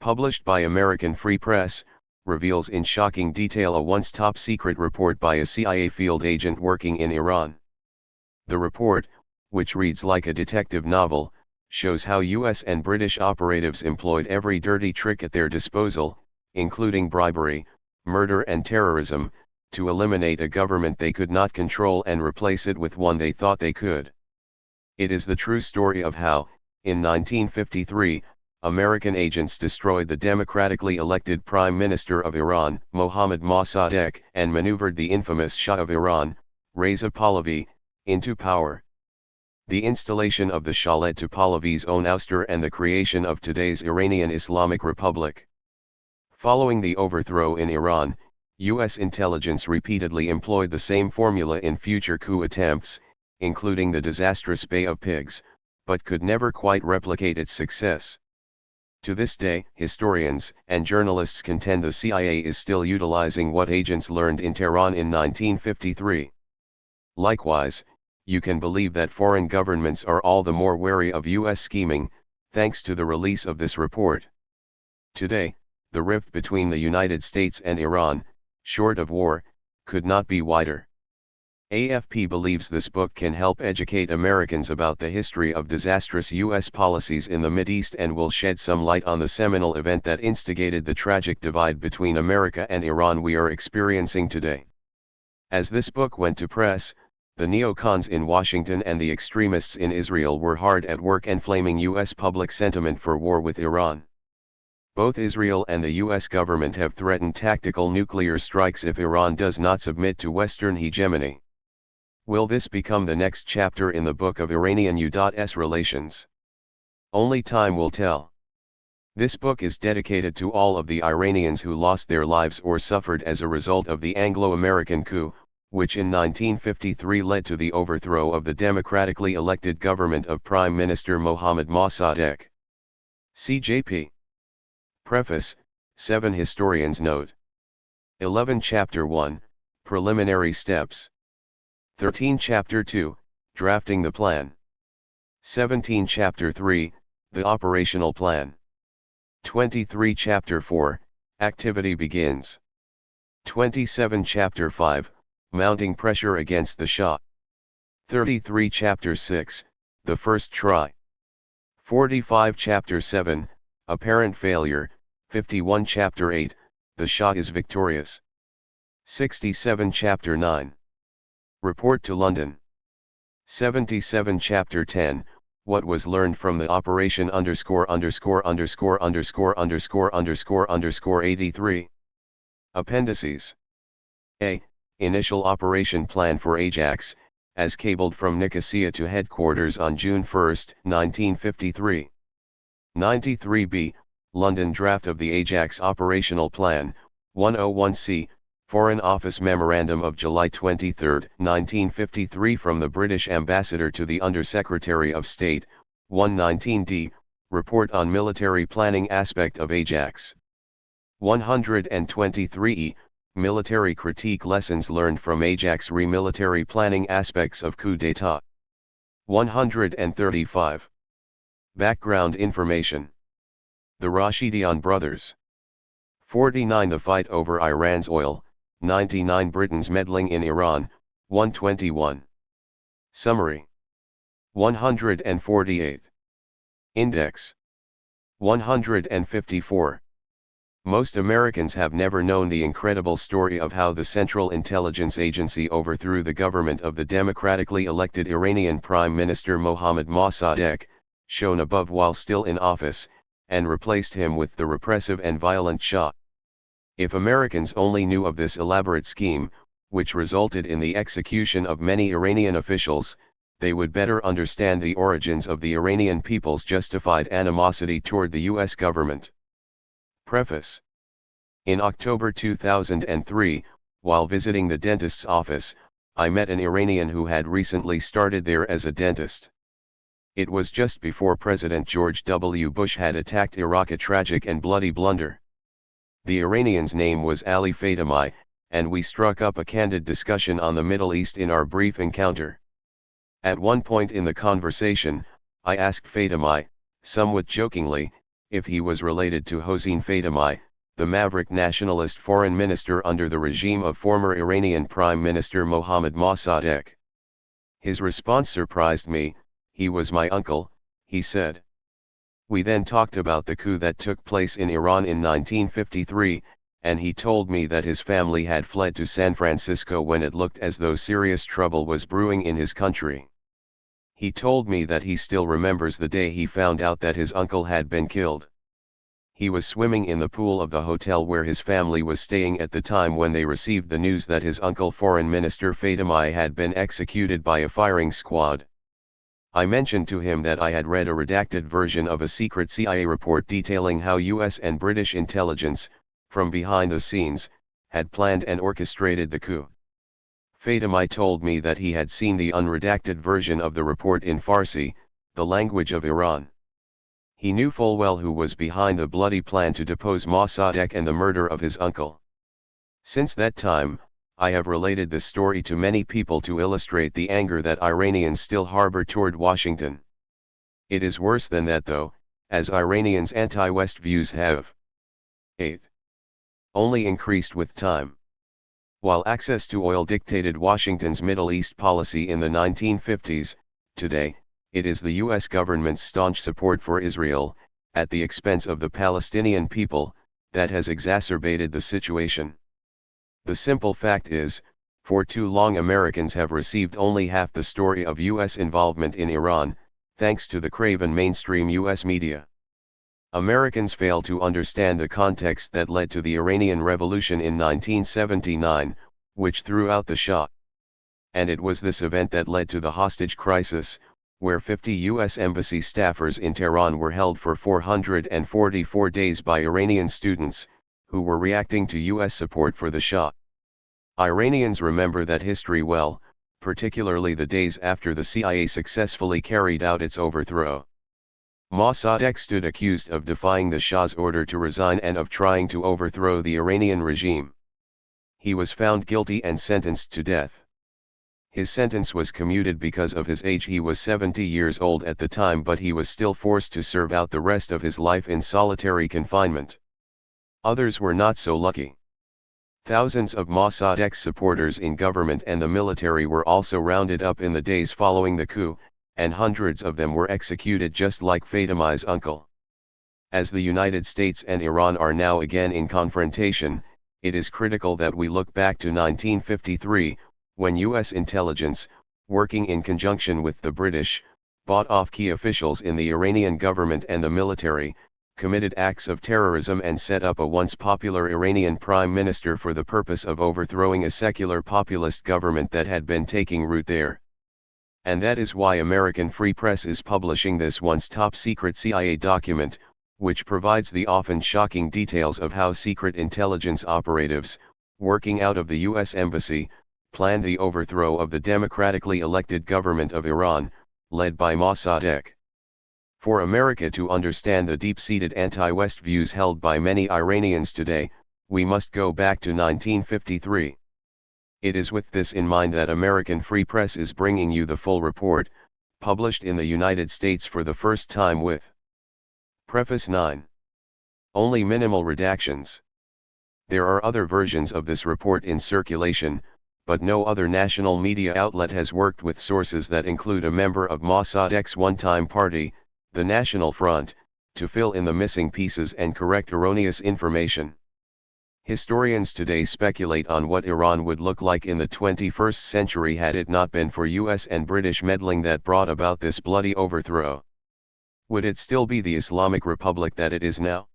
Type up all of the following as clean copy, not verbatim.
published by American Free Press, reveals in shocking detail a once top-secret report by a CIA field agent working in Iran. The report, which reads like a detective novel, shows how US and British operatives employed every dirty trick at their disposal, including bribery, murder and terrorism, to eliminate a government they could not control and replace it with one they thought they could. It is the true story of how, in 1953, American agents destroyed the democratically elected Prime Minister of Iran, Mohammad Mossadegh, and maneuvered the infamous Shah of Iran, Reza Pahlavi, into power. The installation of the Shah led to Pahlavi's own ouster and the creation of today's Iranian Islamic Republic. Following the overthrow in Iran, U.S. intelligence repeatedly employed the same formula in future coup attempts, including the disastrous Bay of Pigs, but could never quite replicate its success. To this day, historians and journalists contend the CIA is still utilizing what agents learned in Tehran in 1953. Likewise, you can believe that foreign governments are all the more wary of U.S. scheming, thanks to the release of this report. Today, the rift between the United States and Iran, short of war, could not be wider. AFP believes this book can help educate Americans about the history of disastrous U.S. policies in the Mideast and will shed some light on the seminal event that instigated the tragic divide between America and Iran we are experiencing today. As this book went to press, the neocons in Washington and the extremists in Israel were hard at work inflaming U.S. public sentiment for war with Iran. Both Israel and the U.S. government have threatened tactical nuclear strikes if Iran does not submit to Western hegemony. Will this become the next chapter in the book of Iranian-U.S. relations? Only time will tell. This book is dedicated to all of the Iranians who lost their lives or suffered as a result of the Anglo-American coup, which in 1953 led to the overthrow of the democratically elected government of Prime Minister Mohammad Mossadegh. CJP. Preface, 7 Historians Note. 11 Chapter 1, Preliminary Steps. 13 Chapter 2, Drafting the Plan. 17 Chapter 3, The Operational Plan. 23 Chapter 4, Activity Begins. 27 Chapter 5, Mounting Pressure Against the Shah. 33 Chapter 6, The First Try. 45 Chapter 7, Apparent Failure. 51 Chapter 8, The Shah is Victorious. 67 Chapter 9. Report to London. 77 Chapter 10, What was learned from the Operation __________83. Appendices. A. Initial Operation Plan for Ajax, as cabled from Nicosia to headquarters on June 1, 1953. 93b, London Draft of the Ajax Operational Plan, 101c, Foreign Office Memorandum of July 23, 1953 from the British Ambassador to the Under-Secretary of State, 119d, Report on Military Planning Aspect of Ajax. 123e, Military Critique Lessons Learned from Ajax Re-Military Planning Aspects of Coup d'etat. 135. Background Information. The Rashidian Brothers. 49 The Fight Over Iran's Oil, 99 Britain's Meddling in Iran, 121. Summary. 148. Index. 154. Most Americans have never known the incredible story of how the Central Intelligence Agency overthrew the government of the democratically elected Iranian Prime Minister Mohammad Mossadegh, shown above while still in office, and replaced him with the repressive and violent Shah. If Americans only knew of this elaborate scheme, which resulted in the execution of many Iranian officials, they would better understand the origins of the Iranian people's justified animosity toward the U.S. government. Preface. In October 2003, while visiting the dentist's office, I met an Iranian who had recently started there as a dentist. It was just before President George W. Bush had attacked Iraq, a tragic and bloody blunder. The Iranian's name was Ali Fatimai, and we struck up a candid discussion on the Middle East in our brief encounter. At one point in the conversation, I asked Fatimai, somewhat jokingly, if he was related to Hossein Fatemi, the maverick nationalist foreign minister under the regime of former Iranian Prime Minister Mohammad Mossadegh. His response surprised me. He was my uncle, he said. We then talked about the coup that took place in Iran in 1953, and he told me that his family had fled to San Francisco when it looked as though serious trouble was brewing in his country. He told me that he still remembers the day he found out that his uncle had been killed. He was swimming in the pool of the hotel where his family was staying at the time when they received the news that his uncle Foreign Minister Fatemi had been executed by a firing squad. I mentioned to him that I had read a redacted version of a secret CIA report detailing how US and British intelligence, from behind the scenes, had planned and orchestrated the coup. Fatemi told me that he had seen the unredacted version of the report in Farsi, the language of Iran. He knew full well who was behind the bloody plan to depose Mossadegh and the murder of his uncle. Since that time, I have related this story to many people to illustrate the anger that Iranians still harbor toward Washington. It is worse than that though, as Iranians' anti-West views have 8. Only increased with time. While access to oil dictated Washington's Middle East policy in the 1950s, today, it is the U.S. government's staunch support for Israel, at the expense of the Palestinian people, that has exacerbated the situation. The simple fact is, for too long Americans have received only half the story of U.S. involvement in Iran, thanks to the craven mainstream U.S. media. Americans fail to understand the context that led to the Iranian Revolution in 1979, which threw out the Shah. And it was this event that led to the hostage crisis, where 50 U.S. embassy staffers in Tehran were held for 444 days by Iranian students, who were reacting to U.S. support for the Shah. Iranians remember that history well, particularly the days after the CIA successfully carried out its overthrow. Mossadegh stood accused of defying the Shah's order to resign and of trying to overthrow the Iranian regime. He was found guilty and sentenced to death. His sentence was commuted because of his age. He was 70 years old at the time, but he was still forced to serve out the rest of his life in solitary confinement. Others were not so lucky. Thousands of Mossadegh's supporters in government and the military were also rounded up in the days following the coup, and hundreds of them were executed just like Fatemi's uncle. As the United States and Iran are now again in confrontation, it is critical that we look back to 1953, when U.S. intelligence, working in conjunction with the British, bought off key officials in the Iranian government and the military, committed acts of terrorism and set up a once popular Iranian prime minister for the purpose of overthrowing a secular populist government that had been taking root there. And that is why American Free Press is publishing this once top-secret CIA document, which provides the often shocking details of how secret intelligence operatives, working out of the U.S. Embassy, planned the overthrow of the democratically elected government of Iran, led by Mossadegh. For America to understand the deep-seated anti-West views held by many Iranians today, we must go back to 1953. It is with this in mind that American Free Press is bringing you the full report, published in the United States for the first time with Preface 9. Only minimal redactions. There are other versions of this report in circulation, but no other national media outlet has worked with sources that include a member of Mossadegh's one-time party, the National Front, to fill in the missing pieces and correct erroneous information. Historians today speculate on what Iran would look like in the 21st century had it not been for US and British meddling that brought about this bloody overthrow. Would it still be the Islamic Republic that it is now?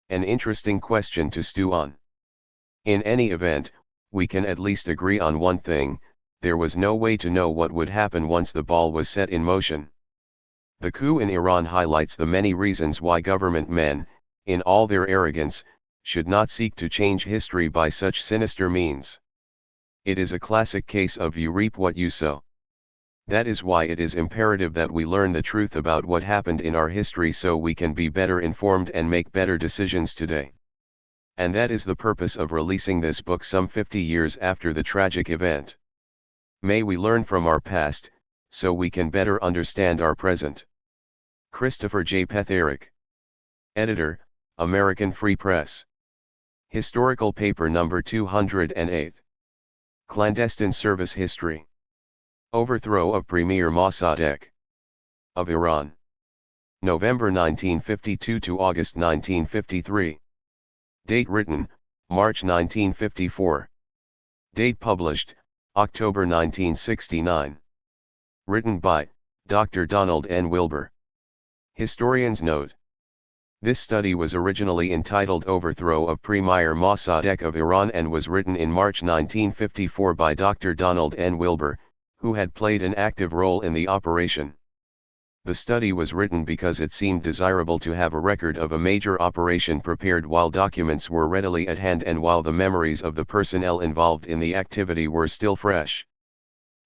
An interesting question to stew on. In any event, we can at least agree on one thing: there was no way to know what would happen once the ball was set in motion. The coup in Iran highlights the many reasons why government men, in all their arrogance, should not seek to change history by such sinister means. It is a classic case of you reap what you sow. That is why it is imperative that we learn the truth about what happened in our history so we can be better informed and make better decisions today. And that is the purpose of releasing this book some 50 years after the tragic event. May we learn from our past, so we can better understand our present. Christopher J Petherick. Editor, American Free Press. Historical Paper Number 208. Clandestine Service History. Overthrow of Premier Mossadegh of Iran. November 1952 to August 1953. Date written, March 1954. Date published, October 1969. Written by, Dr. Donald N. Wilbur. Historian's note. This study was originally entitled Overthrow of Premier Mossadegh of Iran and was written in March 1954 by Dr. Donald N. Wilbur, who had played an active role in the operation. The study was written because it seemed desirable to have a record of a major operation prepared while documents were readily at hand and while the memories of the personnel involved in the activity were still fresh.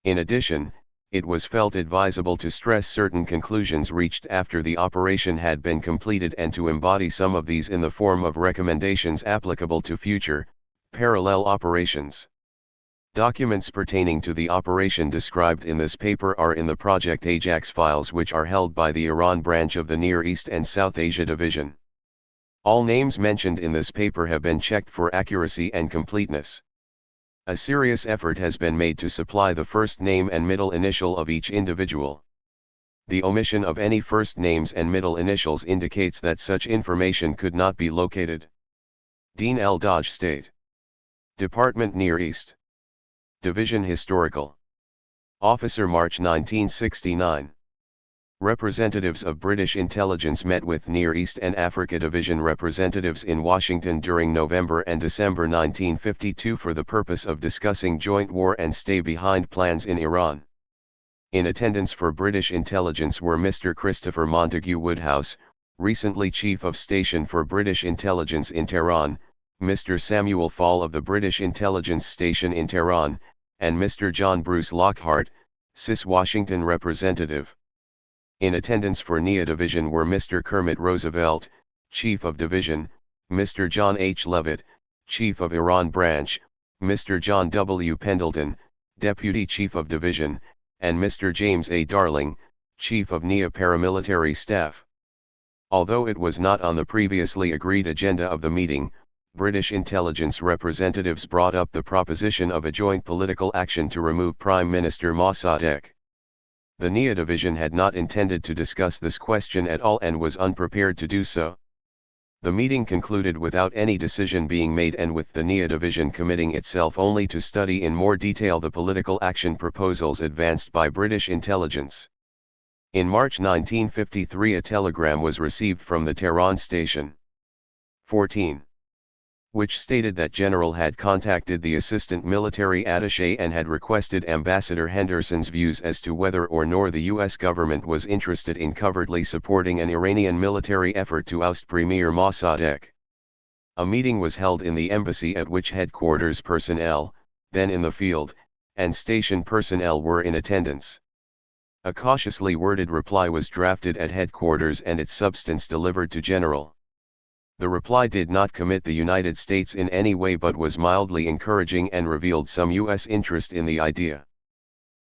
In addition, it was felt advisable to stress certain conclusions reached after the operation had been completed and to embody some of these in the form of recommendations applicable to future, parallel operations. Documents pertaining to the operation described in this paper are in the Project Ajax files, which are held by the Iran branch of the Near East and South Asia Division. All names mentioned in this paper have been checked for accuracy and completeness. A serious effort has been made to supply the first name and middle initial of each individual. The omission of any first names and middle initials indicates that such information could not be located. Dean L. Dodge State Department, Near East Division, Historical Officer, March 1969. Representatives of British intelligence met with Near East and Africa Division representatives in Washington during November and December 1952 for the purpose of discussing joint war and stay-behind plans in Iran. In attendance for British intelligence were Mr. Christopher Montague Woodhouse, recently Chief of Station for British Intelligence in Tehran, Mr. Samuel Fall of the British Intelligence Station in Tehran, and Mr. John Bruce Lockhart, CIS Washington representative. In attendance for NIA Division were Mr. Kermit Roosevelt, Chief of Division, Mr. John H. Levitt, Chief of Iran Branch, Mr. John W. Pendleton, Deputy Chief of Division, and Mr. James A. Darling, Chief of NIA Paramilitary Staff. Although it was not on the previously agreed agenda of the meeting, British intelligence representatives brought up the proposition of a joint political action to remove Prime Minister Mossadegh. The NIA Division had not intended to discuss this question at all and was unprepared to do so. The meeting concluded without any decision being made and with the NIA Division committing itself only to study in more detail the political action proposals advanced by British intelligence. In March 1953 a telegram was received from the Tehran station. 14. Which stated that General had contacted the assistant military attaché and had requested Ambassador Henderson's views as to whether or not the U.S. government was interested in covertly supporting an Iranian military effort to oust Premier Mossadegh. A meeting was held in the embassy at which headquarters personnel, then in the field, and station personnel were in attendance. A cautiously worded reply was drafted at headquarters and its substance delivered to General. The reply did not commit the United States in any way but was mildly encouraging and revealed some U.S. interest in the idea.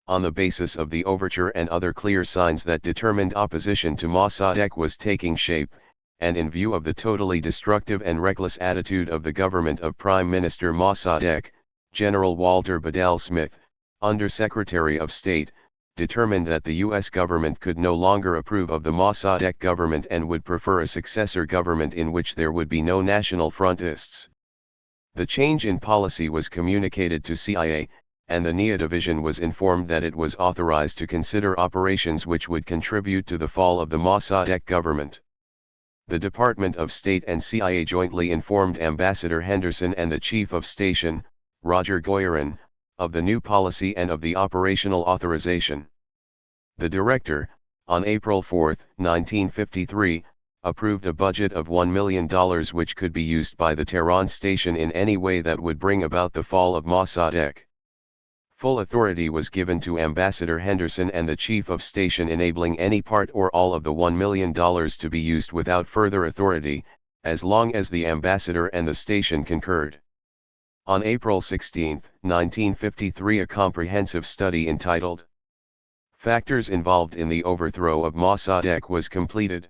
On the basis of the overture and other clear signs that determined opposition to Mossadegh was taking shape, and in view of the totally destructive and reckless attitude of the government of Prime Minister Mossadegh, General Walter Bedell Smith, Under-Secretary of State, determined that the U.S. government could no longer approve of the Mossadegh government and would prefer a successor government in which there would be no national frontists. The change in policy was communicated to CIA, and the NIA Division was informed that it was authorized to consider operations which would contribute to the fall of the Mossadegh government. The Department of State and CIA jointly informed Ambassador Henderson and the Chief of Station, Roger Goyerin, of the new policy and of the operational authorization. The Director, on April 4, 1953, approved a budget of $1 million which could be used by the Tehran station in any way that would bring about the fall of Mossadegh. Full authority was given to Ambassador Henderson and the Chief of Station enabling any part or all of the $1 million to be used without further authority, as long as the ambassador and the station concurred. On April 16, 1953 a comprehensive study entitled Factors Involved in the Overthrow of Mossadegh was completed.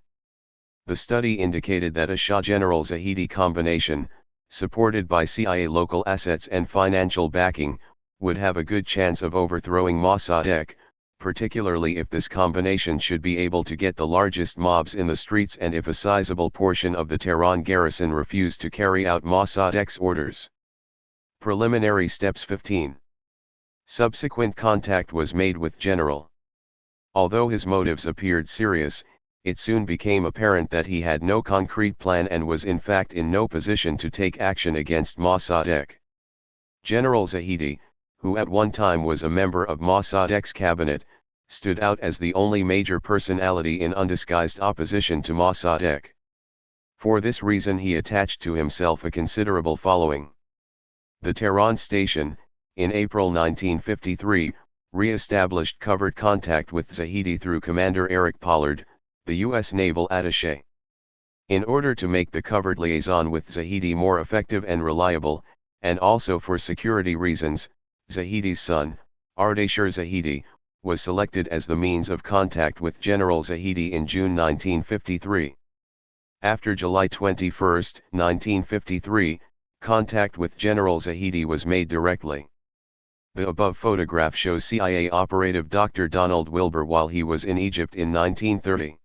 The study indicated that a Shah-General Zahedi combination, supported by CIA local assets and financial backing, would have a good chance of overthrowing Mossadegh, particularly if this combination should be able to get the largest mobs in the streets and if a sizable portion of the Tehran garrison refused to carry out Mossadegh's orders. Preliminary steps 15. Subsequent contact was made with General. Although his motives appeared serious, it soon became apparent that he had no concrete plan and was in fact in no position to take action against Mossadegh. General Zahedi, who at one time was a member of Mossadegh's cabinet, stood out as the only major personality in undisguised opposition to Mossadegh. For this reason he attached to himself a considerable following. The Tehran station, in April 1953, re-established covert contact with Zahedi through Commander Eric Pollard, the U.S. Naval Attaché. In order to make the covert liaison with Zahedi more effective and reliable, and also for security reasons, Zahedi's son, Ardashir Zahedi, was selected as the means of contact with General Zahedi in June 1953. After July 21, 1953, contact with General Zahedi was made directly. The above photograph shows CIA operative Dr. Donald Wilber while he was in Egypt in 1930.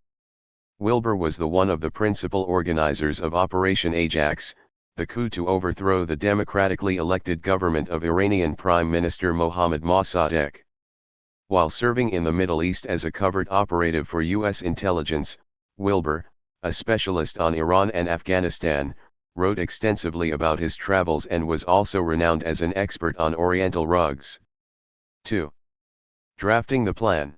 Wilber was the one of the principal organizers of Operation Ajax, the coup to overthrow the democratically elected government of Iranian Prime Minister Mohammad Mossadegh. While serving in the Middle East as a covert operative for U.S. intelligence, Wilber, a specialist on Iran and Afghanistan, wrote extensively about his travels and was also renowned as an expert on Oriental rugs. 2. Drafting the plan.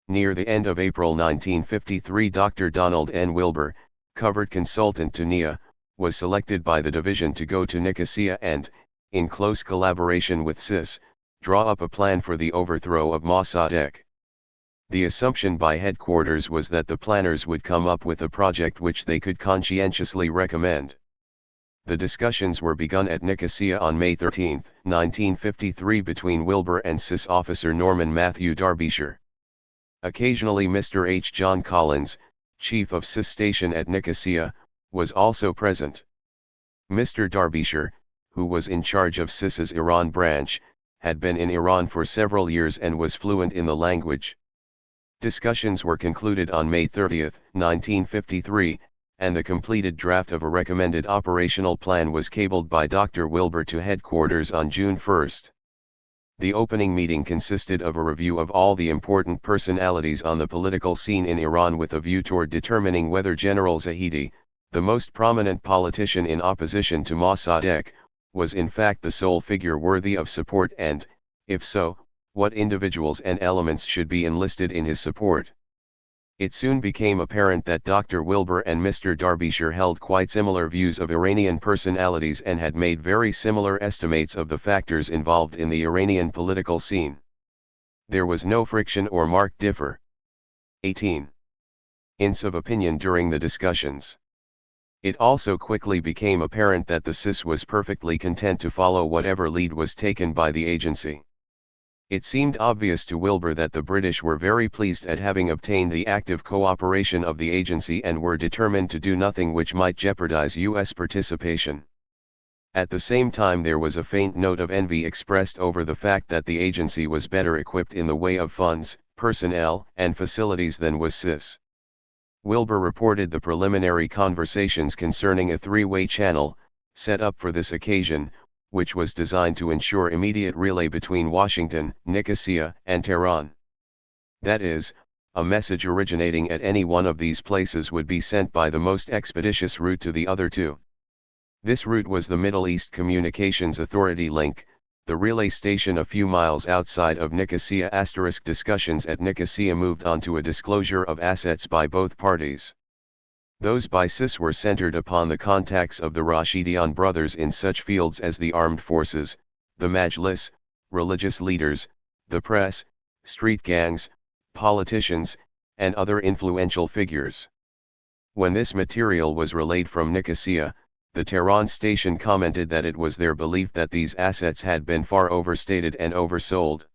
Near the end of April 1953, Dr. Donald N. Wilber, covert consultant to NIA, was selected by the division to go to Nicosia and, in close collaboration with CIS, draw up a plan for the overthrow of Mossadegh. The assumption by headquarters was that the planners would come up with a project which they could conscientiously recommend. The discussions were begun at Nicosia on May 13, 1953 between Wilber and CIS officer Norman Matthew Derbyshire. Occasionally Mr. H. John Collins, chief of CIS station at Nicosia, was also present. Mr. Derbyshire, who was in charge of CIS's Iran branch, had been in Iran for several years and was fluent in the language. Discussions were concluded on May 30, 1953, and the completed draft of a recommended operational plan was cabled by Dr. Wilber to headquarters on June 1. The opening meeting consisted of a review of all the important personalities on the political scene in Iran with a view toward determining whether General Zahedi, the most prominent politician in opposition to Mossadegh, was in fact the sole figure worthy of support and, if so, what individuals and elements should be enlisted in his support. It soon became apparent that Dr. Wilber and Mr. Derbyshire held quite similar views of Iranian personalities and had made very similar estimates of the factors involved in the Iranian political scene. There was no friction or marked differ. 18. Hints of opinion during the discussions. It also quickly became apparent that the CIS was perfectly content to follow whatever lead was taken by the agency. It seemed obvious to Wilber that the British were very pleased at having obtained the active cooperation of the agency and were determined to do nothing which might jeopardize U.S. participation. At the same time there was a faint note of envy expressed over the fact that the agency was better equipped in the way of funds, personnel, and facilities than was CIS. Wilber reported the preliminary conversations concerning a three-way channel, set up for this occasion, which was designed to ensure immediate relay between Washington, Nicosia, and Tehran. That is, a message originating at any one of these places would be sent by the most expeditious route to the other two. This route was the Middle East Communications Authority link, the relay station a few miles outside of Nicosia. Discussions at Nicosia moved on to a disclosure of assets by both parties. Those by CIS were centered upon the contacts of the Rashidian brothers in such fields as the armed forces, the Majlis, religious leaders, the press, street gangs, politicians, and other influential figures. When this material was relayed from Nicosia, the Tehran station commented that it was their belief that these assets had been far overstated and oversold.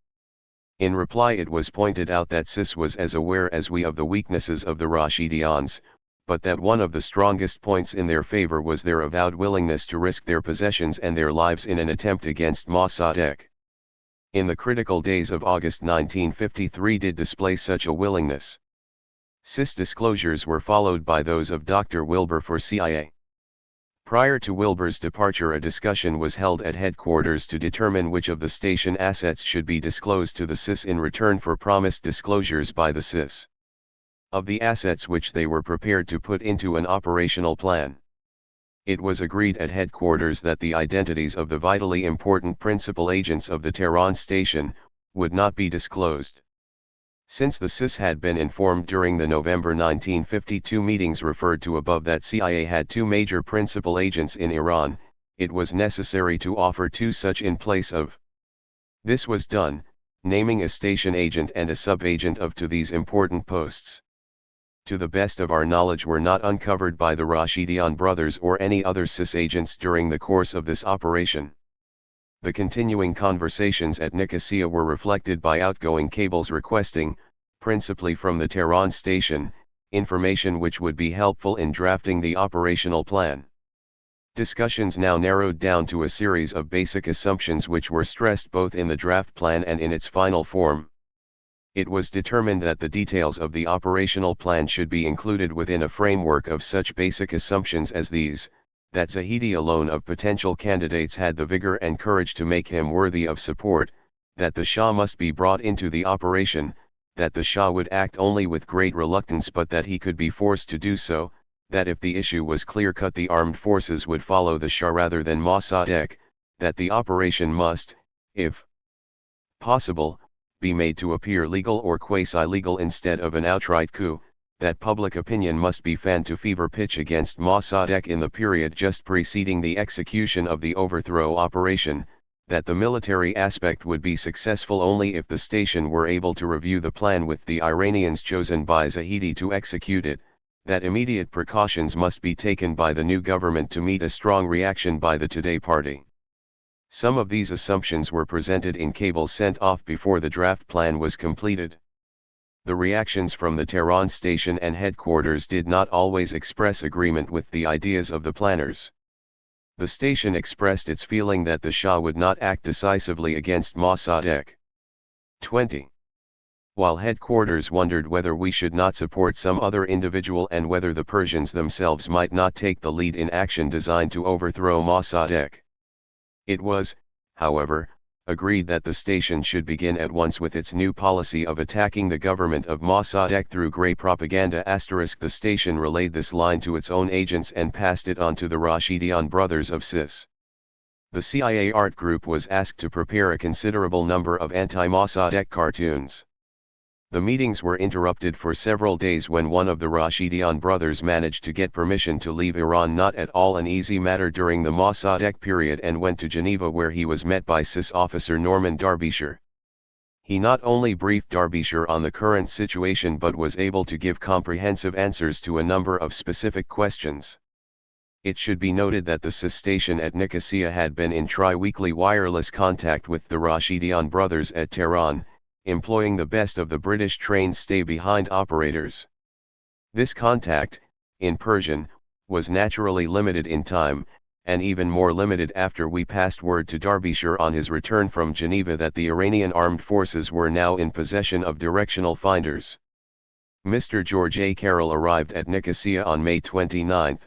In reply it was pointed out that CIS was as aware as we of the weaknesses of the Rashidians, but that one of the strongest points in their favor was their avowed willingness to risk their possessions and their lives in an attempt against Mossadegh. In the critical days of August 1953 did display such a willingness. CIS disclosures were followed by those of Dr. Wilbur for CIA. Prior to Wilbur's departure, a discussion was held at headquarters to determine which of the station assets should be disclosed to the CIS in return for promised disclosures by the CIS of the assets which they were prepared to put into an operational plan. It was agreed at headquarters that the identities of the vitally important principal agents of the Tehran station would not be disclosed. Since the CIS had been informed during the November 1952 meetings referred to above that CIA had two major principal agents in Iran, it was necessary to offer two such in place of. This was done, naming a station agent and a sub-agent of to these important posts. To the best of our knowledge were not uncovered by the Rashidian brothers or any other CIS agents during the course of this operation. The continuing conversations at Nicosia were reflected by outgoing cables requesting, principally from the Tehran station, information which would be helpful in drafting the operational plan. Discussions now narrowed down to a series of basic assumptions which were stressed both in the draft plan and in its final form. It was determined that the details of the operational plan should be included within a framework of such basic assumptions as these: that Zahedi alone of potential candidates had the vigor and courage to make him worthy of support, that the Shah must be brought into the operation, that the Shah would act only with great reluctance but that he could be forced to do so, that if the issue was clear-cut the armed forces would follow the Shah rather than Mossadegh, that the operation must, if possible, be made to appear legal or quasi-legal instead of an outright coup, that public opinion must be fanned to fever pitch against Mossadegh in the period just preceding the execution of the overthrow operation, that the military aspect would be successful only if the station were able to review the plan with the Iranians chosen by Zahedi to execute it, that immediate precautions must be taken by the new government to meet a strong reaction by the Today party. Some of these assumptions were presented in cables sent off before the draft plan was completed. The reactions from the Tehran station and headquarters did not always express agreement with the ideas of the planners. The station expressed its feeling that the Shah would not act decisively against Mossadegh. 20. While headquarters wondered whether we should not support some other individual and whether the Persians themselves might not take the lead in action designed to overthrow Mossadegh. It was, however, agreed that the station should begin at once with its new policy of attacking the government of Mossadegh through grey propaganda. The station relayed this line to its own agents and passed it on to the Rashidian brothers of CIS. The CIA art group was asked to prepare a considerable number of anti-Mossadegh cartoons. The meetings were interrupted for several days when one of the Rashidian brothers managed to get permission to leave Iran, not at all an easy matter during the Mossadegh period, and went to Geneva where he was met by CIS officer Norman Derbyshire. He not only briefed Derbyshire on the current situation but was able to give comprehensive answers to a number of specific questions. It should be noted that the CIS station at Nicosia had been in tri-weekly wireless contact with the Rashidian brothers at Tehran, employing the best of the British trained stay-behind operators. This contact, in Persian, was naturally limited in time, and even more limited after we passed word to Derbyshire on his return from Geneva that the Iranian armed forces were now in possession of directional finders. Mr. George A. Carroll arrived at Nicosia on May 29,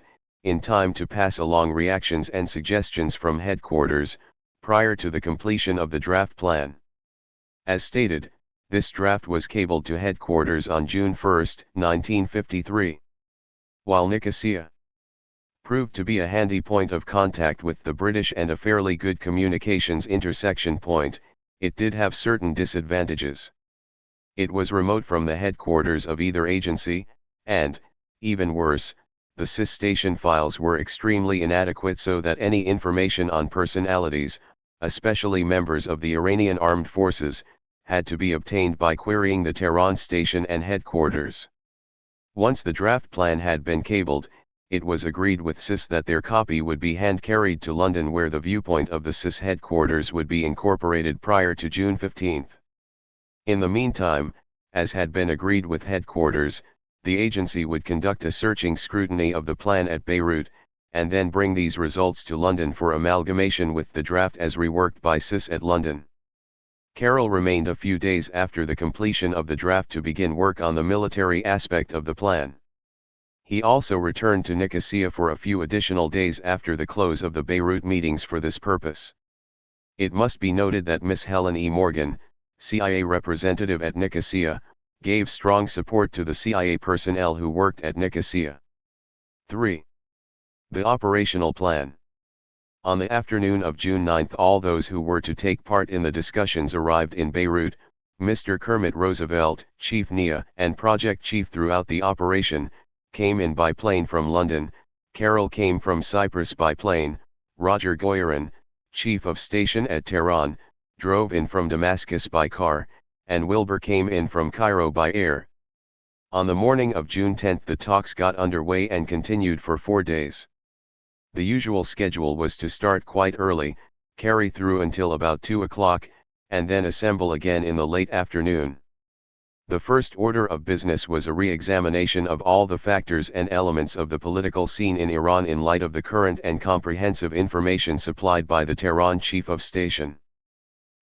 in time to pass along reactions and suggestions from headquarters, prior to the completion of the draft plan. As stated, this draft was cabled to headquarters on June 1, 1953. While Nicosia proved to be a handy point of contact with the British and a fairly good communications intersection point, it did have certain disadvantages. It was remote from the headquarters of either agency, and, even worse, the CIS station files were extremely inadequate so that any information on personalities, especially members of the Iranian armed forces, had to be obtained by querying the Tehran station and headquarters. Once the draft plan had been cabled, it was agreed with CIS that their copy would be hand-carried to London where the viewpoint of the CIS headquarters would be incorporated prior to June 15. In the meantime, as had been agreed with headquarters, the agency would conduct a searching scrutiny of the plan at Beirut, and then bring these results to London for amalgamation with the draft as reworked by CIS at London. Carroll remained a few days after the completion of the draft to begin work on the military aspect of the plan. He also returned to Nicosia for a few additional days after the close of the Beirut meetings for this purpose. It must be noted that Miss Helen E. Morgan, CIA representative at Nicosia, gave strong support to the CIA personnel who worked at Nicosia. 3. The operational plan. On the afternoon of June 9, all those who were to take part in the discussions arrived in Beirut. Mr. Kermit Roosevelt, Chief NIA and Project Chief throughout the operation, came in by plane from London. Carroll came from Cyprus by plane. Roger Goyerin, Chief of Station at Tehran, drove in from Damascus by car, and Wilbur came in from Cairo by air. On the morning of June 10 the talks got underway and continued for 4 days. The usual schedule was to start quite early, carry through until about 2 o'clock, and then assemble again in the late afternoon. The first order of business was a re-examination of all the factors and elements of the political scene in Iran in light of the current and comprehensive information supplied by the Tehran Chief of Station.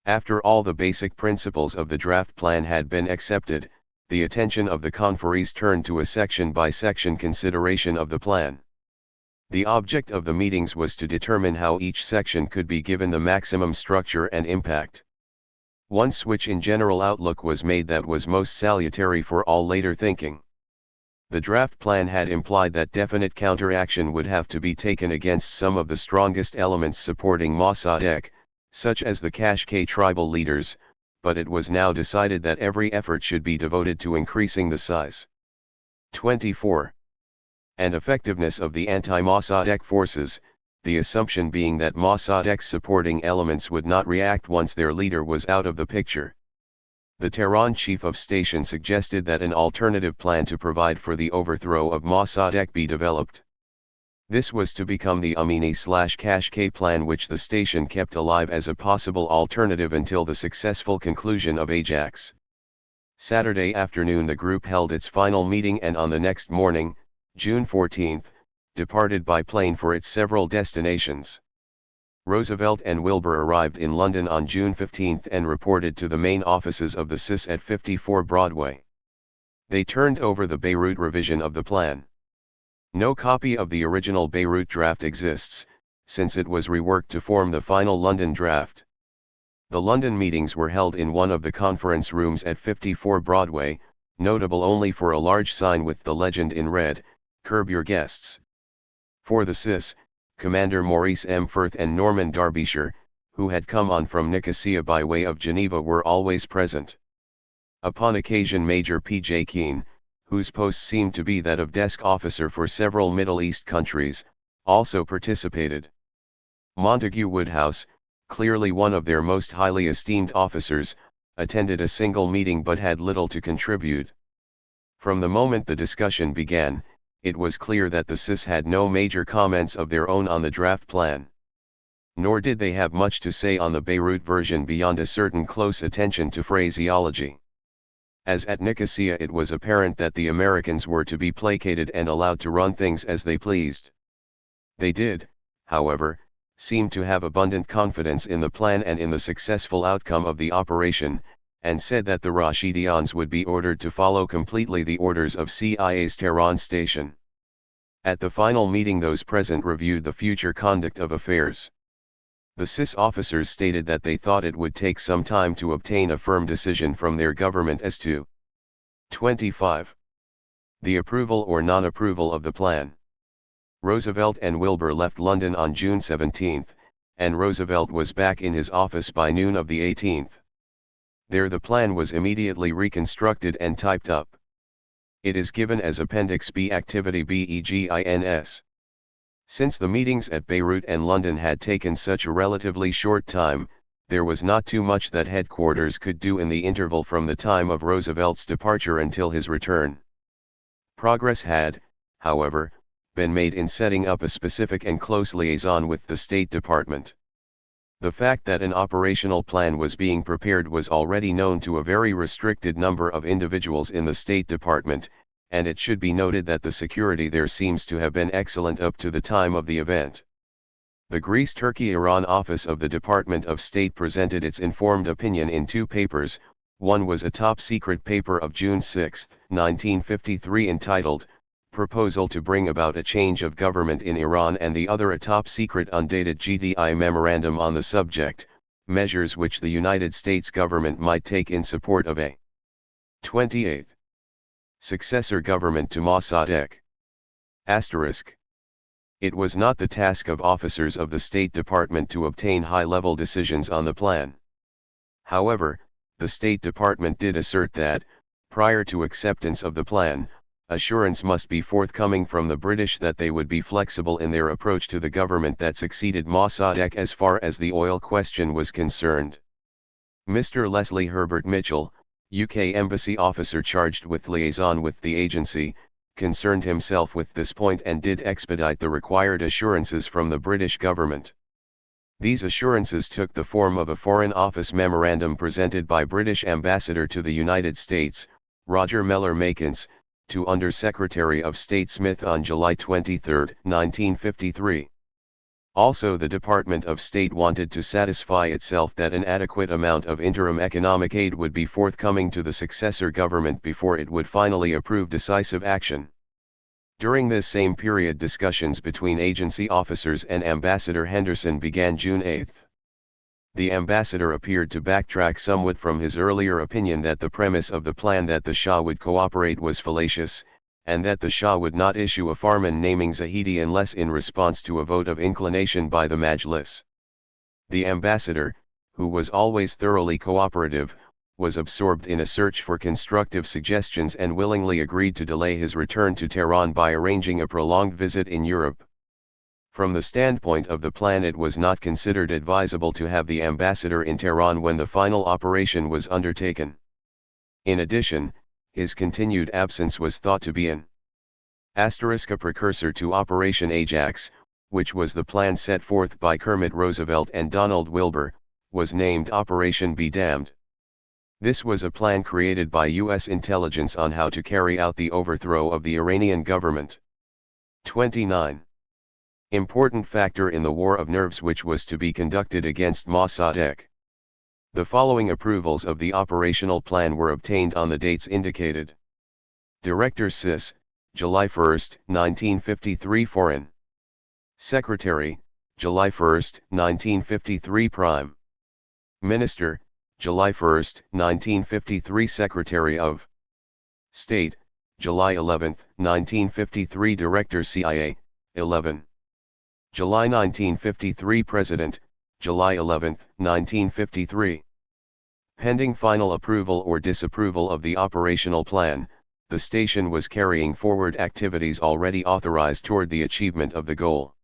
After all the basic principles of the draft plan had been accepted, the attention of the conferees turned to a section-by-section consideration of the plan. The object of the meetings was to determine how each section could be given the maximum structure and impact. One switch in general outlook was made that was most salutary for all later thinking. The draft plan had implied that definite counteraction would have to be taken against some of the strongest elements supporting Mossadegh, such as the Kashkai tribal leaders, but it was now decided that every effort should be devoted to increasing the size, 24, and effectiveness of the anti-Mossadegh forces, the assumption being that Mossadegh's supporting elements would not react once their leader was out of the picture. The Tehran Chief of Station suggested that an alternative plan to provide for the overthrow of Mossadegh be developed. This was to become the Amini/Kashkai plan, which the station kept alive as a possible alternative until the successful conclusion of Ajax. Saturday afternoon the group held its final meeting, and on the next morning, June 14, departed by plane for its several destinations. Roosevelt and Wilbur arrived in London on June 15 and reported to the main offices of the CIS at 54 Broadway. They turned over the Beirut revision of the plan. No copy of the original Beirut draft exists, since it was reworked to form the final London draft. The London meetings were held in one of the conference rooms at 54 Broadway, notable only for a large sign with the legend in red, "Curb your guests." For the CIS, Commander Maurice M. Firth and Norman Derbyshire, who had come on from Nicosia by way of Geneva, were always present. Upon occasion Major P. J. Keane, whose post seemed to be that of desk officer for several Middle East countries, also participated. Montague Woodhouse, clearly one of their most highly esteemed officers, attended a single meeting but had little to contribute. From the moment the discussion began, it was clear that the CIS had no major comments of their own on the draft plan. Nor did they have much to say on the Beirut version beyond a certain close attention to phraseology. As at Nicosia, it was apparent that the Americans were to be placated and allowed to run things as they pleased. They did, however, seem to have abundant confidence in the plan and in the successful outcome of the operation, and said that the Rashidians would be ordered to follow completely the orders of CIA's Tehran station. At the final meeting those present reviewed the future conduct of affairs. The CIS officers stated that they thought it would take some time to obtain a firm decision from their government as to 25. The approval or non-approval of the plan. Roosevelt and Wilbur left London on June 17, and Roosevelt was back in his office by noon of the 18th. There the plan was immediately reconstructed and typed up. It is given as Appendix B, Activity BEGINS. Since the meetings at Beirut and London had taken such a relatively short time, there was not too much that headquarters could do in the interval from the time of Roosevelt's departure until his return. Progress had, however, been made in setting up a specific and close liaison with the State Department. The fact that an operational plan was being prepared was already known to a very restricted number of individuals in the State Department, and it should be noted that the security there seems to have been excellent up to the time of the event. The Greece-Turkey-Iran Office of the Department of State presented its informed opinion in two papers. One was a top-secret paper of June 6, 1953 entitled, Proposal to Bring About a Change of Government in Iran, and the other a top-secret undated GDI memorandum on the subject, measures which the United States government might take in support of a 28th successor government to Mossadegh. Asterisk. It was not the task of officers of the State Department to obtain high-level decisions on the plan. However, the State Department did assert that, prior to acceptance of the plan, assurance must be forthcoming from the British that they would be flexible in their approach to the government that succeeded Mossadegh as far as the oil question was concerned. Mr. Leslie Herbert Mitchell, UK Embassy officer charged with liaison with the agency, concerned himself with this point and did expedite the required assurances from the British government. These assurances took the form of a Foreign Office memorandum presented by British Ambassador to the United States, Roger Mellor-Makins, to Under Secretary of State Smith on July 23, 1953. Also, the Department of State wanted to satisfy itself that an adequate amount of interim economic aid would be forthcoming to the successor government before it would finally approve decisive action. During this same period, discussions between agency officers and Ambassador Henderson began June 8. The ambassador appeared to backtrack somewhat from his earlier opinion that the premise of the plan that the Shah would cooperate was fallacious, and that the Shah would not issue a farman naming Zahedi unless in response to a vote of inclination by the Majlis. The ambassador, who was always thoroughly cooperative, was absorbed in a search for constructive suggestions and willingly agreed to delay his return to Tehran by arranging a prolonged visit in Europe. From the standpoint of the plan, it was not considered advisable to have the ambassador in Tehran when the final operation was undertaken. In addition, his continued absence was thought to be a precursor to Operation Ajax, which was the plan set forth by Kermit Roosevelt and Donald Wilbur, was named Operation Be Damned. This was a plan created by U.S. intelligence on how to carry out the overthrow of the Iranian government. 29. Important factor in the war of nerves which was to be conducted against Mossadegh. The following approvals of the operational plan were obtained on the dates indicated. Director Sis, July 1, 1953. Foreign Secretary, July 1, 1953. Prime Minister, July 1, 1953. Secretary of State, July 11, 1953. Director CIA, 11. July 1953. President, July 11, 1953. Pending final approval or disapproval of the operational plan, the station was carrying forward activities already authorized toward the achievement of the goal.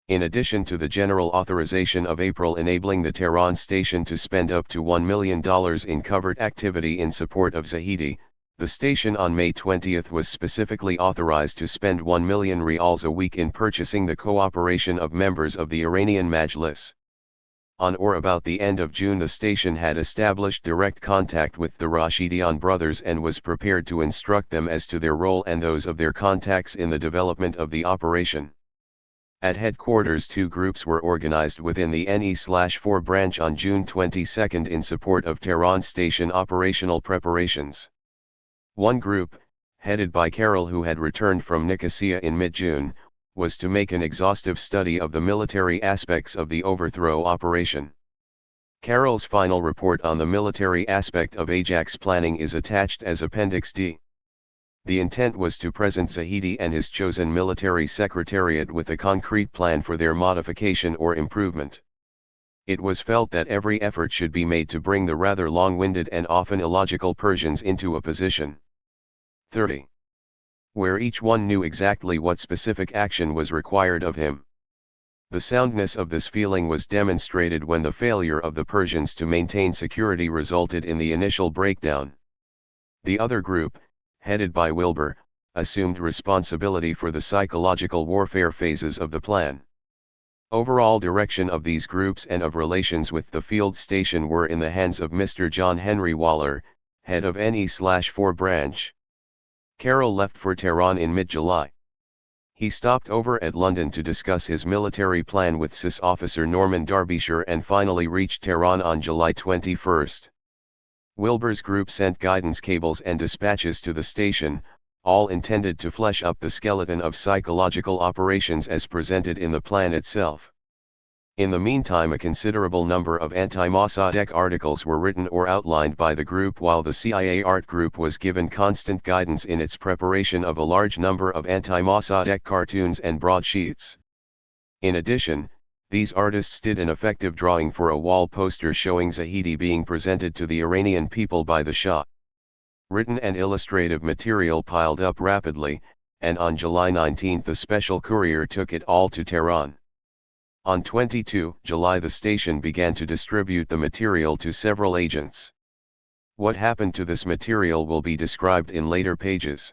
In addition to the general authorization of April enabling the Tehran station to spend up to $1 million in covert activity in support of Zahedi, the station on May 20 was specifically authorized to spend 1 million rials a week in purchasing the cooperation of members of the Iranian Majlis. On or about the end of June, the station had established direct contact with the Rashidian brothers and was prepared to instruct them as to their role and those of their contacts in the development of the operation. At headquarters, two groups were organized within the NE/4 branch on June 22 in support of Tehran station operational preparations. One group, headed by Carroll, who had returned from Nicosia in mid-June, was to make an exhaustive study of the military aspects of the overthrow operation. Carroll's final report on the military aspect of Ajax planning is attached as Appendix D. The intent was to present Zahedi and his chosen military secretariat with a concrete plan for their modification or improvement. It was felt that every effort should be made to bring the rather long-winded and often illogical Persians into a position 30. Where each one knew exactly what specific action was required of him. The soundness of this feeling was demonstrated when the failure of the Persians to maintain security resulted in the initial breakdown. The other group, headed by Wilbur, assumed responsibility for the psychological warfare phases of the plan. Overall direction of these groups and of relations with the field station were in the hands of Mr. John Henry Waller, head of NE/4 branch. Carroll left for Tehran in mid-July. He stopped over at London to discuss his military plan with CIS officer Norman Derbyshire and finally reached Tehran on July 21. Wilbur's group sent guidance cables and dispatches to the station, all intended to flesh up the skeleton of psychological operations as presented in the plan itself. In the meantime, a considerable number of anti-Mossadegh articles were written or outlined by the group, while the CIA art group was given constant guidance in its preparation of a large number of anti-Mossadegh cartoons and broadsheets. In addition, these artists did an effective drawing for a wall poster showing Zahedi being presented to the Iranian people by the Shah. Written and illustrative material piled up rapidly, and on July 19 the special courier took it all to Tehran. On 22 July the station began to distribute the material to several agents. What happened to this material will be described in later pages.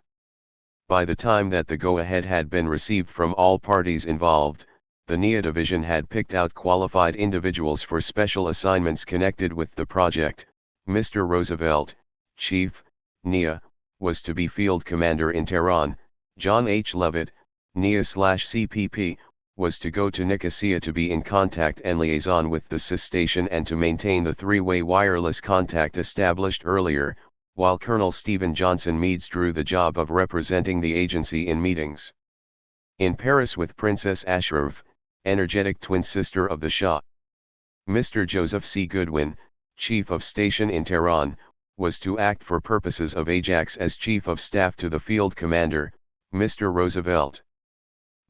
By the time that the go-ahead had been received from all parties involved, the NIA division had picked out qualified individuals for special assignments connected with the project. Mr. Roosevelt, Chief, NIA, was to be Field Commander in Tehran. John H. Levitt, NIA/CPP, was to go to Nicosia to be in contact and liaison with the CIS station and to maintain the three-way wireless contact established earlier, while Colonel Stephen Johnson Meads drew the job of representing the agency in meetings. In Paris with Princess Ashraf, energetic twin sister of the Shah. Mr. Joseph C. Goodwin, Chief of Station in Tehran, was to act for purposes of Ajax as Chief of Staff to the Field Commander, Mr. Roosevelt.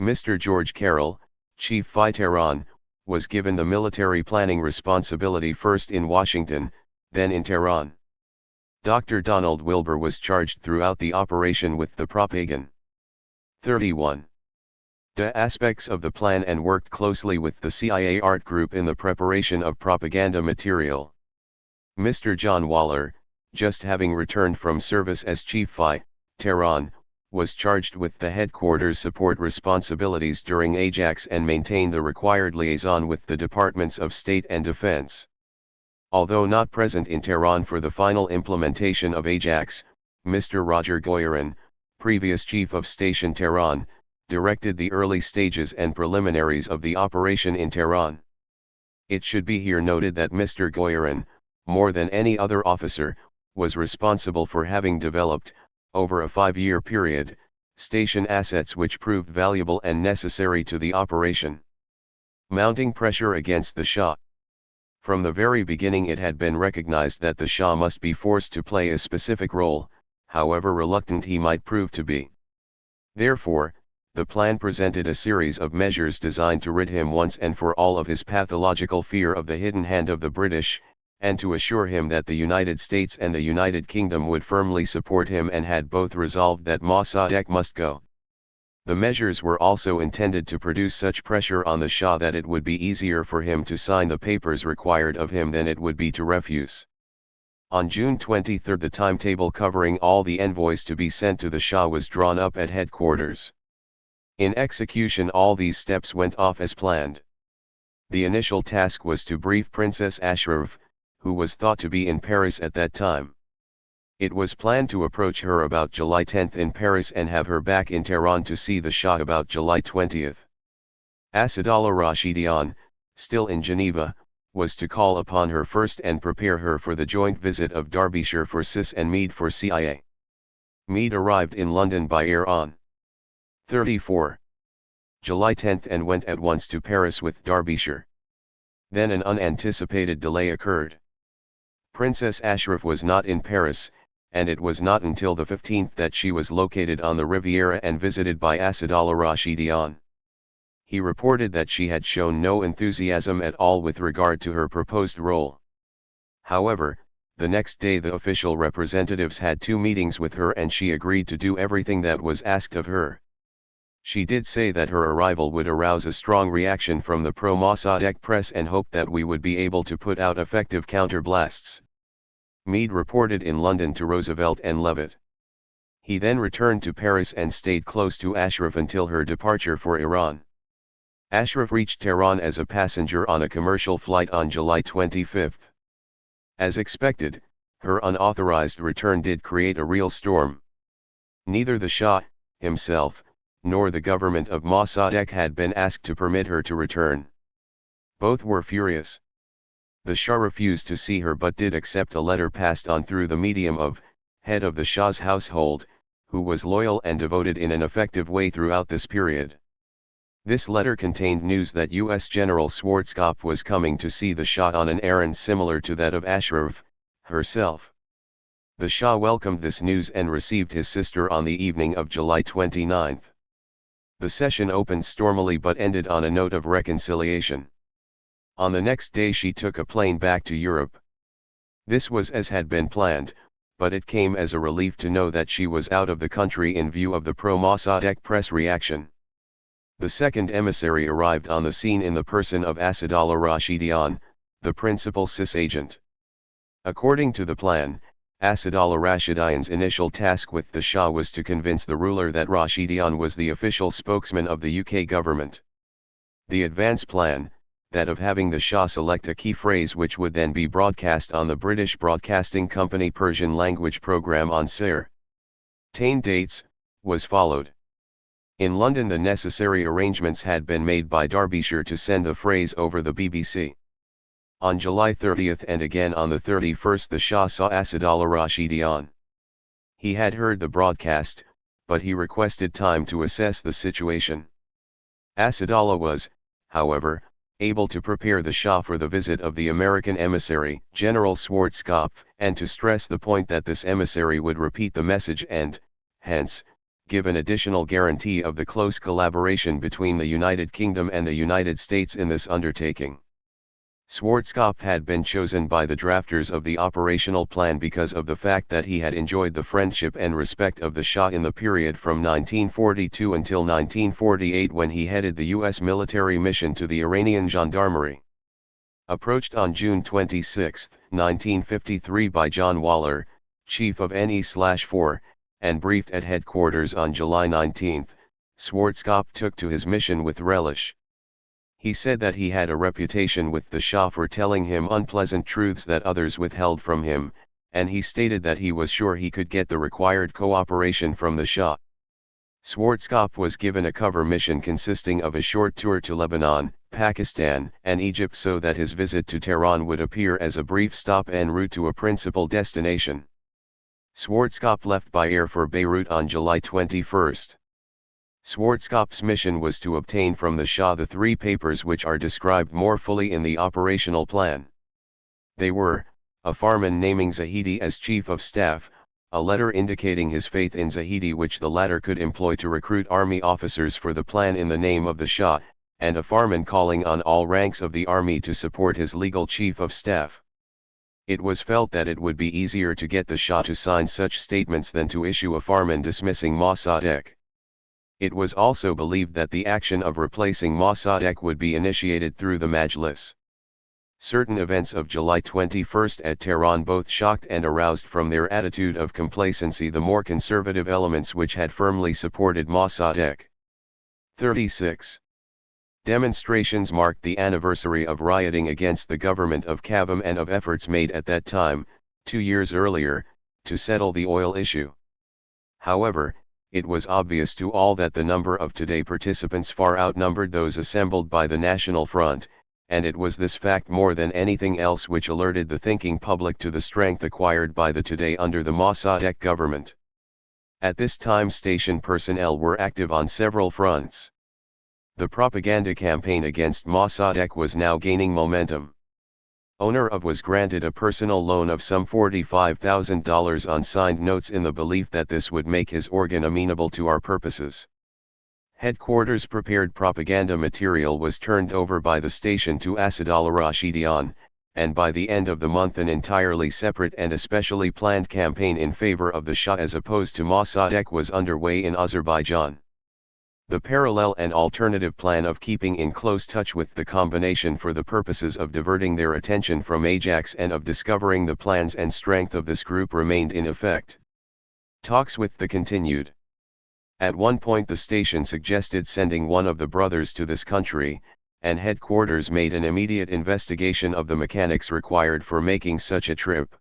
Mr. George Carroll, Chief Phi Tehran, was given the military planning responsibility first in Washington, then in Tehran. Dr. Donald Wilbur was charged throughout the operation with the propaganda. 31. Aspects of the plan and worked closely with the CIA art group in the preparation of propaganda material. Mr. John Waller, just having returned from service as Chief Phi, Tehran, was charged with the headquarters support responsibilities during Ajax and maintained the required liaison with the Departments of State and Defense. Although not present in Tehran for the final implementation of Ajax, Mr. Roger Goyerin, previous Chief of Station Tehran, directed the early stages and preliminaries of the operation in Tehran. It should be here noted that Mr. Goyerin, more than any other officer, was responsible for having developed, over a 5-year period, station assets which proved valuable and necessary to the operation. Mounting pressure against the Shah. From the very beginning it had been recognized that the Shah must be forced to play a specific role, however reluctant he might prove to be. Therefore, the plan presented a series of measures designed to rid him once and for all of his pathological fear of the hidden hand of the British, and to assure him that the United States and the United Kingdom would firmly support him, and had both resolved that Mossadegh must go. The measures were also intended to produce such pressure on the Shah that it would be easier for him to sign the papers required of him than it would be to refuse. On June 23 the timetable covering all the envoys to be sent to the Shah was drawn up at headquarters. In execution all these steps went off as planned. The initial task was to brief Princess Ashraf, who was thought to be in Paris at that time. It was planned to approach her about July 10 in Paris and have her back in Tehran to see the Shah about July 20. Asadullah Rashidian, still in Geneva, was to call upon her first and prepare her for the joint visit of Derbyshire for CIS and Meade for CIA. Meade arrived in London by air on 34 July 10 and went at once to Paris with Derbyshire. Then an unanticipated delay occurred. Princess Ashraf was not in Paris, and it was not until the 15th that she was located on the Riviera and visited by Asadullah Rashidian. He reported that she had shown no enthusiasm at all with regard to her proposed role. However, the next day the official representatives had 2 meetings with her and she agreed to do everything that was asked of her. She did say that her arrival would arouse a strong reaction from the pro-Mossadegh press and hoped that we would be able to put out effective counterblasts. Meade reported in London to Roosevelt and Levitt. He then returned to Paris and stayed close to Ashraf until her departure for Iran. Ashraf reached Tehran as a passenger on a commercial flight on July 25. As expected, her unauthorized return did create a real storm. Neither the Shah, himself, nor the government of Mossadegh had been asked to permit her to return. Both were furious. The Shah refused to see her but did accept a letter passed on through the medium of, head of the Shah's household, who was loyal and devoted in an effective way throughout this period. This letter contained news that U.S. General Schwarzkopf was coming to see the Shah on an errand similar to that of Ashraf, herself. The Shah welcomed this news and received his sister on the evening of July 29. The session opened stormily but ended on a note of reconciliation. On the next day she took a plane back to Europe. This was as had been planned, but it came as a relief to know that she was out of the country in view of the pro-Mossadegh press reaction. The second emissary arrived on the scene in the person of Asadullah Rashidian, the principal CIS agent. According to the plan, Asadullah Rashidian's initial task with the Shah was to convince the ruler that Rashidian was the official spokesman of the UK government. The advance plan, that of having the Shah select a key phrase which would then be broadcast on the British Broadcasting Company Persian language programme on certain dates, was followed. In London the necessary arrangements had been made by Derbyshire to send the phrase over the BBC. On July 30 and again on the 31st the Shah saw Asadullah Rashidian. He had heard the broadcast, but he requested time to assess the situation. Asadullah was, however, able to prepare the Shah for the visit of the American emissary, General Schwarzkopf, and to stress the point that this emissary would repeat the message and, hence, give an additional guarantee of the close collaboration between the United Kingdom and the United States in this undertaking. Schwarzkopf had been chosen by the drafters of the operational plan because of the fact that he had enjoyed the friendship and respect of the Shah in the period from 1942 until 1948 when he headed the U.S. military mission to the Iranian Gendarmerie. Approached on June 26, 1953 by John Waller, chief of NE/4, and briefed at headquarters on July 19, Schwarzkopf took to his mission with relish. He said that he had a reputation with the Shah for telling him unpleasant truths that others withheld from him, and he stated that he was sure he could get the required cooperation from the Shah. Schwarzkopf was given a cover mission consisting of a short tour to Lebanon, Pakistan, and Egypt so that his visit to Tehran would appear as a brief stop en route to a principal destination. Schwarzkopf left by air for Beirut on July 21. Schwarzkopf's mission was to obtain from the Shah the three papers which are described more fully in the operational plan. They were, a Farman naming Zahedi as Chief of Staff, a letter indicating his faith in Zahedi which the latter could employ to recruit army officers for the plan in the name of the Shah, and a Farman calling on all ranks of the army to support his legal Chief of Staff. It was felt that it would be easier to get the Shah to sign such statements than to issue a Farman dismissing Mossadegh. It was also believed that the action of replacing Mossadegh would be initiated through the Majlis. Certain events of July 21 at Tehran both shocked and aroused from their attitude of complacency the more conservative elements which had firmly supported Mossadegh. 36. Demonstrations marked the anniversary of rioting against the government of Kavam and of efforts made at that time, 2 years earlier, to settle the oil issue. However, it was obvious to all that the number of today participants far outnumbered those assembled by the National Front, and it was this fact more than anything else which alerted the thinking public to the strength acquired by the today under the Mossadegh government. At this time station personnel were active on several fronts. The propaganda campaign against Mossadegh was now gaining momentum. Owner of was granted a personal loan of some $45,000 on signed notes in the belief that this would make his organ amenable to our purposes. Headquarters prepared propaganda material was turned over by the station to Asadullah Rashidian, and by the end of the month an entirely separate and especially planned campaign in favor of the Shah as opposed to Mossadegh was underway in Azerbaijan. The parallel and alternative plan of keeping in close touch with the combination for the purposes of diverting their attention from Ajax and of discovering the plans and strength of this group remained in effect. Talks with the continued. At one point the station suggested sending one of the brothers to this country, and headquarters made an immediate investigation of the mechanics required for making such a trip.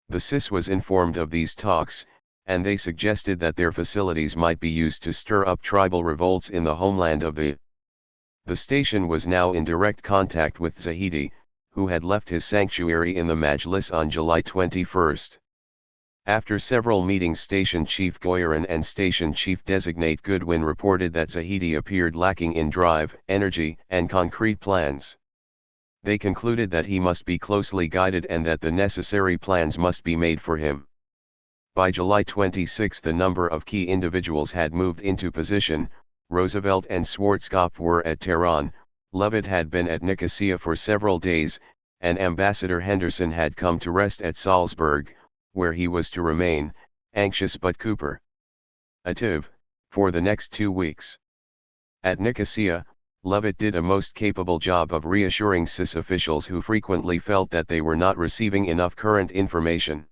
The CIS was informed of these talks, and they suggested that their facilities might be used to stir up tribal revolts in the homeland of the. The station was now in direct contact with Zahedi, who had left his sanctuary in the Majlis on July 21. After several meetings, Station Chief Goyaran and Station Chief Designate Goodwin reported that Zahedi appeared lacking in drive, energy, and concrete plans. They concluded that he must be closely guided and that the necessary plans must be made for him. By July 26 the number of key individuals had moved into position. Roosevelt and Schwarzkopf were at Tehran, Leavitt had been at Nicosia for several days, and Ambassador Henderson had come to rest at Salzburg, where he was to remain, anxious but attentive, for the next 2 weeks. At Nicosia, Leavitt did a most capable job of reassuring CIS officials who frequently felt that they were not receiving enough current information.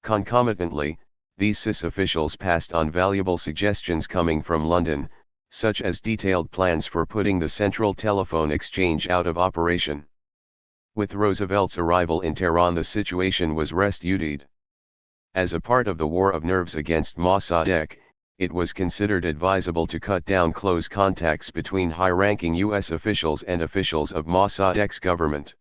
Concomitantly, these CIS officials passed on valuable suggestions coming from London, such as detailed plans for putting the Central Telephone Exchange out of operation. With Roosevelt's arrival in Tehran the situation was restudied. As a part of the war of nerves against Mossadegh, it was considered advisable to cut down close contacts between high-ranking U.S. officials and officials of Mossadegh's government.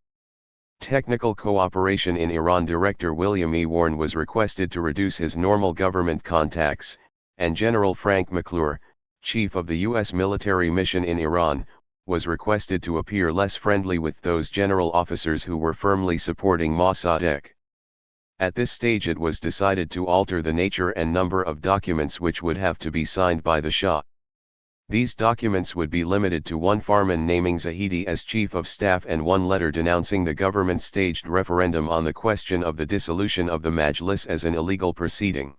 Technical cooperation in Iran Director William E. Warren was requested to reduce his normal government contacts, and General Frank McClure, chief of the U.S. military mission in Iran, was requested to appear less friendly with those general officers who were firmly supporting Mossadegh. At this stage it was decided to alter the nature and number of documents which would have to be signed by the Shah. These documents would be limited to one farman naming Zahedi as chief of staff and one letter denouncing the government's staged referendum on the question of the dissolution of the Majlis as an illegal proceeding.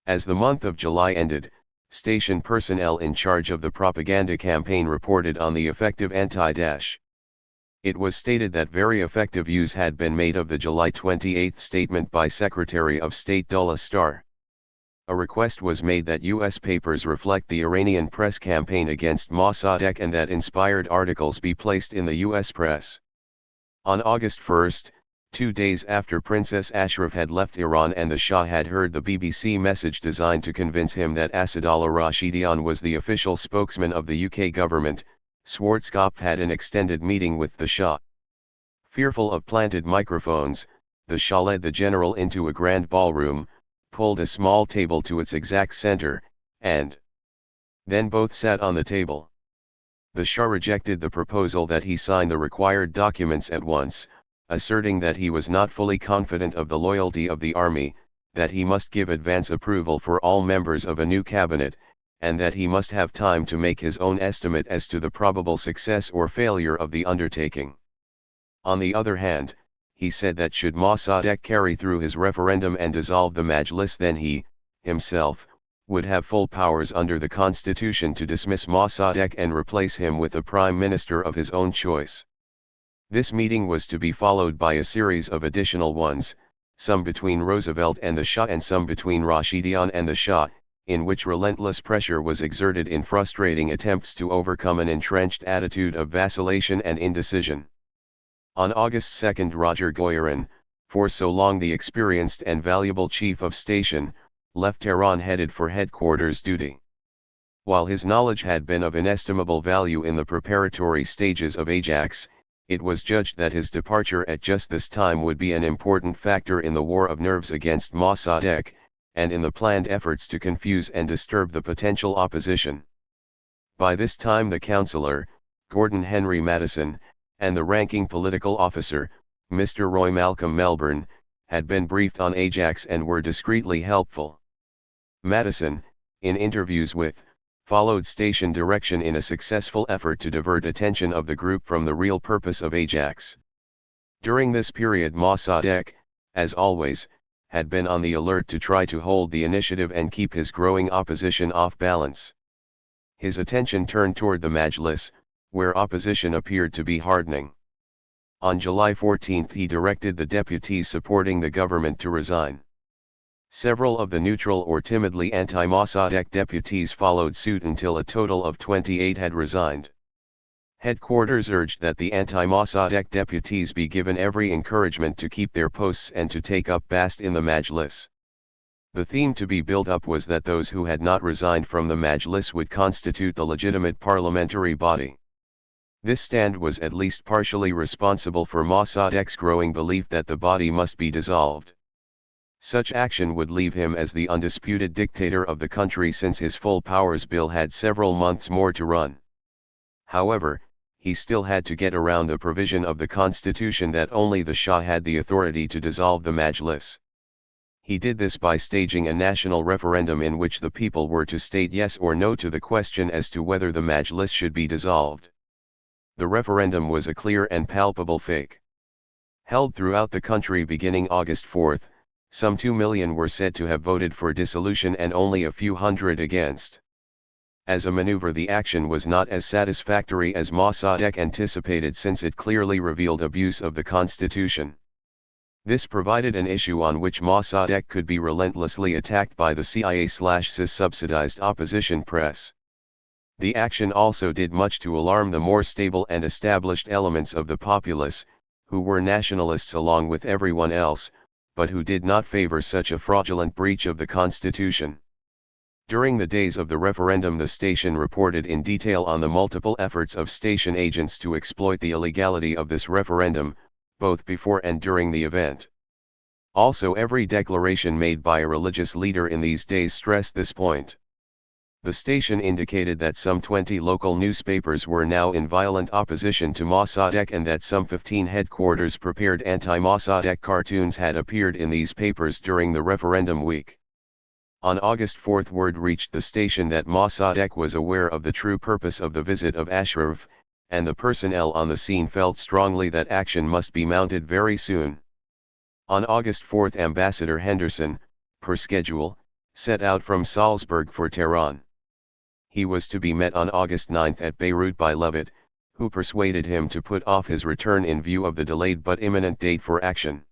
As the month of July ended, station personnel in charge of the propaganda campaign reported on the effective anti-dash. It was stated that very effective use had been made of the July 28 statement by Secretary of State Dullah Star. A request was made that U.S. papers reflect the Iranian press campaign against Mossadegh and that inspired articles be placed in the U.S. press. On August 1, 2 days after Princess Ashraf had left Iran and the Shah had heard the BBC message designed to convince him that Asadullah Rashidian was the official spokesman of the UK government, Schwarzkopf had an extended meeting with the Shah. Fearful of planted microphones, the Shah led the general into a grand ballroom, pulled a small table to its exact center, and then both sat on the table. The Shah rejected the proposal that he sign the required documents at once, asserting that he was not fully confident of the loyalty of the army, that he must give advance approval for all members of a new cabinet, and that he must have time to make his own estimate as to the probable success or failure of the undertaking. On the other hand, he said that should Mossadegh carry through his referendum and dissolve the Majlis, then he, himself, would have full powers under the constitution to dismiss Mossadegh and replace him with a prime minister of his own choice. This meeting was to be followed by a series of additional ones, some between Roosevelt and the Shah and some between Rashidian and the Shah, in which relentless pressure was exerted in frustrating attempts to overcome an entrenched attitude of vacillation and indecision. On August 2 Roger Goyaran, for so long the experienced and valuable chief of station, left Tehran headed for headquarters duty. While his knowledge had been of inestimable value in the preparatory stages of Ajax, it was judged that his departure at just this time would be an important factor in the war of nerves against Mossadegh, and in the planned efforts to confuse and disturb the potential opposition. By this time the councillor, Gordon Henry Madison, and the ranking political officer, Mr. Roy Malcolm Melbourne, had been briefed on Ajax and were discreetly helpful. Madison, in interviews with, followed station direction in a successful effort to divert attention of the group from the real purpose of Ajax. During this period Mossadegh, as always, had been on the alert to try to hold the initiative and keep his growing opposition off balance. His attention turned toward the Majlis, where opposition appeared to be hardening. On July 14 he directed the deputies supporting the government to resign. Several of the neutral or timidly anti-Mossadegh deputies followed suit until a total of 28 had resigned. Headquarters urged that the anti-Mossadegh deputies be given every encouragement to keep their posts and to take up bast in the Majlis. The theme to be built up was that those who had not resigned from the Majlis would constitute the legitimate parliamentary body. This stand was at least partially responsible for Mossadegh's growing belief that the body must be dissolved. Such action would leave him as the undisputed dictator of the country, since his full powers bill had several months more to run. However, he still had to get around the provision of the constitution that only the Shah had the authority to dissolve the Majlis. He did this by staging a national referendum in which the people were to state yes or no to the question as to whether the Majlis should be dissolved. The referendum was a clear and palpable fake. Held throughout the country beginning August 4, some 2 million were said to have voted for dissolution and only a few hundred against. As a maneuver, the action was not as satisfactory as Mossadegh anticipated, since it clearly revealed abuse of the constitution. This provided an issue on which Mossadegh could be relentlessly attacked by the CIA/CIS subsidized opposition press. The action also did much to alarm the more stable and established elements of the populace, who were nationalists along with everyone else, but who did not favor such a fraudulent breach of the constitution. During the days of the referendum, the station reported in detail on the multiple efforts of station agents to exploit the illegality of this referendum, both before and during the event. Also, every declaration made by a religious leader in these days stressed this point. The station indicated that some 20 local newspapers were now in violent opposition to Mossadegh, and that some 15 headquarters-prepared anti-Mossadegh cartoons had appeared in these papers during the referendum week. On August 4, word reached the station that Mossadegh was aware of the true purpose of the visit of Ashraf, and the personnel on the scene felt strongly that action must be mounted very soon. On August 4, Ambassador Henderson, per schedule, set out from Salzburg for Tehran. He was to be met on August 9 at Beirut by Leavitt, who persuaded him to put off his return in view of the delayed but imminent date for action.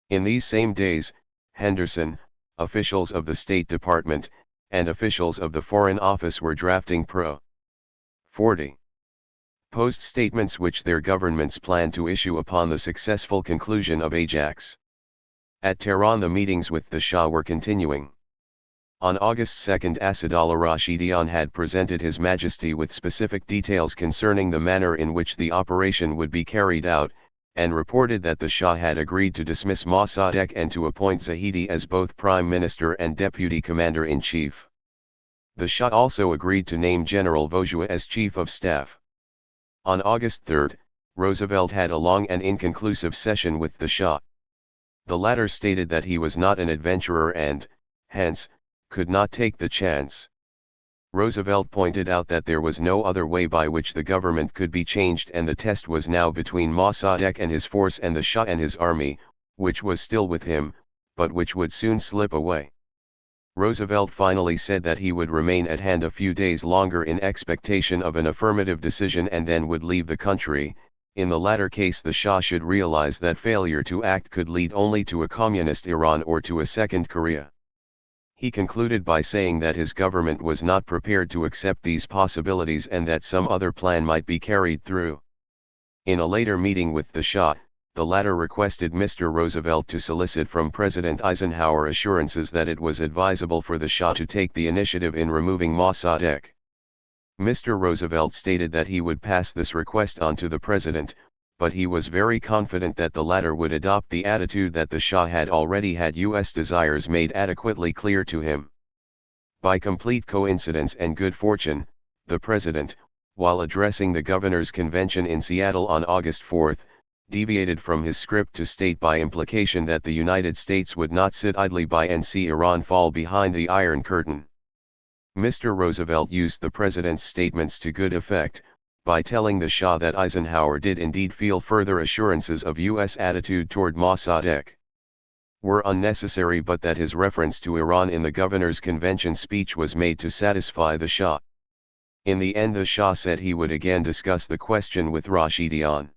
In these same days, Henderson, officials of the State Department, and officials of the Foreign Office were drafting Pro. 40. Post statements which their governments planned to issue upon the successful conclusion of Ajax. At Tehran, the meetings with the Shah were continuing. On August 2, Asadullah Rashidian had presented His Majesty with specific details concerning the manner in which the operation would be carried out, and reported that the Shah had agreed to dismiss Mossadegh and to appoint Zahedi as both Prime Minister and Deputy Commander-in-Chief. The Shah also agreed to name General Vosjua as Chief of Staff. On August 3, Roosevelt had a long and inconclusive session with the Shah. The latter stated that he was not an adventurer and, hence, could not take the chance. Roosevelt pointed out that there was no other way by which the government could be changed, and the test was now between Mossadegh and his force and the Shah and his army, which was still with him, but which would soon slip away. Roosevelt finally said that he would remain at hand a few days longer in expectation of an affirmative decision and then would leave the country. In the latter case, the Shah should realize that failure to act could lead only to a communist Iran or to a second Korea. He concluded by saying that his government was not prepared to accept these possibilities and that some other plan might be carried through. In a later meeting with the Shah, the latter requested Mr. Roosevelt to solicit from President Eisenhower assurances that it was advisable for the Shah to take the initiative in removing Mossadegh. Mr. Roosevelt stated that he would pass this request on to the President, but he was very confident that the latter would adopt the attitude that the Shah had already had U.S. desires made adequately clear to him. By complete coincidence and good fortune, the President, while addressing the Governors' Convention in Seattle on August 4, deviated from his script to state by implication that the United States would not sit idly by and see Iran fall behind the Iron Curtain. Mr. Roosevelt used the President's statements to good effect, by telling the Shah that Eisenhower did indeed feel further assurances of U.S. attitude toward Mossadegh were unnecessary, but that his reference to Iran in the Governor's Convention speech was made to satisfy the Shah. In the end, the Shah said he would again discuss the question with Rashidian.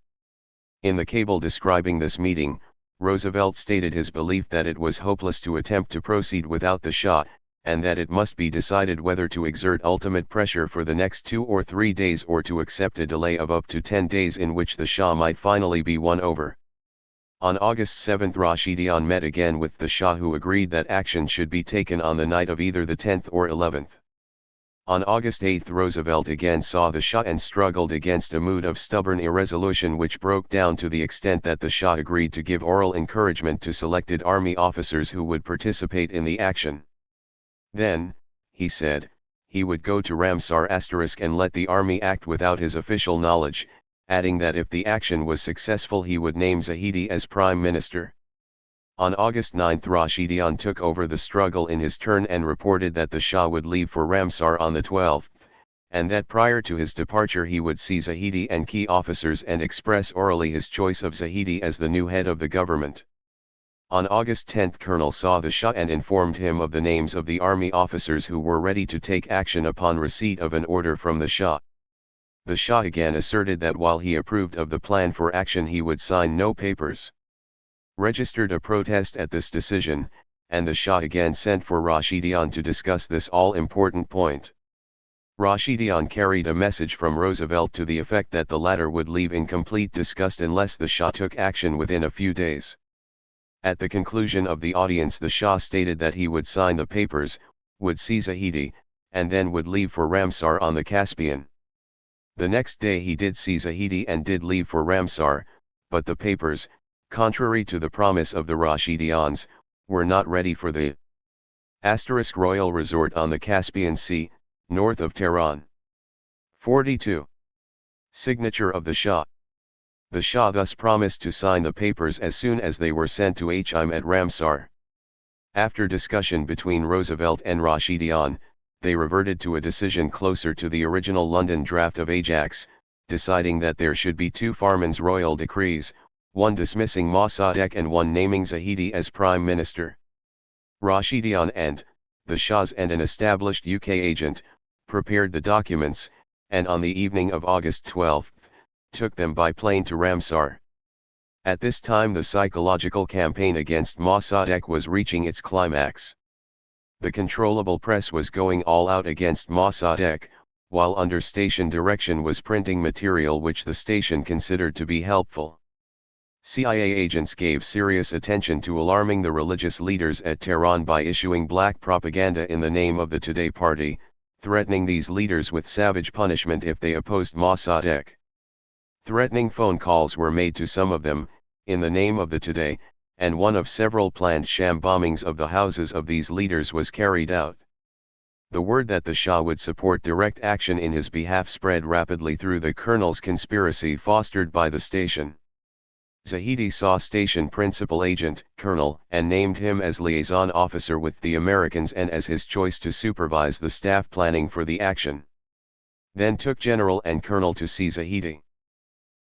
In the cable describing this meeting, Roosevelt stated his belief that it was hopeless to attempt to proceed without the Shah, and that it must be decided whether to exert ultimate pressure for the next 2 or 3 days or to accept a delay of up to 10 days in which the Shah might finally be won over. On August 7 Rashidian met again with the Shah, who agreed that action should be taken on the night of either the 10th or 11th. On August 8 Roosevelt again saw the Shah and struggled against a mood of stubborn irresolution, which broke down to the extent that the Shah agreed to give oral encouragement to selected army officers who would participate in the action. Then, he said, he would go to Ramsar * and let the army act without his official knowledge, adding that if the action was successful he would name Zahedi as Prime Minister. On August 9 Rashidian took over the struggle in his turn and reported that the Shah would leave for Ramsar on the 12th, and that prior to his departure he would see Zahedi and key officers and express orally his choice of Zahedi as the new head of the government. On August 10 Colonel saw the Shah and informed him of the names of the army officers who were ready to take action upon receipt of an order from the Shah. The Shah again asserted that while he approved of the plan for action he would sign no papers. Registered a protest at this decision, and the Shah again sent for Rashidian to discuss this all-important point. Rashidian carried a message from Roosevelt to the effect that the latter would leave in complete disgust unless the Shah took action within a few days. At the conclusion of the audience the Shah stated that he would sign the papers, would see Zahedi, and then would leave for Ramsar on the Caspian. The next day he did see Zahedi and did leave for Ramsar, but the papers, contrary to the promise of the Rashidians, were not ready for the * Royal Resort on the Caspian Sea, north of Tehran. 42. Signature of the Shah. The Shah thus promised to sign the papers as soon as they were sent to him at Ramsar. After discussion between Roosevelt and Rashidian, they reverted to a decision closer to the original London draft of Ajax, deciding that there should be two Farman's royal decrees, one dismissing Mossadegh and one naming Zahedi as Prime Minister. Rashidian and, the Shah's and an established UK agent, prepared the documents, and on the evening of August 12, took them by plane to Ramsar. At this time the psychological campaign against Mossadegh was reaching its climax. The controllable press was going all out against Mossadegh, while under station direction was printing material which the station considered to be helpful. CIA agents gave serious attention to alarming the religious leaders at Tehran by issuing black propaganda in the name of the Today Party, threatening these leaders with savage punishment if they opposed Mossadegh. Threatening phone calls were made to some of them, in the name of the Today, and one of several planned sham bombings of the houses of these leaders was carried out. The word that the Shah would support direct action in his behalf spread rapidly through the colonel's conspiracy fostered by the station. Zahedi saw station principal agent, colonel, and named him as liaison officer with the Americans and as his choice to supervise the staff planning for the action. Then took general and colonel to see Zahedi.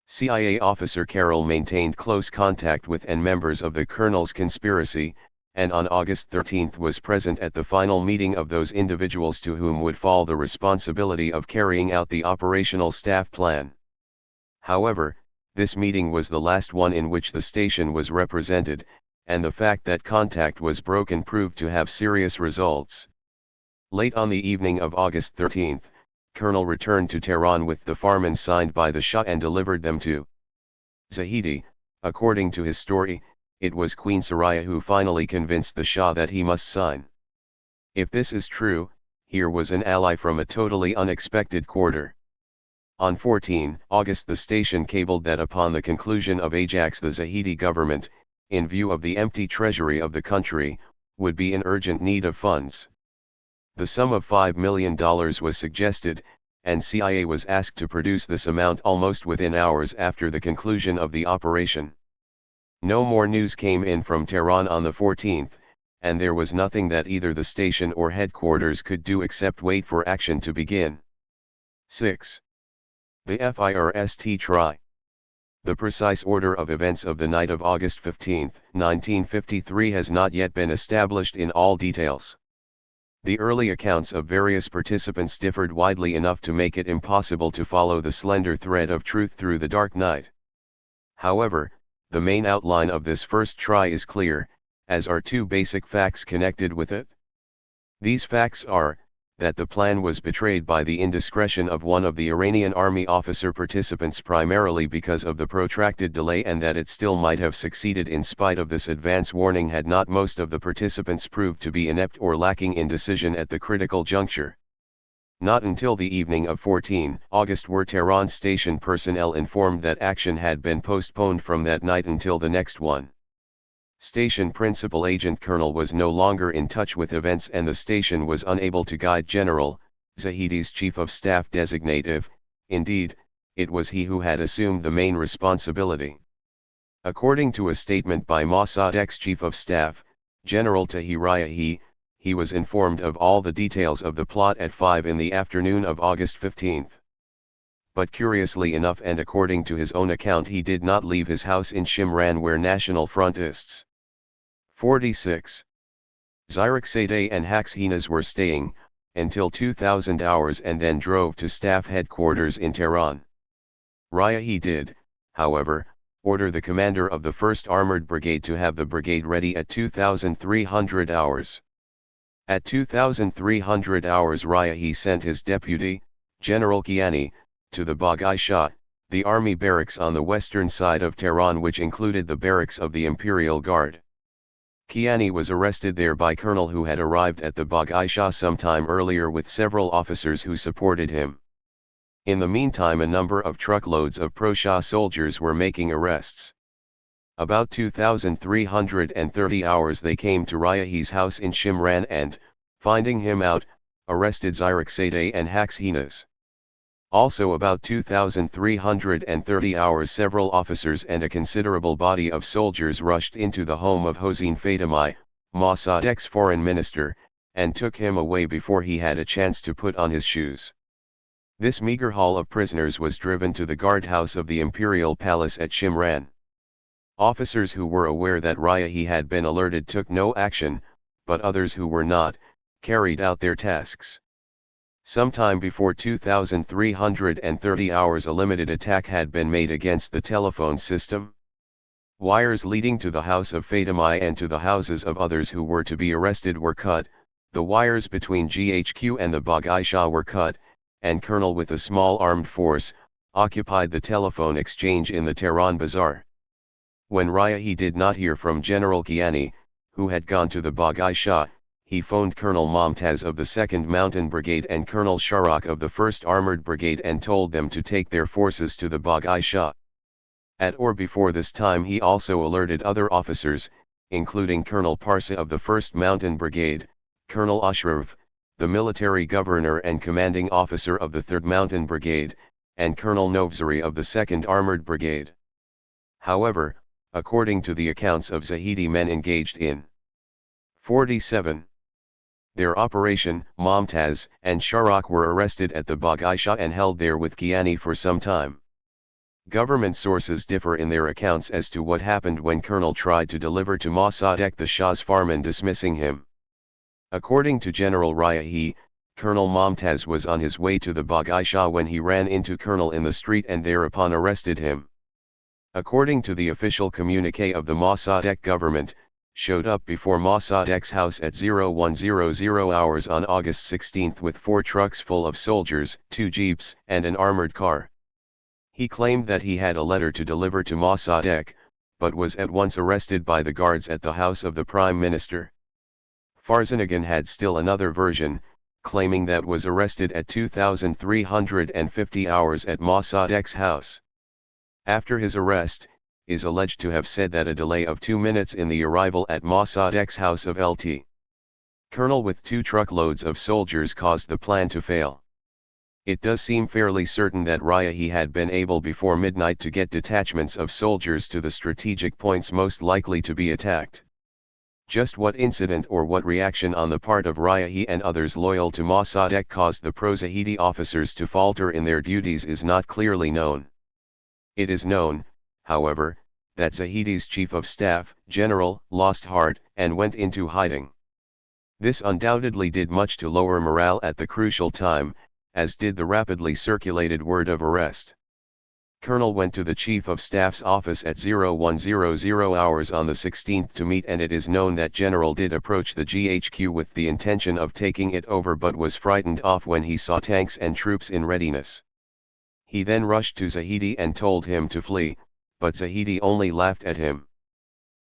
CIA officer Carroll maintained close contact with and members of the colonel's conspiracy, and on August 13 was present at the final meeting of those individuals to whom would fall the responsibility of carrying out the operational staff plan. However, this meeting was the last one in which the station was represented, and the fact that contact was broken proved to have serious results. Late on the evening of August 13, Colonel returned to Tehran with the Farman signed by the Shah and delivered them to Zahedi. According to his story, it was Queen Soraya who finally convinced the Shah that he must sign. If this is true, here was an ally from a totally unexpected quarter. On 14 August the station cabled that upon the conclusion of Ajax the Zahedi government, in view of the empty treasury of the country, would be in urgent need of funds. The sum of $5 million was suggested, and CIA was asked to produce this amount almost within hours after the conclusion of the operation. No more news came in from Tehran on the 14th, and there was nothing that either the station or headquarters could do except wait for action to begin. 6. The FIRST try. The precise order of events of the night of August 15, 1953 has not yet been established in all details. The early accounts of various participants differed widely enough to make it impossible to follow the slender thread of truth through the dark night. However, the main outline of this first try is clear, as are two basic facts connected with it. These facts are, that the plan was betrayed by the indiscretion of one of the Iranian army officer participants primarily because of the protracted delay, and that it still might have succeeded in spite of this advance warning had not most of the participants proved to be inept or lacking in decision at the critical juncture. Not until the evening of 14 August were Tehran station personnel informed that action had been postponed from that night until the next one. Station Principal Agent Colonel was no longer in touch with events, and the station was unable to guide General Zahidi's Chief of Staff designate if, indeed, it was he who had assumed the main responsibility. According to a statement by Mossadegh's Chief of Staff, General Tahir, he was informed of all the details of the plot at 5 in the afternoon of August 15. But curiously enough, and according to his own account, he did not leave his house in Shimran where National Frontists 46. Zirakzadeh and Haxhinas were staying, until 2000 hours, and then drove to staff headquarters in Tehran. Riahi did, however, order the commander of the 1st Armored Brigade to have the brigade ready at 2300 hours. At 2300 hours Riahi sent his deputy, General Kiani, to the Baghai Shah, the army barracks on the western side of Tehran, which included the barracks of the Imperial Guard. Kiani was arrested there by Colonel who had arrived at the Baghai Shah some time earlier with several officers who supported him. In the meantime, a number of truckloads of pro-Shah soldiers were making arrests. About 2330 hours they came to Riahi's house in Shimran and, finding him out, arrested Zirakzadeh and Haxhinas. Also about 2330 hours several officers and a considerable body of soldiers rushed into the home of Hossein Fatemi, Mossadegh's foreign minister, and took him away before he had a chance to put on his shoes. This meager haul of prisoners was driven to the guardhouse of the imperial palace at Shimran. Officers who were aware that Riahi had been alerted took no action, but others who were not, carried out their tasks. Sometime before 2330 hours a limited attack had been made against the telephone system. Wires leading to the house of Fatemi and to the houses of others who were to be arrested were cut, the wires between GHQ and the Baghai Shah were cut, and Colonel with a small armed force, occupied the telephone exchange in the Tehran Bazaar. When Riahi did not hear from General Kiani, who had gone to the Baghai Shah, he phoned Colonel Momtaz of the 2nd Mountain Brigade and Colonel Sharak of the 1st Armored Brigade and told them to take their forces to the Baghai Shah. At or before this time he also alerted other officers, including Colonel Parsa of the 1st Mountain Brigade, Colonel Ashraf, the military governor and commanding officer of the 3rd Mountain Brigade, and Colonel Novzari of the 2nd Armored Brigade. However, according to the accounts of Zahidi men engaged in 47. Their operation, Momtaz and Sharak were arrested at the Baghai Shah and held there with Kiani for some time. Government sources differ in their accounts as to what happened when Colonel tried to deliver to Mossadegh the Shah's farman dismissing him. According to General Riahi, Colonel Momtaz was on his way to the Baghai Shah when he ran into Colonel in the street and thereupon arrested him. According to the official communique of the Mossadegh government, showed up before Mossadegh's house at 0100 hours on August 16 with 4 trucks full of soldiers, 2 jeeps, and an armored car. He claimed that he had a letter to deliver to Mossadegh, but was at once arrested by the guards at the house of the Prime Minister. Farzanagan had still another version, claiming that was arrested at 2350 hours at Mossadegh's house. After his arrest, is alleged to have said that a delay of 2 minutes in the arrival at Mossadegh's house of Lt. Colonel with 2 truckloads of soldiers caused the plan to fail. It does seem fairly certain that Riahi had been able before midnight to get detachments of soldiers to the strategic points most likely to be attacked. Just what incident or what reaction on the part of Riahi and others loyal to Mossadegh caused the pro-Zahidi officers to falter in their duties is not clearly known. It is known, however, that Zahidi's Chief of Staff, General, lost heart and went into hiding. This undoubtedly did much to lower morale at the crucial time, as did the rapidly circulated word of arrest. Colonel went to the Chief of Staff's office at 0100 hours on the 16th to meet, and it is known that General did approach the GHQ with the intention of taking it over but was frightened off when he saw tanks and troops in readiness. He then rushed to Zahedi and told him to flee, but Zahedi only laughed at him.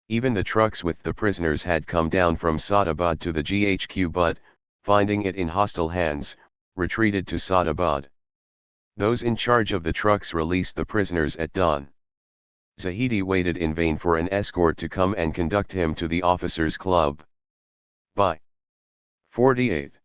Even the trucks with the prisoners had come down from Sadabad to the GHQ but, finding it in hostile hands, retreated to Sadabad. Those in charge of the trucks released the prisoners at dawn. Zahedi waited in vain for an escort to come and conduct him to the officers' club. By 48.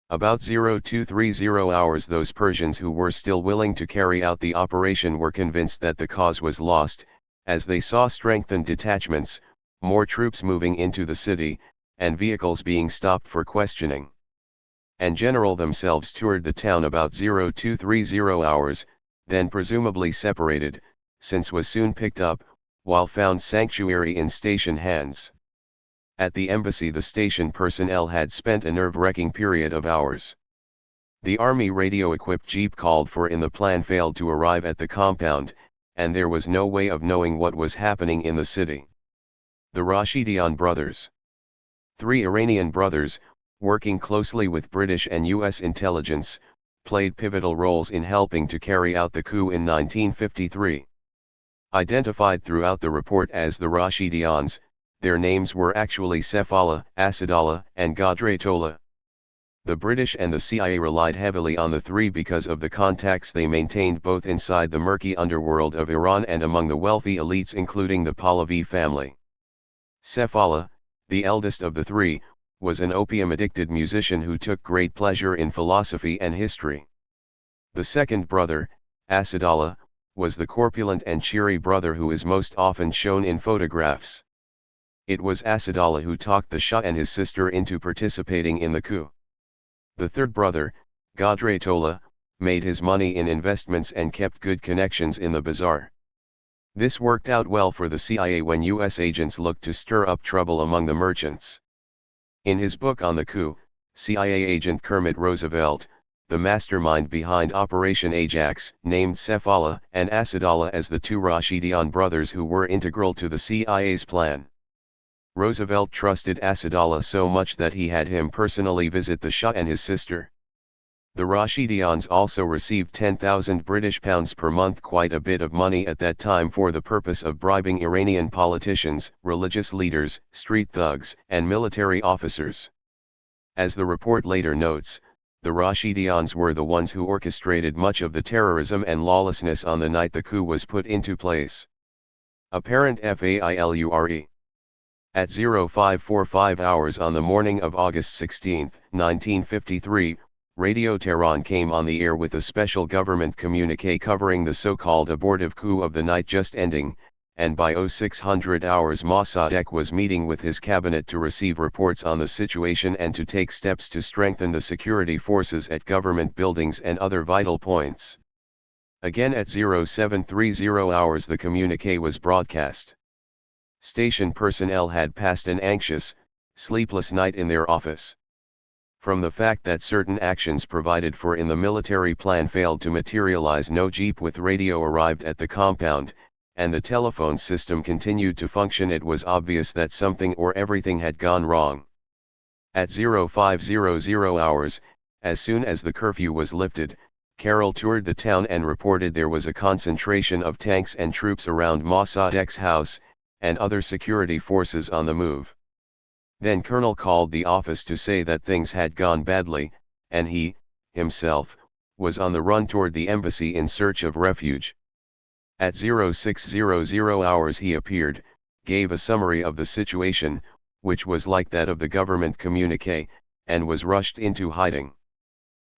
About 0230 hours those Persians who were still willing to carry out the operation were convinced that the cause was lost, as they saw strengthened detachments, more troops moving into the city, and vehicles being stopped for questioning. And General themselves toured the town about 0230 hours, then presumably separated, since was soon picked up, while found sanctuary in station hands. At the embassy the station personnel had spent a nerve-wracking period of hours. The army radio-equipped jeep called for in the plan failed to arrive at the compound, and there was no way of knowing what was happening in the city. The Rashidian brothers. 3 Iranian brothers, working closely with British and U.S. intelligence, played pivotal roles in helping to carry out the coup in 1953. Identified throughout the report as the Rashidians, their names were actually Saifullah, Asadullah, and Ghadratola. The British and the CIA relied heavily on the three because of the contacts they maintained both inside the murky underworld of Iran and among the wealthy elites including the Pahlavi family. Saifullah, the eldest of the three, was an opium-addicted musician who took great pleasure in philosophy and history. The second brother, Asadullah, was the corpulent and cheery brother who is most often shown in photographs. It was Asadullah who talked the Shah and his sister into participating in the coup. The third brother, Ghadratola, made his money in investments and kept good connections in the bazaar. This worked out well for the CIA when U.S. agents looked to stir up trouble among the merchants. In his book on the coup, CIA agent Kermit Roosevelt, the mastermind behind Operation Ajax, named Saifullah and Asadullah as the 2 Rashidian brothers who were integral to the CIA's plan. Roosevelt trusted Asadullah so much that he had him personally visit the Shah and his sister. The Rashidians also received £10,000 per month, quite a bit of money at that time, for the purpose of bribing Iranian politicians, religious leaders, street thugs, and military officers. As the report later notes, the Rashidians were the ones who orchestrated much of the terrorism and lawlessness on the night the coup was put into place. Apparent failure. At 0545 hours on the morning of August 16, 1953, Radio Tehran came on the air with a special government communique covering the so-called abortive coup of the night just ending, and by 0600 hours Mossadegh was meeting with his cabinet to receive reports on the situation and to take steps to strengthen the security forces at government buildings and other vital points. Again at 0730 hours the communique was broadcast. Station personnel had passed an anxious, sleepless night in their office. From the fact that certain actions provided for in the military plan failed to materialize, no jeep with radio arrived at the compound, and the telephone system continued to function, it was obvious that something or everything had gone wrong. At 0500 hours, as soon as the curfew was lifted, Carroll toured the town and reported there was a concentration of tanks and troops around Mossadegh's house, and other security forces on the move. Then Colonel called the office to say that things had gone badly, and he, himself, was on the run toward the embassy in search of refuge. At 0600 hours he appeared, gave a summary of the situation, which was like that of the government communique, and was rushed into hiding.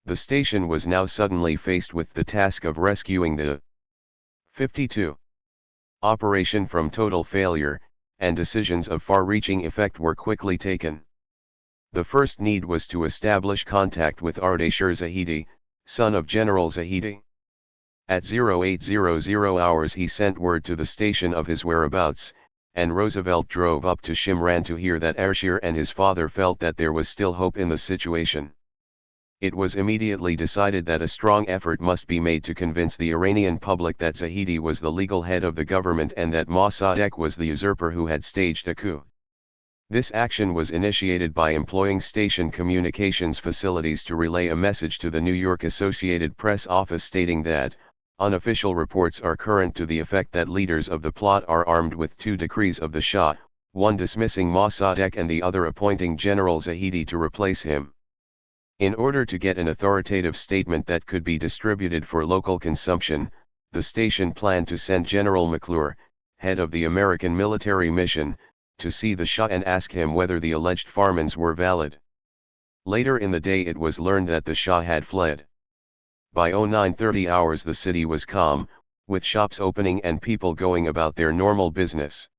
The station was now suddenly faced with the task of rescuing the 52. Operation from total failure, and decisions of far-reaching effect were quickly taken. The first need was to establish contact with Ardashir Zahedi, son of General Zahedi. At 0800 hours he sent word to the station of his whereabouts, and Roosevelt drove up to Shimran to hear that Ardashir and his father felt that there was still hope in the situation. It was immediately decided that a strong effort must be made to convince the Iranian public that Zahedi was the legal head of the government and that Mossadegh was the usurper who had staged a coup. This action was initiated by employing station communications facilities to relay a message to the New York Associated Press office stating that, unofficial reports are current to the effect that leaders of the plot are armed with 2 decrees of the Shah, one dismissing Mossadegh and the other appointing General Zahedi to replace him. In order to get an authoritative statement that could be distributed for local consumption, the station planned to send General McClure, head of the American military mission, to see the Shah and ask him whether the alleged farmans were valid. Later in the day it was learned that the Shah had fled. By 09:30 hours the city was calm, with shops opening and people going about their normal business.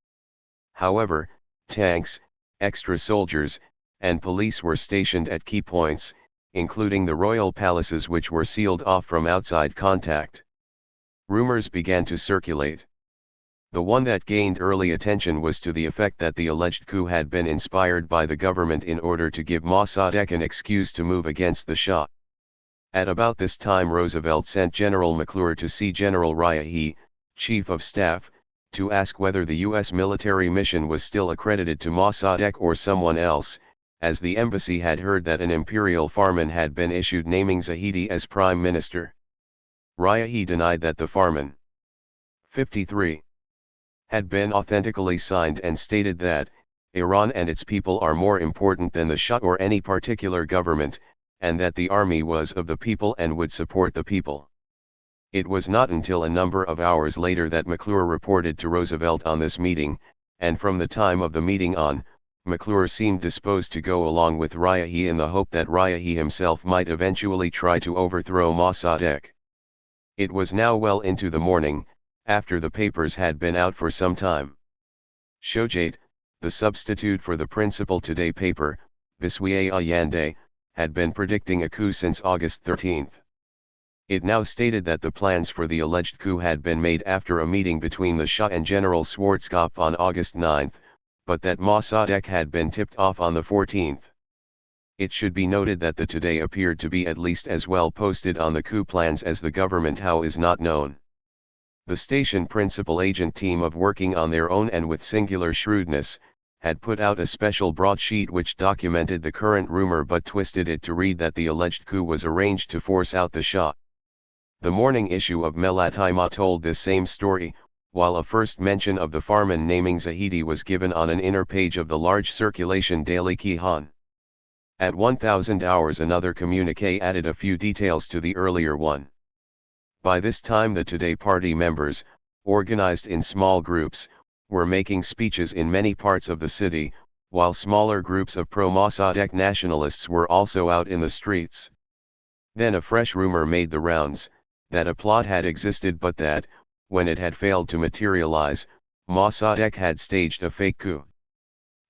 However, tanks, extra soldiers, and police were stationed at key points, including the royal palaces which were sealed off from outside contact. Rumors began to circulate. The one that gained early attention was to the effect that the alleged coup had been inspired by the government in order to give Mossadegh an excuse to move against the Shah. At about this time Roosevelt sent General McClure to see General Riahi, Chief of Staff, to ask whether the U.S. military mission was still accredited to Mossadegh or someone else, as the embassy had heard that an imperial farman had been issued naming Zahedi as prime minister. Riahi denied that the farman 53 had been authentically signed and stated that, Iran and its people are more important than the Shah or any particular government, and that the army was of the people and would support the people. It was not until a number of hours later that McClure reported to Roosevelt on this meeting, and from the time of the meeting on, McClure seemed disposed to go along with Riahi in the hope that Riahi himself might eventually try to overthrow Mossadegh. It was now well into the morning, after the papers had been out for some time. Shojate, the substitute for the principal Today paper, Biswiye Ayande, had been predicting a coup since August 13. It now stated that the plans for the alleged coup had been made after a meeting between the Shah and General Schwarzkopf on August 9, but that Mossadegh had been tipped off on the 14th. It should be noted that the Today appeared to be at least as well posted on the coup plans as the government how is not known. The station principal agent team of working on their own and with singular shrewdness, had put out a special broadsheet which documented the current rumor but twisted it to read that the alleged coup was arranged to force out the Shah. The morning issue of Melatima told this same story, while a first mention of the farman naming Zahedi was given on an inner page of the large circulation daily Kihan. At 1000 hours another communique added a few details to the earlier one. By this time the Today party members, organized in small groups, were making speeches in many parts of the city, while smaller groups of pro-Mossadegh nationalists were also out in the streets. Then a fresh rumor made the rounds, that a plot had existed but that, when it had failed to materialize, Mossadegh had staged a fake coup.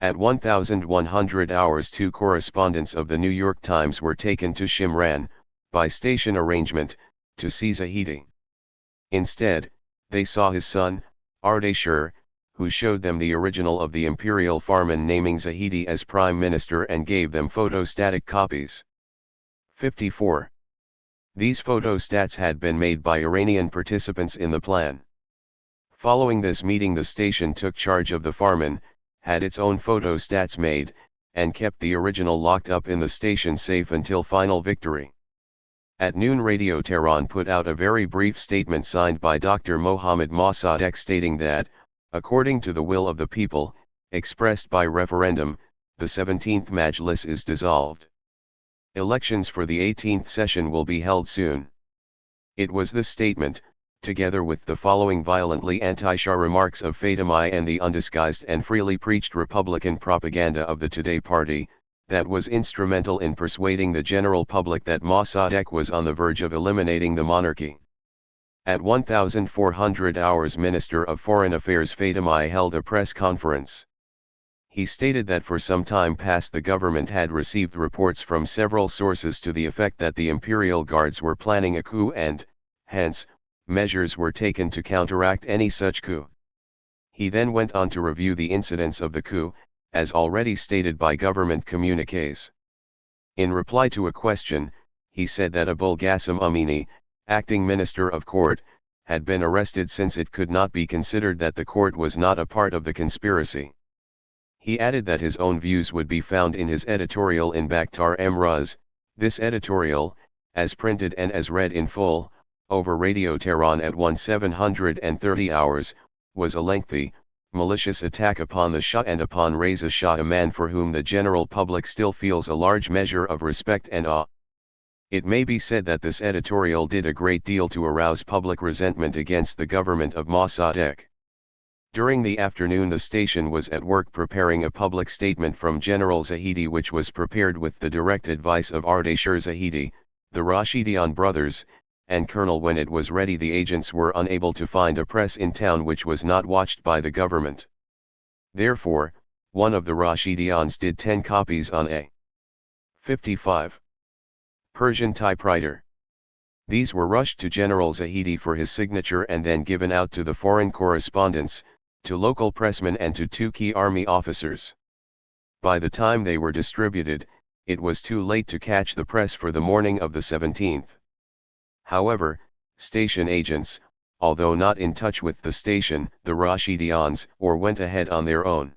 At 1100 hours 2 correspondents of the New York Times were taken to Shimran, by station arrangement, to see Zahedi. Instead, they saw his son, Ardeshir, who showed them the original of the imperial farman naming Zahedi as prime minister and gave them photostatic copies. 54. These photostats had been made by Iranian participants in the plan. Following this meeting the station took charge of the farman, had its own photostats made, and kept the original locked up in the station safe until final victory. At noon Radio Tehran put out a very brief statement signed by Dr. Mohammad Mossadegh stating that, according to the will of the people, expressed by referendum, the 17th Majlis is dissolved. Elections for the 18th session will be held soon. It was this statement, together with the following violently anti-Shah remarks of Fatemi and the undisguised and freely preached Republican propaganda of the Today party, that was instrumental in persuading the general public that Mossadegh was on the verge of eliminating the monarchy. At 1400 hours Minister of Foreign Affairs Fatemi held a press conference. He stated that for some time past the government had received reports from several sources to the effect that the Imperial Guards were planning a coup and, hence, measures were taken to counteract any such coup. He then went on to review the incidents of the coup, as already stated by government communiques. In reply to a question, he said that Abul Qasim Amini, acting Minister of Court, had been arrested since it could not be considered that the court was not a part of the conspiracy. He added that his own views would be found in his editorial in Bakhtar Emraz. This editorial, as printed and as read in full, over Radio Tehran at 1730 hours, was a lengthy, malicious attack upon the Shah and upon Reza Shah, a man for whom the general public still feels a large measure of respect and awe. It may be said that this editorial did a great deal to arouse public resentment against the government of Mossadegh. During the afternoon the station was at work preparing a public statement from General Zahedi, which was prepared with the direct advice of Ardeshir Zahedi, the Rashidian brothers, and Colonel. When it was ready, the agents were unable to find a press in town which was not watched by the government. Therefore, one of the Rashidians did 10 copies on a 55 Persian typewriter. These were rushed to General Zahedi for his signature and then given out to the foreign correspondents, to local pressmen and to 2 key army officers. By the time they were distributed, it was too late to catch the press for the morning of the 17th. However, station agents, although not in touch with the station, the Rashidians, or went ahead on their own.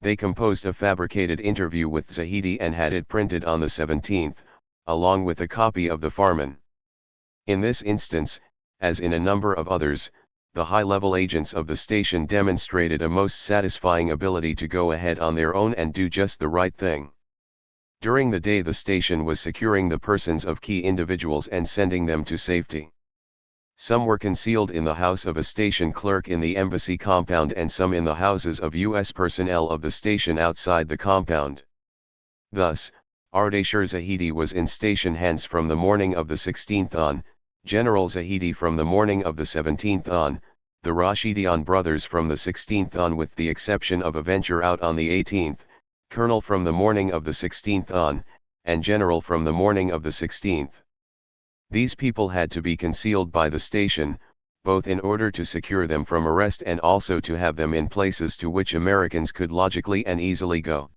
They composed a fabricated interview with Zahedi and had it printed on the 17th, along with a copy of the Farman. In this instance, as in a number of others, the high-level agents of the station demonstrated a most satisfying ability to go ahead on their own and do just the right thing. During the day the station was securing the persons of key individuals and sending them to safety. Some were concealed in the house of a station clerk in the embassy compound and some in the houses of U.S. personnel of the station outside the compound. Thus, Ardeshir Zahedi was in station hands from the morning of the 16th on, General Zahedi from the morning of the 17th on, the Rashidian brothers from the 16th on with the exception of a venture out on the 18th, Colonel from the morning of the 16th on, and General from the morning of the 16th. These people had to be concealed by the station, both in order to secure them from arrest and also to have them in places to which Americans could logically and easily go.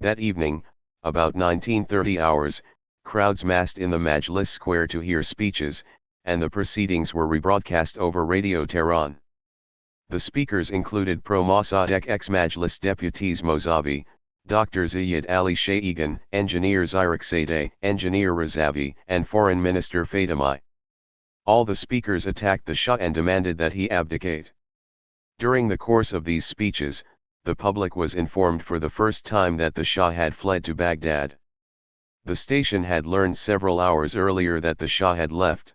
That evening, about 19:30 hours, crowds massed in the Majlis Square to hear speeches, and the proceedings were rebroadcast over Radio Tehran. The speakers included Pro-Mossadegh ex-Majlis deputies Mozavi, Dr. Zayed Ali Shayegan, Engineer Zairakzadeh, Engineer Razavi, and Foreign Minister Fatemi. All the speakers attacked the Shah and demanded that he abdicate. During the course of these speeches, the public was informed for the first time that the Shah had fled to Baghdad. The station had learned several hours earlier that the Shah had left.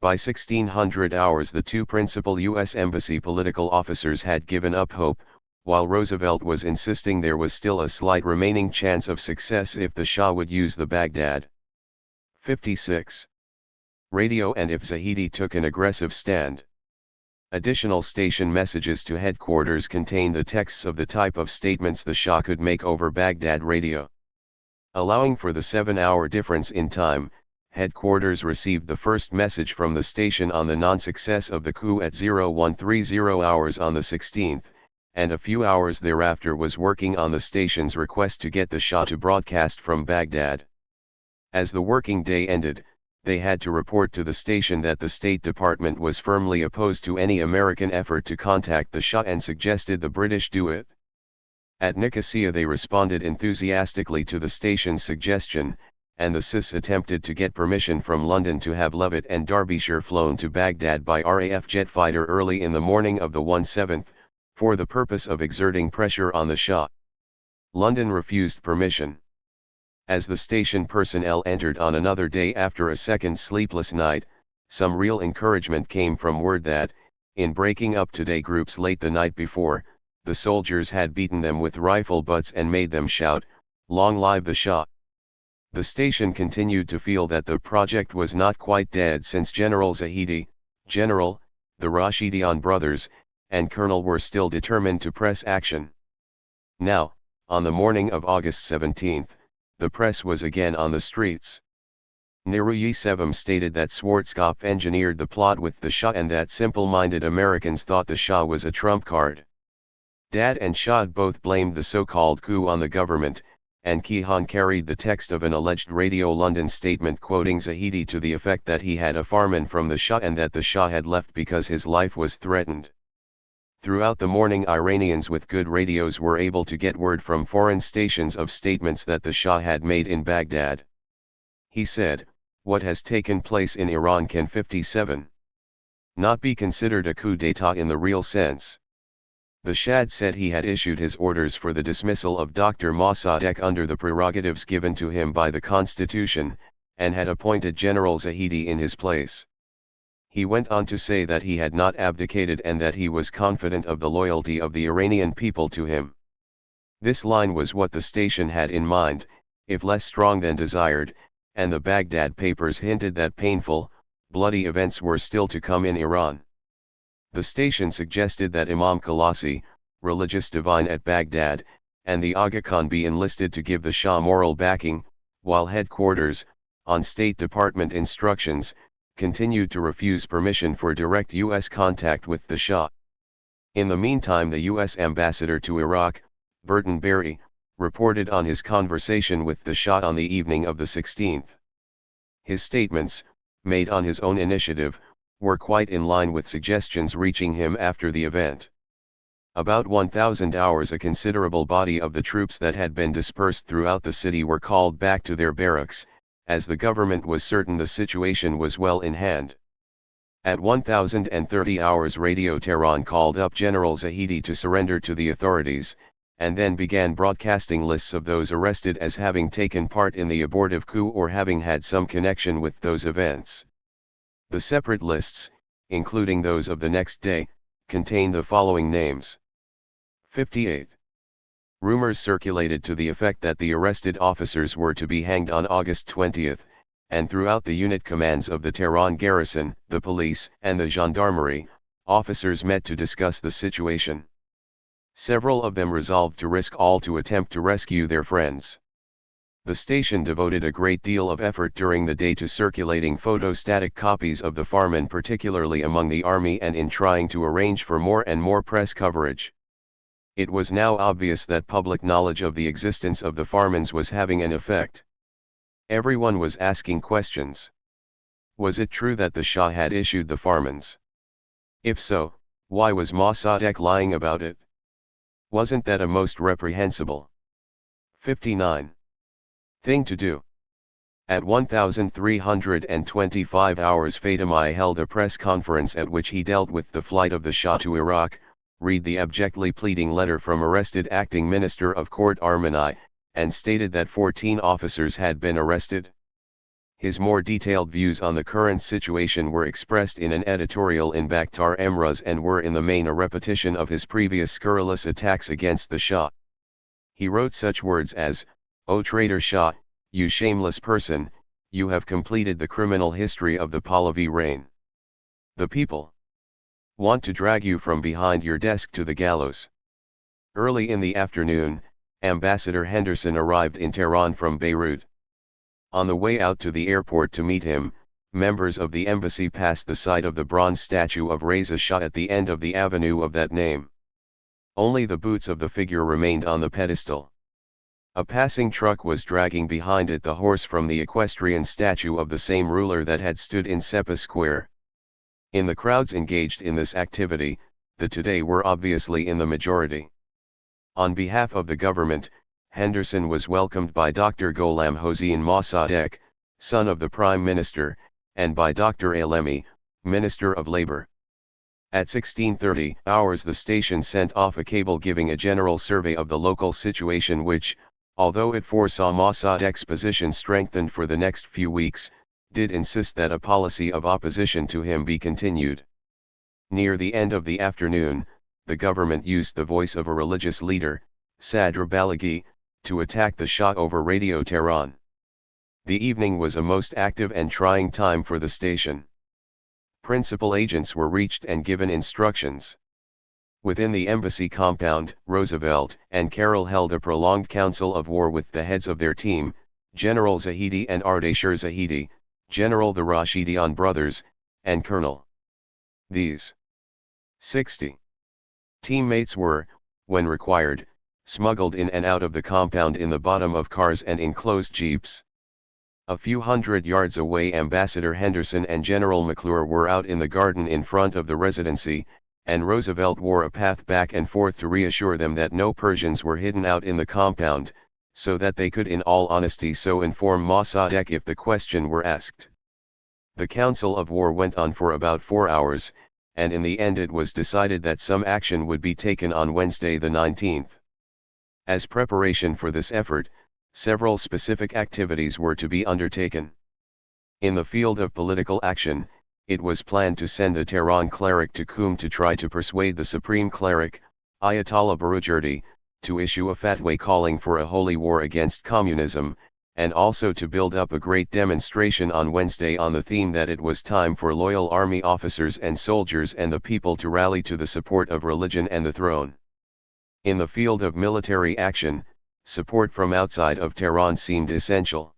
By 1600 hours the 2 principal U.S. Embassy political officers had given up hope, while Roosevelt was insisting there was still a slight remaining chance of success if the Shah would use the Baghdad 56 radio and if Zahedi took an aggressive stand. Additional station messages to headquarters contained the texts of the type of statements the Shah could make over Baghdad radio. Allowing for the 7-hour difference in time, headquarters received the first message from the station on the non-success of the coup at 0130 hours on the 16th, and a few hours thereafter was working on the station's request to get the Shah to broadcast from Baghdad. As the working day ended, they had to report to the station that the State Department was firmly opposed to any American effort to contact the Shah and suggested the British do it. At Nicosia they responded enthusiastically to the station's suggestion, and the SIS attempted to get permission from London to have Leavitt and Derbyshire flown to Baghdad by RAF jet fighter early in the morning of the 17th, for the purpose of exerting pressure on the Shah. London refused permission. As the station personnel entered on another day after a second sleepless night, some real encouragement came from word that, in breaking up today groups late the night before, the soldiers had beaten them with rifle butts and made them shout, "Long live the Shah!" The station continued to feel that the project was not quite dead since General Zahedi, General, the Rashidian brothers, and Colonel were still determined to press action. Now, on the morning of August 17, the press was again on the streets. Neruyi Sevim stated that Schwarzkopf engineered the plot with the Shah and that simple-minded Americans thought the Shah was a trump card. Dad and Shad both blamed the so-called coup on the government, and Keyhan carried the text of an alleged Radio London statement quoting Zahedi to the effect that he had a farman from the Shah and that the Shah had left because his life was threatened. Throughout the morning, Iranians with good radios were able to get word from foreign stations of statements that the Shah had made in Baghdad. He said, "What has taken place in Iran can 57 not be considered a coup d'état in the real sense." The Shah said he had issued his orders for the dismissal of Dr. Mossadegh under the prerogatives given to him by the Constitution, and had appointed General Zahedi in his place. He went on to say that he had not abdicated and that he was confident of the loyalty of the Iranian people to him. This line was what the station had in mind, if less strong than desired, and the Baghdad papers hinted that painful, bloody events were still to come in Iran. The station suggested that Imam Khalasi, religious divine at Baghdad, and the Aga Khan be enlisted to give the Shah moral backing, while headquarters, on State Department instructions, continued to refuse permission for direct U.S. contact with the Shah. In the meantime, the U.S. ambassador to Iraq, Burton Berry, reported on his conversation with the Shah on the evening of the 16th. His statements, made on his own initiative, were quite in line with suggestions reaching him after the event. About 1,000 hours, a considerable body of the troops that had been dispersed throughout the city were called back to their barracks, as the government was certain the situation was well in hand. At 1,030 hours, Radio Tehran called up General Zahedi to surrender to the authorities, and then began broadcasting lists of those arrested as having taken part in the abortive coup or having had some connection with those events. The separate lists, including those of the next day, contained the following names. 58. Rumors circulated to the effect that the arrested officers were to be hanged on August 20, and throughout the unit commands of the Tehran garrison, the police, and the gendarmerie, officers met to discuss the situation. Several of them resolved to risk all to attempt to rescue their friends. The station devoted a great deal of effort during the day to circulating photostatic copies of the farman, particularly among the army, and in trying to arrange for more and more press coverage. It was now obvious that public knowledge of the existence of the farmans was having an effect. Everyone was asking questions. Was it true that the Shah had issued the farmans? If so, why was Mossadegh lying about it? Wasn't that a most reprehensible 59 thing to do? At 1,325 hours, Fatemi held a press conference at which he dealt with the flight of the Shah to Iraq. Read the abjectly pleading letter from arrested acting Minister of Court Armani, and stated that 14 officers had been arrested. His more detailed views on the current situation were expressed in an editorial in Bakhtar Emruz and were in the main a repetition of his previous scurrilous attacks against the Shah. He wrote such words as, "O traitor Shah, you shameless person, you have completed the criminal history of the Pahlavi reign. The people want to drag you from behind your desk to the gallows." Early in the afternoon, Ambassador Henderson arrived in Tehran from Beirut. On the way out to the airport to meet him, members of the embassy passed the side of the bronze statue of Reza Shah at the end of the avenue of that name. Only the boots of the figure remained on the pedestal. A passing truck was dragging behind it the horse from the equestrian statue of the same ruler that had stood in Sepah Square. In the crowds engaged in this activity, the today were obviously in the majority. On behalf of the government, Henderson was welcomed by Dr. Gholam Hossein Mossadegh, son of the Prime Minister, and by Dr. Alemi, Minister of Labor. At 16:30 hours, the station sent off a cable giving a general survey of the local situation which, although it foresaw Mossadegh's position strengthened for the next few weeks, did insist that a policy of opposition to him be continued. Near the end of the afternoon, the government used the voice of a religious leader, Sadr Balaghi, to attack the Shah over Radio Tehran. The evening was a most active and trying time for the station. Principal agents were reached and given instructions. Within the embassy compound, Roosevelt and Carroll held a prolonged council of war with the heads of their team, General Zahedi and Ardeshir Zahedi, General the Rashidian brothers, and Colonel. These 60 teammates were, when required, smuggled in and out of the compound in the bottom of cars and enclosed jeeps. A few hundred yards away, Ambassador Henderson and General McClure were out in the garden in front of the residency, and Roosevelt wore a path back and forth to reassure them that no Persians were hidden out in the compound, so that they could in all honesty so inform Mossadegh if the question were asked. The Council of War went on for about 4 hours, and in the end it was decided that some action would be taken on Wednesday the 19th. As preparation for this effort, several specific activities were to be undertaken. In the field of political action, it was planned to send the Tehran cleric to Qum to try to persuade the supreme cleric, Ayatollah Barujerdi, to issue a fatwa calling for a holy war against communism, and also to build up a great demonstration on Wednesday on the theme that it was time for loyal army officers and soldiers and the people to rally to the support of religion and the throne. In the field of military action, support from outside of Tehran seemed essential.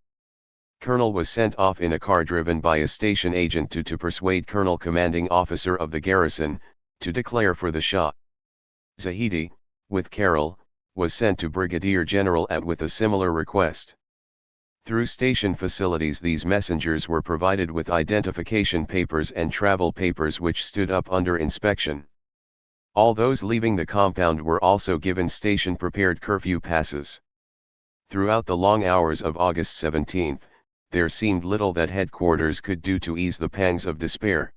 Colonel was sent off in a car driven by a station agent to persuade Colonel commanding officer of the garrison, to declare for the Shah. Zahedi, with Carroll, was sent to Brigadier General At with a similar request. Through station facilities these messengers were provided with identification papers and travel papers which stood up under inspection. All those leaving the compound were also given station-prepared curfew passes. Throughout the long hours of August 17, there seemed little that headquarters could do to ease the pangs of despair.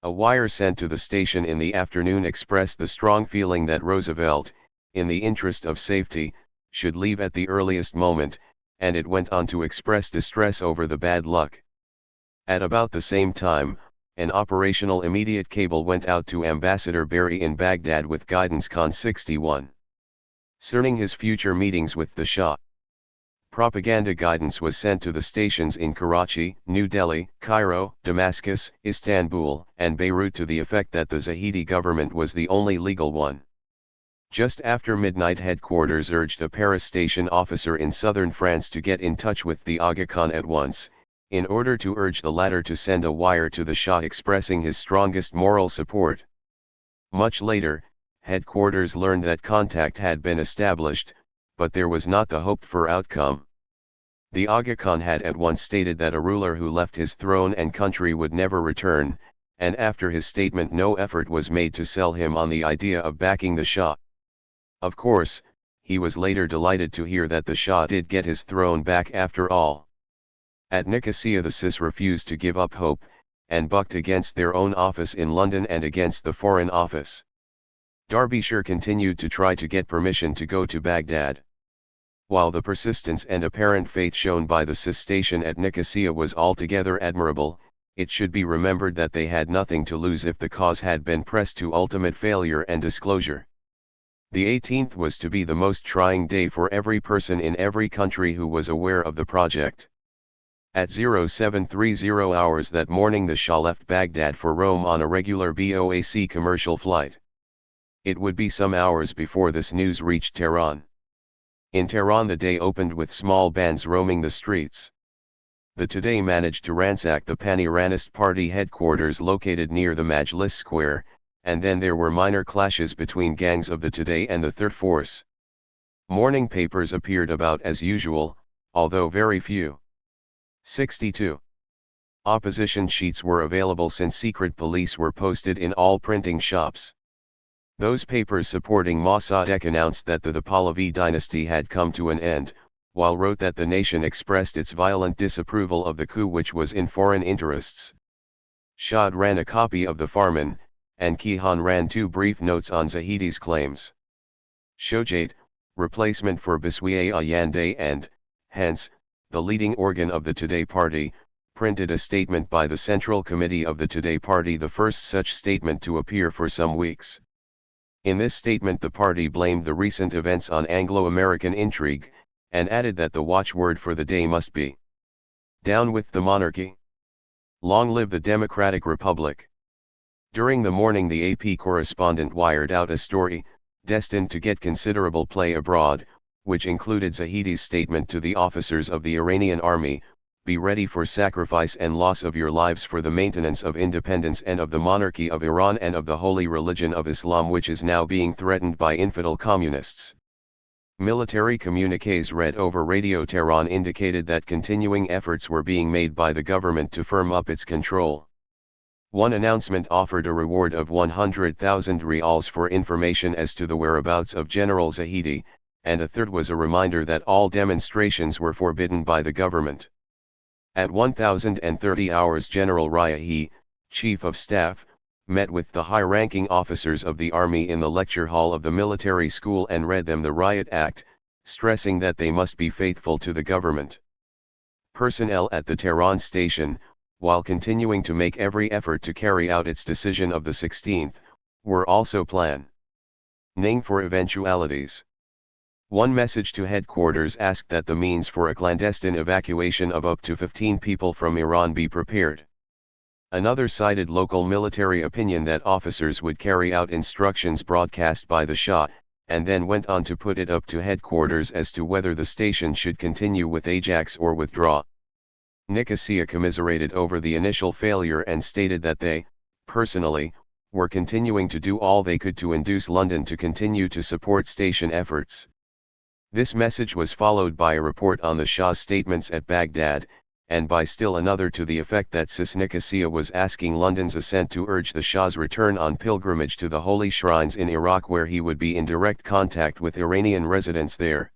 A wire sent to the station in the afternoon expressed the strong feeling that Roosevelt, in the interest of safety, should leave at the earliest moment, and it went on to express distress over the bad luck. At about the same time, an operational immediate cable went out to Ambassador Berry in Baghdad with guidance Con 61. Concerning his future meetings with the Shah. Propaganda guidance was sent to the stations in Karachi, New Delhi, Cairo, Damascus, Istanbul, and Beirut to the effect that the Zahedi government was the only legal one. Just after midnight, headquarters urged a Paris station officer in southern France to get in touch with the Aga Khan at once, in order to urge the latter to send a wire to the Shah expressing his strongest moral support. Much later, headquarters learned that contact had been established, but there was not the hoped-for outcome. The Aga Khan had at once stated that a ruler who left his throne and country would never return, and after his statement no effort was made to sell him on the idea of backing the Shah. Of course, he was later delighted to hear that the Shah did get his throne back after all. At Nicosia the CIS refused to give up hope, and bucked against their own office in London and against the Foreign Office. Derbyshire continued to try to get permission to go to Baghdad. While the persistence and apparent faith shown by the CIS station at Nicosia was altogether admirable, it should be remembered that they had nothing to lose if the cause had been pressed to ultimate failure and disclosure. The 18th was to be the most trying day for every person in every country who was aware of the project. At 0730 hours that morning the Shah left Baghdad for Rome on a regular BOAC commercial flight. It would be some hours before this news reached Tehran. In Tehran the day opened with small bands roaming the streets. The Today managed to ransack the Pan-Iranist party headquarters located near the Majlis Square, and then there were minor clashes between gangs of the Today and the Third Force. Morning papers appeared about as usual, although very few. 62. Opposition sheets were available since secret police were posted in all printing shops. Those papers supporting Mossadegh announced that the Pahlavi dynasty had come to an end, while wrote that the nation expressed its violent disapproval of the coup which was in foreign interests. Shad ran a copy of the Farman, and Kihan ran 2 brief notes on Zahedi's claims. Shojait, replacement for Biswiye Ayande and, hence, the leading organ of the Today party, printed a statement by the Central Committee of the Today party, the first such statement to appear for some weeks. In this statement the party blamed the recent events on Anglo-American intrigue, and added that the watchword for the day must be, "Down with the monarchy! Long live the Democratic Republic!" During the morning the AP correspondent wired out a story, destined to get considerable play abroad, which included Zahedi's statement to the officers of the Iranian army, "Be ready for sacrifice and loss of your lives for the maintenance of independence and of the monarchy of Iran and of the holy religion of Islam which is now being threatened by infidel communists." Military communiques read over Radio Tehran indicated that continuing efforts were being made by the government to firm up its control. One announcement offered a reward of 100,000 rials for information as to the whereabouts of General Zahidi, and a third was a reminder that all demonstrations were forbidden by the government. At 1030 hours General Riahi, Chief of Staff, met with the high-ranking officers of the army in the lecture hall of the military school and read them the Riot Act, stressing that they must be faithful to the government. Personnel at the Tehran station, while continuing to make every effort to carry out its decision of the 16th, were also planning for eventualities. One message to headquarters asked that the means for a clandestine evacuation of up to 15 people from Iran be prepared. Another cited local military opinion that officers would carry out instructions broadcast by the Shah, and then went on to put it up to headquarters as to whether the station should continue with Ajax or withdraw. Nicosia commiserated over the initial failure and stated that they, personally, were continuing to do all they could to induce London to continue to support station efforts. This message was followed by a report on the Shah's statements at Baghdad, and by still another to the effect that Cis Nicosia was asking London's assent to urge the Shah's return on pilgrimage to the holy shrines in Iraq, where he would be in direct contact with Iranian residents there.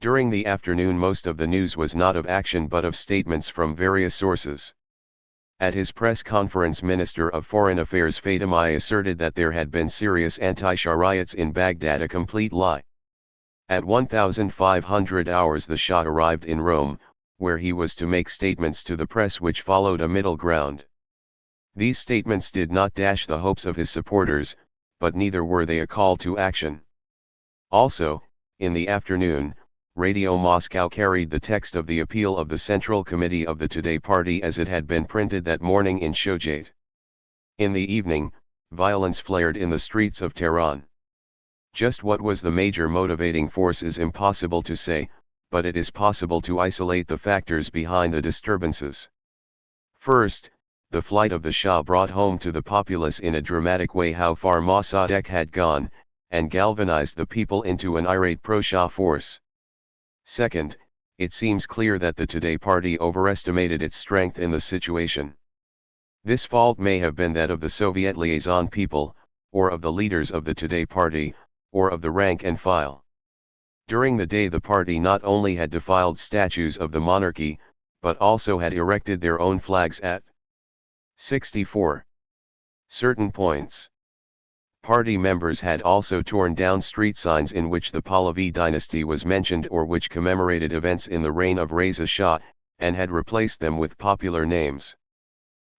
During the afternoon most of the news was not of action but of statements from various sources. At his press conference, Minister of Foreign Affairs Fatimai asserted that there had been serious anti-Shah riots in Baghdad, a complete lie. At 1500 hours the Shah arrived in Rome, where he was to make statements to the press which followed a middle ground. These statements did not dash the hopes of his supporters, but neither were they a call to action. Also, in the afternoon, Radio Moscow carried the text of the appeal of the Central Committee of the Today Party as it had been printed that morning in Shojait. In the evening, violence flared in the streets of Tehran. Just what was the major motivating force is impossible to say, but it is possible to isolate the factors behind the disturbances. First, the flight of the Shah brought home to the populace in a dramatic way how far Mossadegh had gone, and galvanized the people into an irate pro-Shah force. Second, it seems clear that the Today Party overestimated its strength in the situation. This fault may have been that of the Soviet liaison people, or of the leaders of the Today Party, or of the rank and file. During the day the party not only had defiled statues of the monarchy, but also had erected their own flags at 64 certain points. Party members had also torn down street signs in which the Pahlavi dynasty was mentioned or which commemorated events in the reign of Reza Shah, and had replaced them with popular names.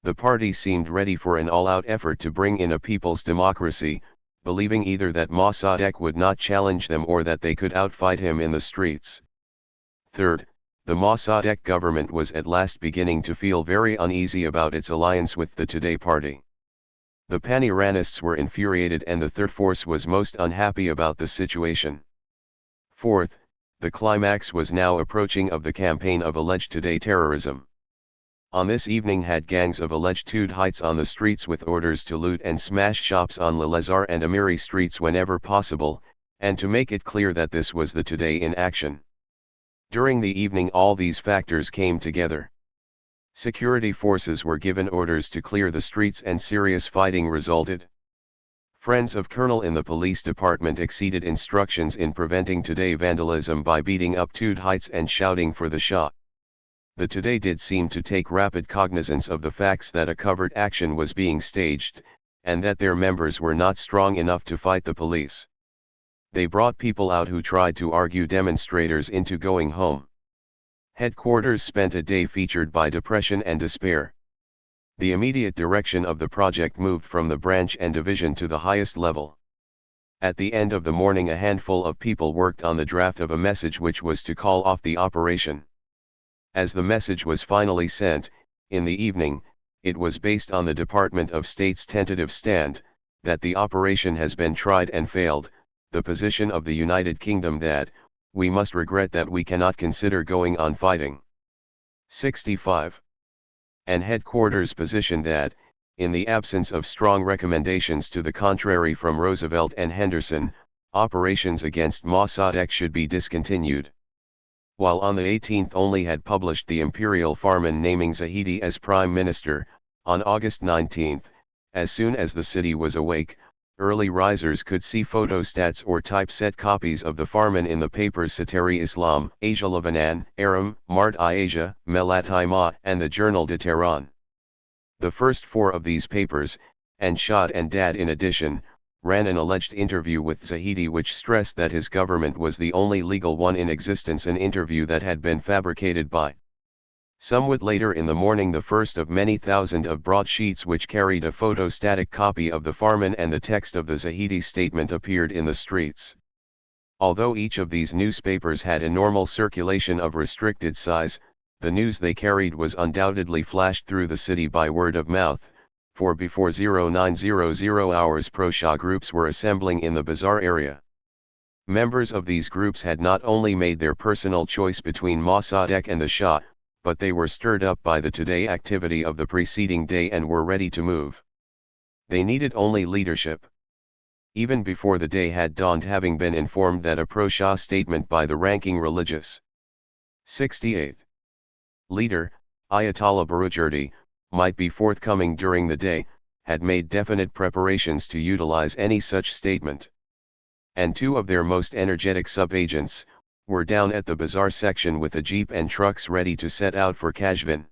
The party seemed ready for an all-out effort to bring in a people's democracy, believing either that Mossadegh would not challenge them or that they could outfight him in the streets. Third, the Mossadegh government was at last beginning to feel very uneasy about its alliance with the Today Party. The Pan-Iranists were infuriated and the third force was most unhappy about the situation. Fourth, the climax was now approaching of the campaign of alleged Today terrorism. On this evening had gangs of alleged Tudhites on the streets with orders to loot and smash shops on Lalazar and Amiri streets whenever possible, and to make it clear that this was the Today in action. During the evening all these factors came together. Security forces were given orders to clear the streets and serious fighting resulted. Friends of Colonel in the police department exceeded instructions in preventing Today vandalism by beating up Tudhites and shouting for the Shah. The Today did seem to take rapid cognizance of the facts that a covert action was being staged, and that their members were not strong enough to fight the police. They brought people out who tried to argue demonstrators into going home. Headquarters spent a day featured by depression and despair. The immediate direction of the project moved from the branch and division to the highest level. At the end of the morning a handful of people worked on the draft of a message which was to call off the operation. As the message was finally sent, in the evening, it was based on the Department of State's tentative stand, that the operation has been tried and failed, the position of the United Kingdom that, we must regret that we cannot consider going on fighting. 65. And headquarters position that, in the absence of strong recommendations to the contrary from Roosevelt and Henderson, operations against Mossadegh should be discontinued. While on the 18th only had published the Imperial Farman naming Zahedi as Prime Minister, on August 19, as soon as the city was awake, early risers could see photostats or typeset copies of the Farman in the papers Sateri Islam, Asia Lebanon, Aram, Mard-i-Asia, Melat-i-Ma, and the Journal de Tehran. The first four of these papers, and Shad and Dad in addition, ran an alleged interview with Zahedi which stressed that his government was the only legal one in existence, an interview that had been fabricated by. Somewhat later in the morning the first of many thousand of broadsheets which carried a photostatic copy of the Farman and the text of the Zahedi statement appeared in the streets. Although each of these newspapers had a normal circulation of restricted size, the news they carried was undoubtedly flashed through the city by word of mouth, for before 0900 hours pro-Shah groups were assembling in the bazaar area. Members of these groups had not only made their personal choice between Mossadegh and the Shah, but they were stirred up by the today activity of the preceding day and were ready to move. They needed only leadership. Even before the day had dawned, having been informed that a pro-Shah statement by the ranking religious 68th leader, Ayatollah Barujerdi, might be forthcoming during the day, had made definite preparations to utilize any such statement. And two of their most energetic sub-agents were down at the bazaar section with a jeep and trucks ready to set out for Kashvin.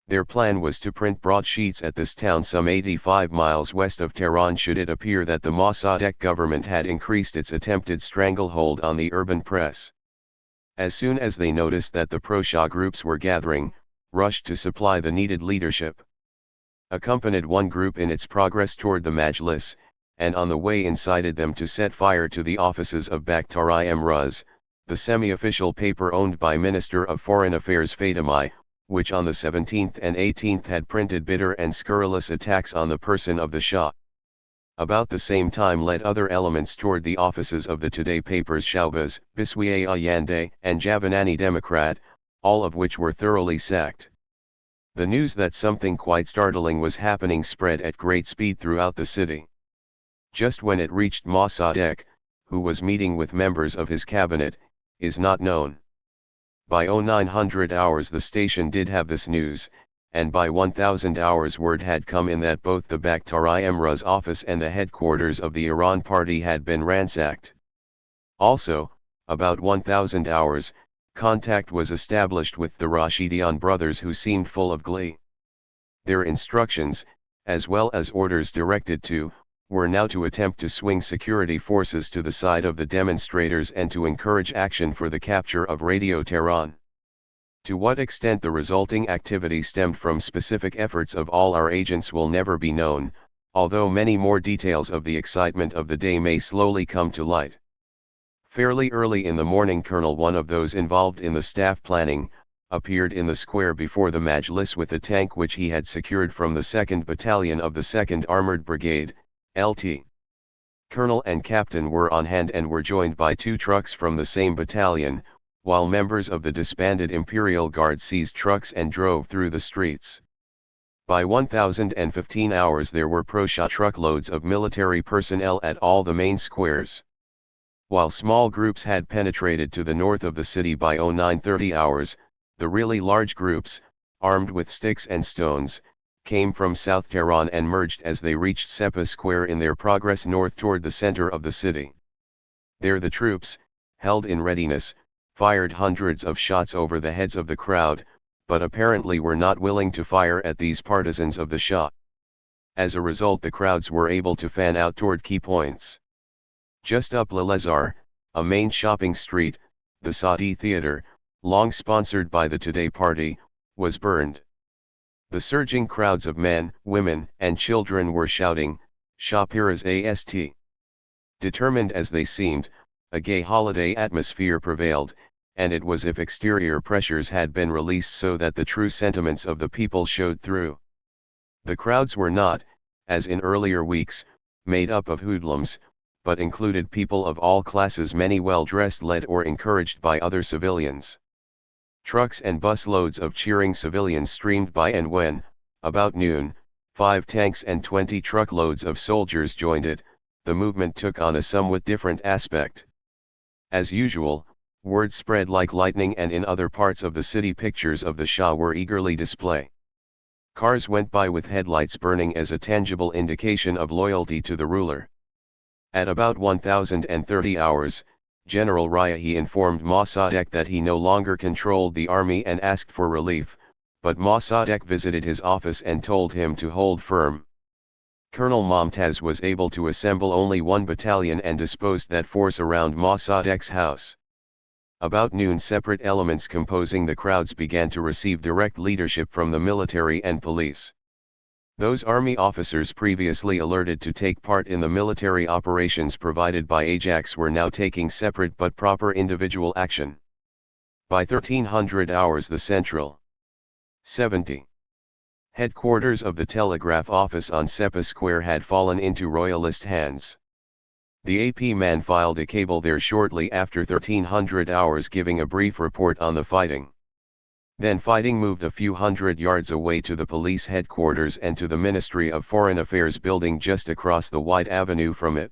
Their plan was to print broadsheets at this town some 85 miles west of Tehran should it appear that the Mossadegh government had increased its attempted stranglehold on the urban press. As soon as they noticed that the pro-Shah groups were gathering, rushed to supply the needed leadership. Accompanied one group in its progress toward the Majlis, and on the way incited them to set fire to the offices of Bakhtar-i-Emruz, the semi-official paper owned by Minister of Foreign Affairs Fatemi, which on the 17th and 18th had printed bitter and scurrilous attacks on the person of the Shah. About the same time led other elements toward the offices of the today papers Shahbaz, Biswiye Ayande, and Javanani Democrat, all of which were thoroughly sacked. The news that something quite startling was happening spread at great speed throughout the city. Just when it reached Mossadegh, who was meeting with members of his cabinet, is not known. By 0900 hours the station did have this news, and by 1000 hours word had come in that both the Bakhtar-i-Emruz office and the headquarters of the Iran party had been ransacked. Also, about 1000 hours, contact was established with the Rashidian brothers who seemed full of glee. Their instructions, as well as orders directed to, were now to attempt to swing security forces to the side of the demonstrators and to encourage action for the capture of Radio Tehran. To what extent the resulting activity stemmed from specific efforts of all our agents will never be known, although many more details of the excitement of the day may slowly come to light. Fairly early in the morning one of those involved in the staff planning, appeared in the square before the Majlis with a tank which he had secured from the 2nd Battalion of the 2nd Armored Brigade, LT. Colonel and Captain were on hand and were joined by 2 trucks from the same battalion, while members of the disbanded Imperial Guard seized trucks and drove through the streets. By 1015 hours there were pro-Shah truckloads of military personnel at all the main squares. While small groups had penetrated to the north of the city by 0930 hours, the really large groups, armed with sticks and stones, came from South Tehran and merged as they reached Sepah Square in their progress north toward the center of the city. There the troops, held in readiness, fired hundreds of shots over the heads of the crowd, but apparently were not willing to fire at these partisans of the Shah. As a result the crowds were able to fan out toward key points. Just up Lalezar, a main shopping street, the Saadi Theater, long sponsored by the Today Party, was burned. The surging crowds of men, women, and children were shouting, Shah Piraz Ast. Determined as they seemed, a gay holiday atmosphere prevailed, and it was as if exterior pressures had been released so that the true sentiments of the people showed through. The crowds were not, as in earlier weeks, made up of hoodlums, but included people of all classes, many well-dressed, led or encouraged by other civilians. Trucks and busloads of cheering civilians streamed by, and when, about noon, 5 tanks and 20 truckloads of soldiers joined it, the movement took on a somewhat different aspect. As usual, word spread like lightning, and in other parts of the city pictures of the Shah were eagerly displayed. Cars went by with headlights burning as a tangible indication of loyalty to the ruler. At about 1030 hours, General Riahi informed Mossadegh that he no longer controlled the army and asked for relief, but Mossadegh visited his office and told him to hold firm. Colonel Momtaz was able to assemble only 1 battalion and disposed that force around Mossadegh's house. About noon, separate elements composing the crowds began to receive direct leadership from the military and police. Those army officers previously alerted to take part in the military operations provided by Ajax were now taking separate but proper individual action. By 1300 hours the central 70 headquarters of the telegraph office on Seppa Square had fallen into royalist hands. The AP man filed a cable there shortly after 1300 hours giving a brief report on the fighting. Then fighting moved a few hundred yards away to the police headquarters and to the Ministry of Foreign Affairs building just across the wide avenue from it.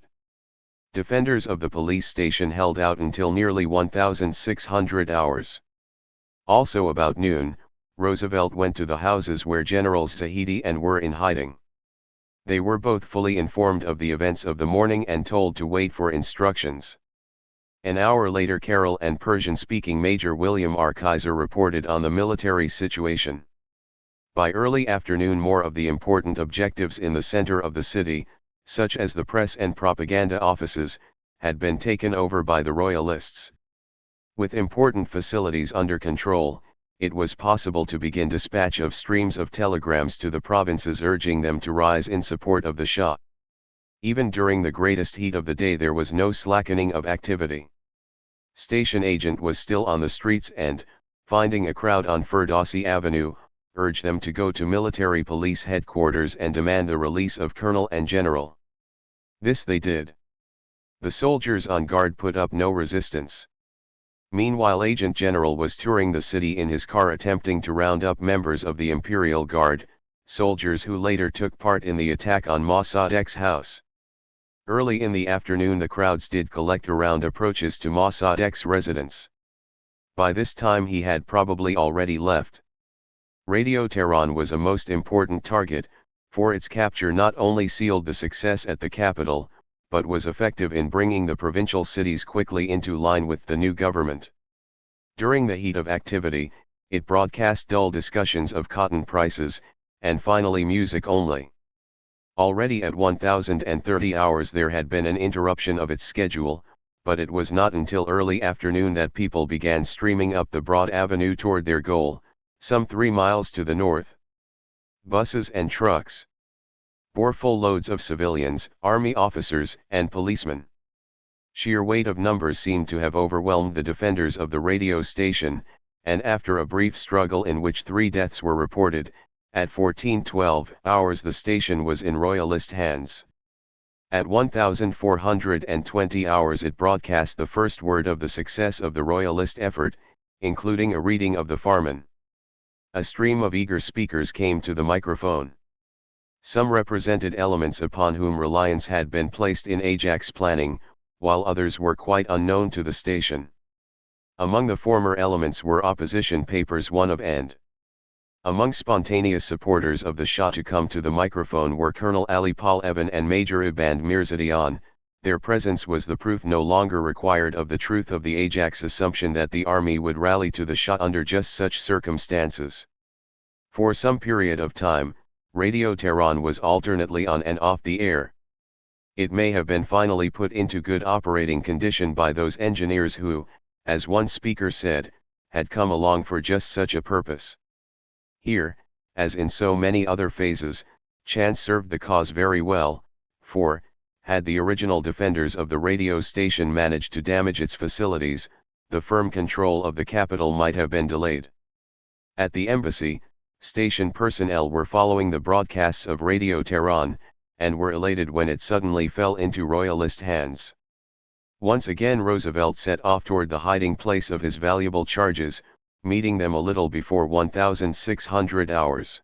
Defenders of the police station held out until nearly 1600 hours. Also about noon, Roosevelt went to the houses where Generals Zahedi and were in hiding. They were both fully informed of the events of the morning and told to wait for instructions. An hour later, Carroll and Persian-speaking Major William R. Kaiser reported on the military situation. By early afternoon, more of the important objectives in the center of the city, such as the press and propaganda offices, had been taken over by the Royalists. With important facilities under control, it was possible to begin dispatch of streams of telegrams to the provinces urging them to rise in support of the Shah. Even during the greatest heat of the day there was no slackening of activity. Station agent was still on the streets and, finding a crowd on Firdausi Avenue, urged them to go to military police headquarters and demand the release of Colonel and General. This they did. The soldiers on guard put up no resistance. Meanwhile, Agent General was touring the city in his car attempting to round up members of the Imperial Guard, soldiers who later took part in the attack on Mossadegh's house. Early in the afternoon the crowds did collect around approaches to Mossadegh's residence. By this time he had probably already left. Radio Tehran was a most important target, for its capture not only sealed the success at the capital, but was effective in bringing the provincial cities quickly into line with the new government. During the heat of activity, it broadcast dull discussions of cotton prices, and finally music only. Already at 1030 hours there had been an interruption of its schedule, but it was not until early afternoon that people began streaming up the broad avenue toward their goal, some 3 miles to the north. Buses and trucks bore full loads of civilians, army officers, and policemen. Sheer weight of numbers seemed to have overwhelmed the defenders of the radio station, and after a brief struggle in which 3 deaths were reported, at 1412 hours the station was in Royalist hands. At 1420 hours it broadcast the first word of the success of the Royalist effort, including a reading of the Farman. A stream of eager speakers came to the microphone. Some represented elements upon whom reliance had been placed in Ajax planning, while others were quite unknown to the station. Among the former elements were opposition papers one of and. Among spontaneous supporters of the Shah to come to the microphone were Colonel Ali Pahlavi and Major Iband Mirzadian. Their presence was the proof no longer required of the truth of the Ajax assumption that the army would rally to the Shah under just such circumstances. For some period of time, Radio Tehran was alternately on and off the air. It may have been finally put into good operating condition by those engineers who, as one speaker said, had come along for just such a purpose. Here, as in so many other phases, chance served the cause very well, for, had the original defenders of the radio station managed to damage its facilities, the firm control of the capital might have been delayed. At the embassy, station personnel were following the broadcasts of Radio Tehran, and were elated when it suddenly fell into Royalist hands. Once again Roosevelt set off toward the hiding place of his valuable charges, meeting them a little before 1600 hours.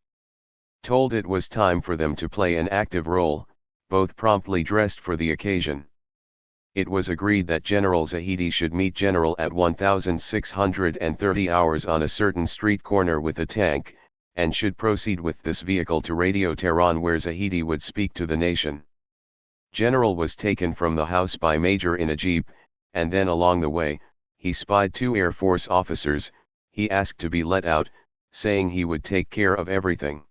Told it was time for them to play an active role, both promptly dressed for the occasion. It was agreed that General Zahedi should meet General at 1630 hours on a certain street corner with a tank, and should proceed with this vehicle to Radio Tehran where Zahedi would speak to the nation. General was taken from the house by Major in a jeep, and then along the way, he spied two Air Force officers. He asked to be let out, saying he would take care of everything.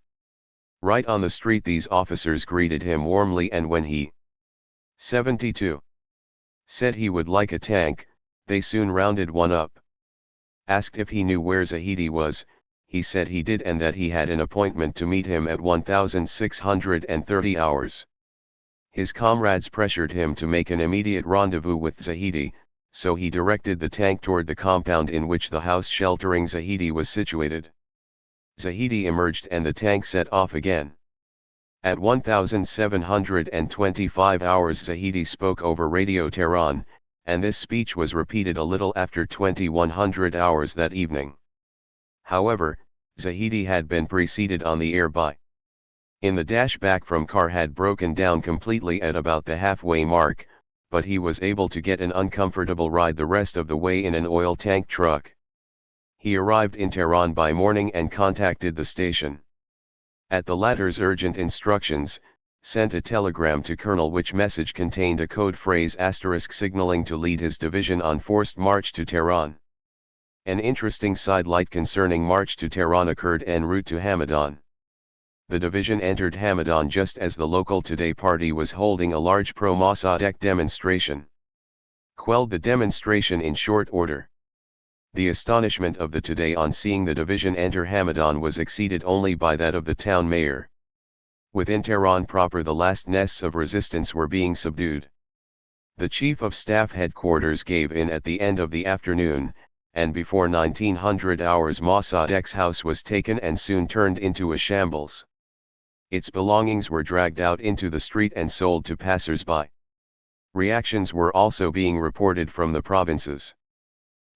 Right on the street these officers greeted him warmly, and when he 72 said he would like a tank, they soon rounded one up. Asked if he knew where Zahedi was, he said he did and that he had an appointment to meet him at 1630 hours. His comrades pressured him to make an immediate rendezvous with Zahedi, so he directed the tank toward the compound in which the house sheltering Zahedi was situated. Zahedi emerged and the tank set off again. At 1725 hours Zahedi spoke over Radio Tehran, and this speech was repeated a little after 2100 hours that evening. However, Zahedi had been preceded on the air by in the dash back from car had broken down completely at about the halfway mark, but he was able to get an uncomfortable ride the rest of the way in an oil tank truck. He arrived in Tehran by morning and contacted the station. At the latter's urgent instructions, sent a telegram to Colonel which message contained a code phrase * signaling to lead his division on forced march to Tehran. An interesting sidelight concerning march to Tehran occurred en route to Hamadan. The division entered Hamadan just as the local Today party was holding a large pro-Mossadegh demonstration. Quelled the demonstration in short order. The astonishment of the Today on seeing the division enter Hamadan was exceeded only by that of the town mayor. Within Tehran proper the last nests of resistance were being subdued. The Chief of Staff headquarters gave in at the end of the afternoon, and before 1900 hours Mossadegh's house was taken and soon turned into a shambles. Its belongings were dragged out into the street and sold to passers-by. Reactions were also being reported from the provinces.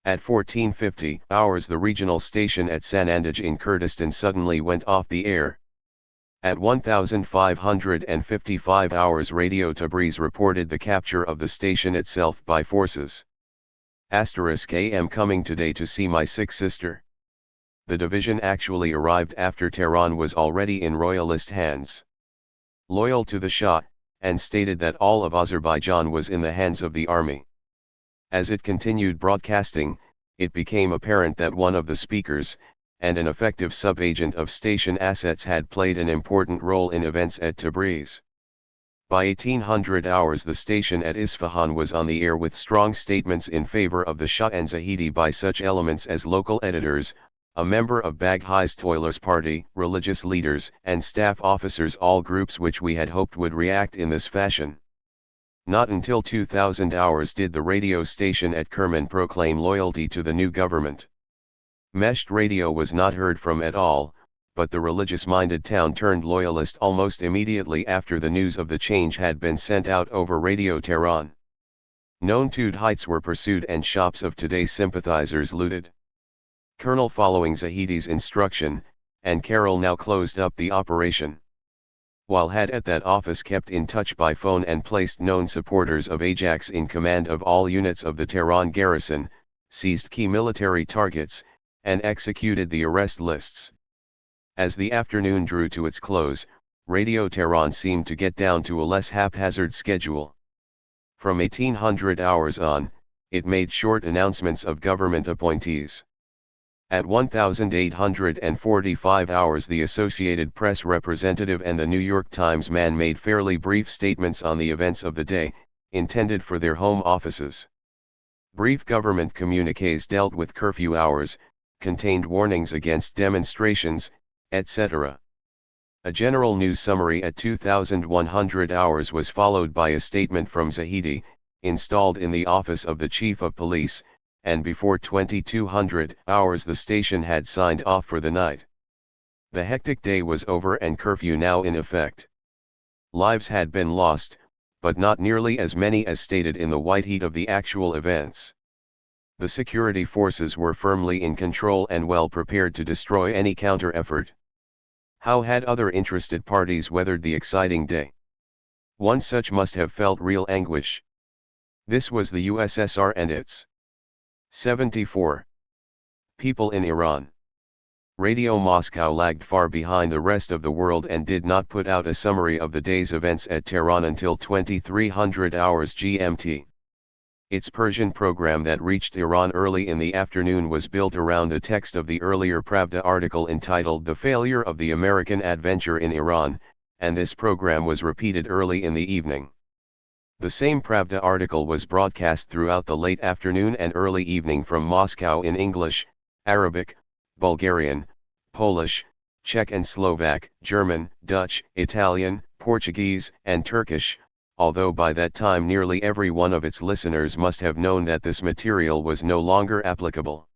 At 1450 hours the regional station at Sanandaj in Kurdistan suddenly went off the air. At 1555 hours Radio Tabriz reported the capture of the station itself by forces. *am coming today to see my sick sister. The division actually arrived after Tehran was already in royalist hands. Loyal to the Shah, and stated that all of Azerbaijan was in the hands of the army. As it continued broadcasting, it became apparent that one of the speakers, and an effective sub-agent of station assets had played an important role in events at Tabriz. By 1800 hours the station at Isfahan was on the air with strong statements in favor of the Shah and Zahedi by such elements as local editors, a member of Baghai's Toilers Party, religious leaders and staff officers, all groups which we had hoped would react in this fashion. Not until 2000 hours did the radio station at Kerman proclaim loyalty to the new government. Meshed radio was not heard from at all, but the religious-minded town turned loyalist almost immediately after the news of the change had been sent out over Radio Tehran. Known Tud heights were pursued and shops of Today sympathizers looted. Colonel following Zahedi's instruction, and Carroll now closed up the operation. While had at that office kept in touch by phone and placed known supporters of Ajax in command of all units of the Tehran garrison, seized key military targets, and executed the arrest lists. As the afternoon drew to its close, Radio Tehran seemed to get down to a less haphazard schedule. From 1800 hours on, it made short announcements of government appointees. At 1845 hours the Associated Press representative and the New York Times man made fairly brief statements on the events of the day, intended for their home offices. Brief government communiques dealt with curfew hours, contained warnings against demonstrations, etc. A general news summary at 2100 hours was followed by a statement from Zahedi, installed in the office of the Chief of Police, and before 2200 hours the station had signed off for the night. The hectic day was over and curfew now in effect. Lives had been lost, but not nearly as many as stated in the white heat of the actual events. The security forces were firmly in control and well prepared to destroy any counter-effort. How had other interested parties weathered the exciting day? One such must have felt real anguish. This was the USSR and its 74 people in Iran. Radio Moscow lagged far behind the rest of the world and did not put out a summary of the day's events at Tehran until 2300 hours GMT. Its Persian program that reached Iran early in the afternoon was built around the text of the earlier Pravda article entitled "The Failure of the American Adventure in Iran," and this program was repeated early in the evening. The same Pravda article was broadcast throughout the late afternoon and early evening from Moscow in English, Arabic, Bulgarian, Polish, Czech and Slovak, German, Dutch, Italian, Portuguese, and Turkish, although by that time nearly every one of its listeners must have known that this material was no longer applicable.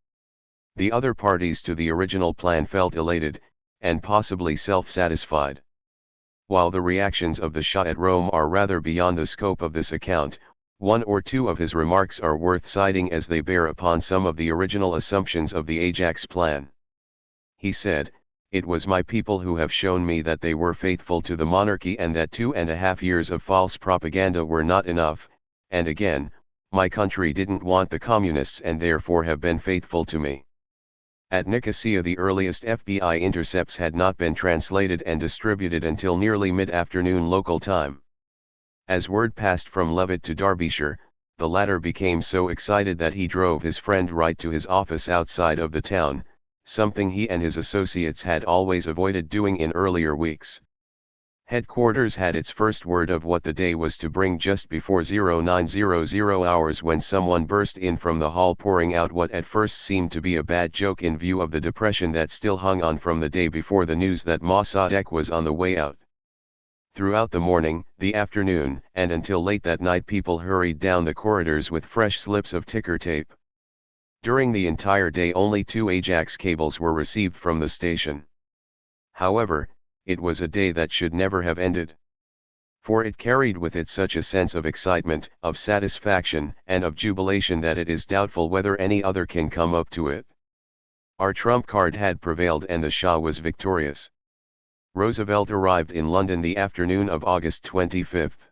The other parties to the original plan felt elated, and possibly self-satisfied. While the reactions of the Shah at Rome are rather beyond the scope of this account, one or two of his remarks are worth citing as they bear upon some of the original assumptions of the Ajax plan. He said, "It was my people who have shown me that they were faithful to the monarchy and that 2.5 years of false propaganda were not enough, and again, my country didn't want the communists and therefore have been faithful to me." At Nicosia the earliest FBI intercepts had not been translated and distributed until nearly mid-afternoon local time. As word passed from Leavitt to Derbyshire, the latter became so excited that he drove his friend right to his office outside of the town, something he and his associates had always avoided doing in earlier weeks. Headquarters had its first word of what the day was to bring just before 0900 hours when someone burst in from the hall pouring out what at first seemed to be a bad joke in view of the depression that still hung on from the day before the news that Mossadegh was on the way out. Throughout the morning, the afternoon, and until late that night people hurried down the corridors with fresh slips of ticker tape. During the entire day only 2 Ajax cables were received from the station. However, it was a day that should never have ended. For it carried with it such a sense of excitement, of satisfaction, and of jubilation that it is doubtful whether any other can come up to it. Our trump card had prevailed and the Shah was victorious. Roosevelt arrived in London the afternoon of August 25.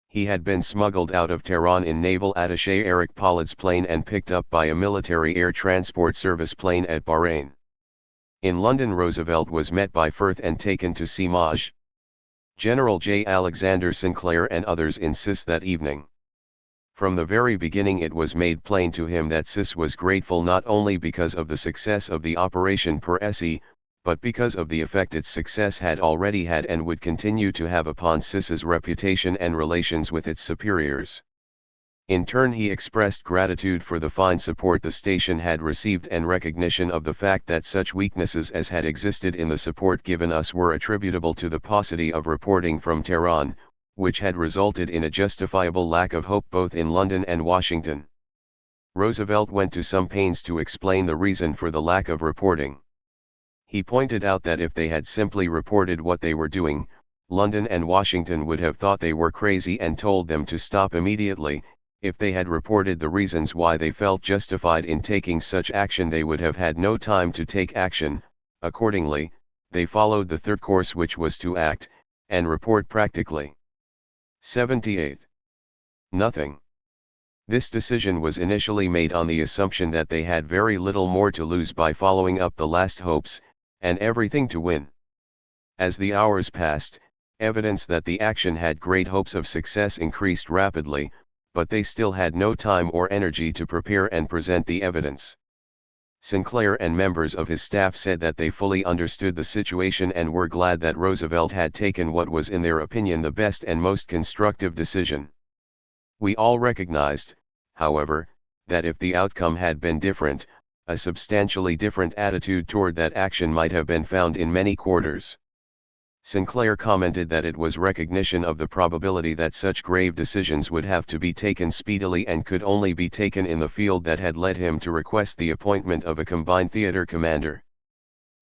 He had been smuggled out of Tehran in Naval Attaché Eric Pollard's plane and picked up by a military air transport service plane at Bahrain. In London Roosevelt was met by Firth and taken to see Maj. General J. Alexander Sinclair and others in CIS that evening. From the very beginning it was made plain to him that CIS was grateful not only because of the success of the Operation Peresi, but because of the effect its success had already had and would continue to have upon CIS's reputation and relations with its superiors. In turn he expressed gratitude for the fine support the station had received and recognition of the fact that such weaknesses as had existed in the support given us were attributable to the paucity of reporting from Tehran, which had resulted in a justifiable lack of hope both in London and Washington. Roosevelt went to some pains to explain the reason for the lack of reporting. He pointed out that if they had simply reported what they were doing, London and Washington would have thought they were crazy and told them to stop immediately. If they had reported the reasons why they felt justified in taking such action they would have had no time to take action. Accordingly, they followed the third course, which was to act, and report practically. 78. Nothing. This decision was initially made on the assumption that they had very little more to lose by following up the last hopes, and everything to win. As the hours passed, evidence that the action had great hopes of success increased rapidly, but they still had no time or energy to prepare and present the evidence. Sinclair and members of his staff said that they fully understood the situation and were glad that Roosevelt had taken what was in their opinion the best and most constructive decision. We all recognized, however, that if the outcome had been different, a substantially different attitude toward that action might have been found in many quarters. Sinclair commented that it was recognition of the probability that such grave decisions would have to be taken speedily and could only be taken in the field that had led him to request the appointment of a combined theater commander.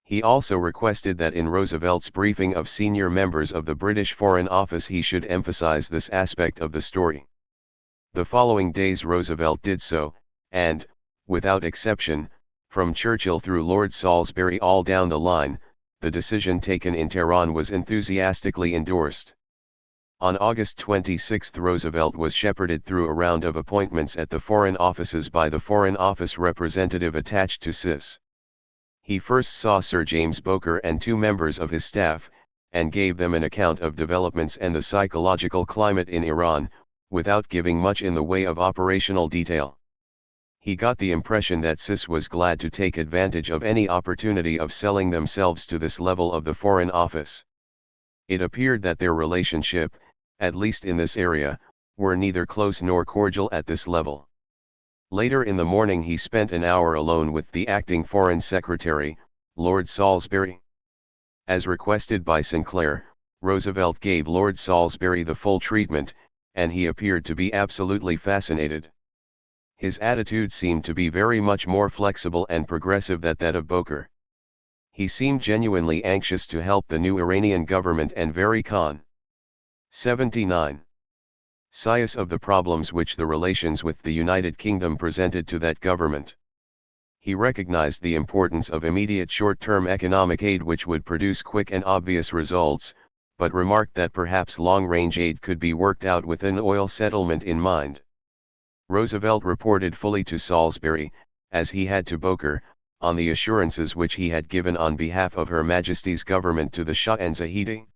He also requested that in Roosevelt's briefing of senior members of the British Foreign Office he should emphasize this aspect of the story. The following days Roosevelt did so, and, without exception, from Churchill through Lord Salisbury all down the line, the decision taken in Tehran was enthusiastically endorsed. On August 26 Roosevelt was shepherded through a round of appointments at the foreign offices by the Foreign Office representative attached to CIS. He first saw Sir James Boker and 2 members of his staff, and gave them an account of developments and the psychological climate in Iran, without giving much in the way of operational detail. He got the impression that CIS was glad to take advantage of any opportunity of selling themselves to this level of the Foreign Office. It appeared that their relationship, at least in this area, were neither close nor cordial at this level. Later in the morning he spent an hour alone with the acting Foreign Secretary, Lord Salisbury. As requested by Sinclair, Roosevelt gave Lord Salisbury the full treatment, and he appeared to be absolutely fascinated. His attitude seemed to be very much more flexible and progressive than that of Boker. He seemed genuinely anxious to help the new Iranian government and very conscious of the problems which the relations with the United Kingdom presented to that government. He recognized the importance of immediate short-term economic aid which would produce quick and obvious results, but remarked that perhaps long-range aid could be worked out with an oil settlement in mind. Roosevelt reported fully to Salisbury, as he had to Boker, on the assurances which he had given on behalf of Her Majesty's government to the Shah and Zahedi.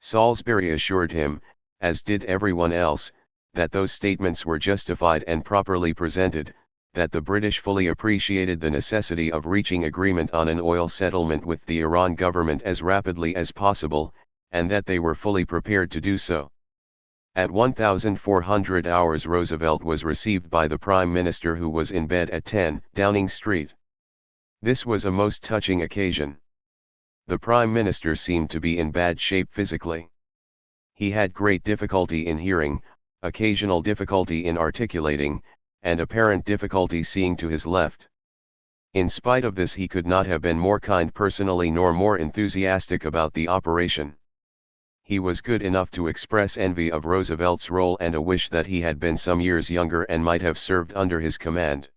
Salisbury assured him, as did everyone else, that those statements were justified and properly presented, that the British fully appreciated the necessity of reaching agreement on an oil settlement with the Iran government as rapidly as possible, and that they were fully prepared to do so. At 1400 hours Roosevelt was received by the Prime Minister, who was in bed at 10 Downing Street. This was a most touching occasion. The Prime Minister seemed to be in bad shape physically. He had great difficulty in hearing, occasional difficulty in articulating, and apparent difficulty seeing to his left. In spite of this he could not have been more kind personally nor more enthusiastic about the operation. He was good enough to express envy of Roosevelt's role and a wish that he had been some years younger and might have served under his command.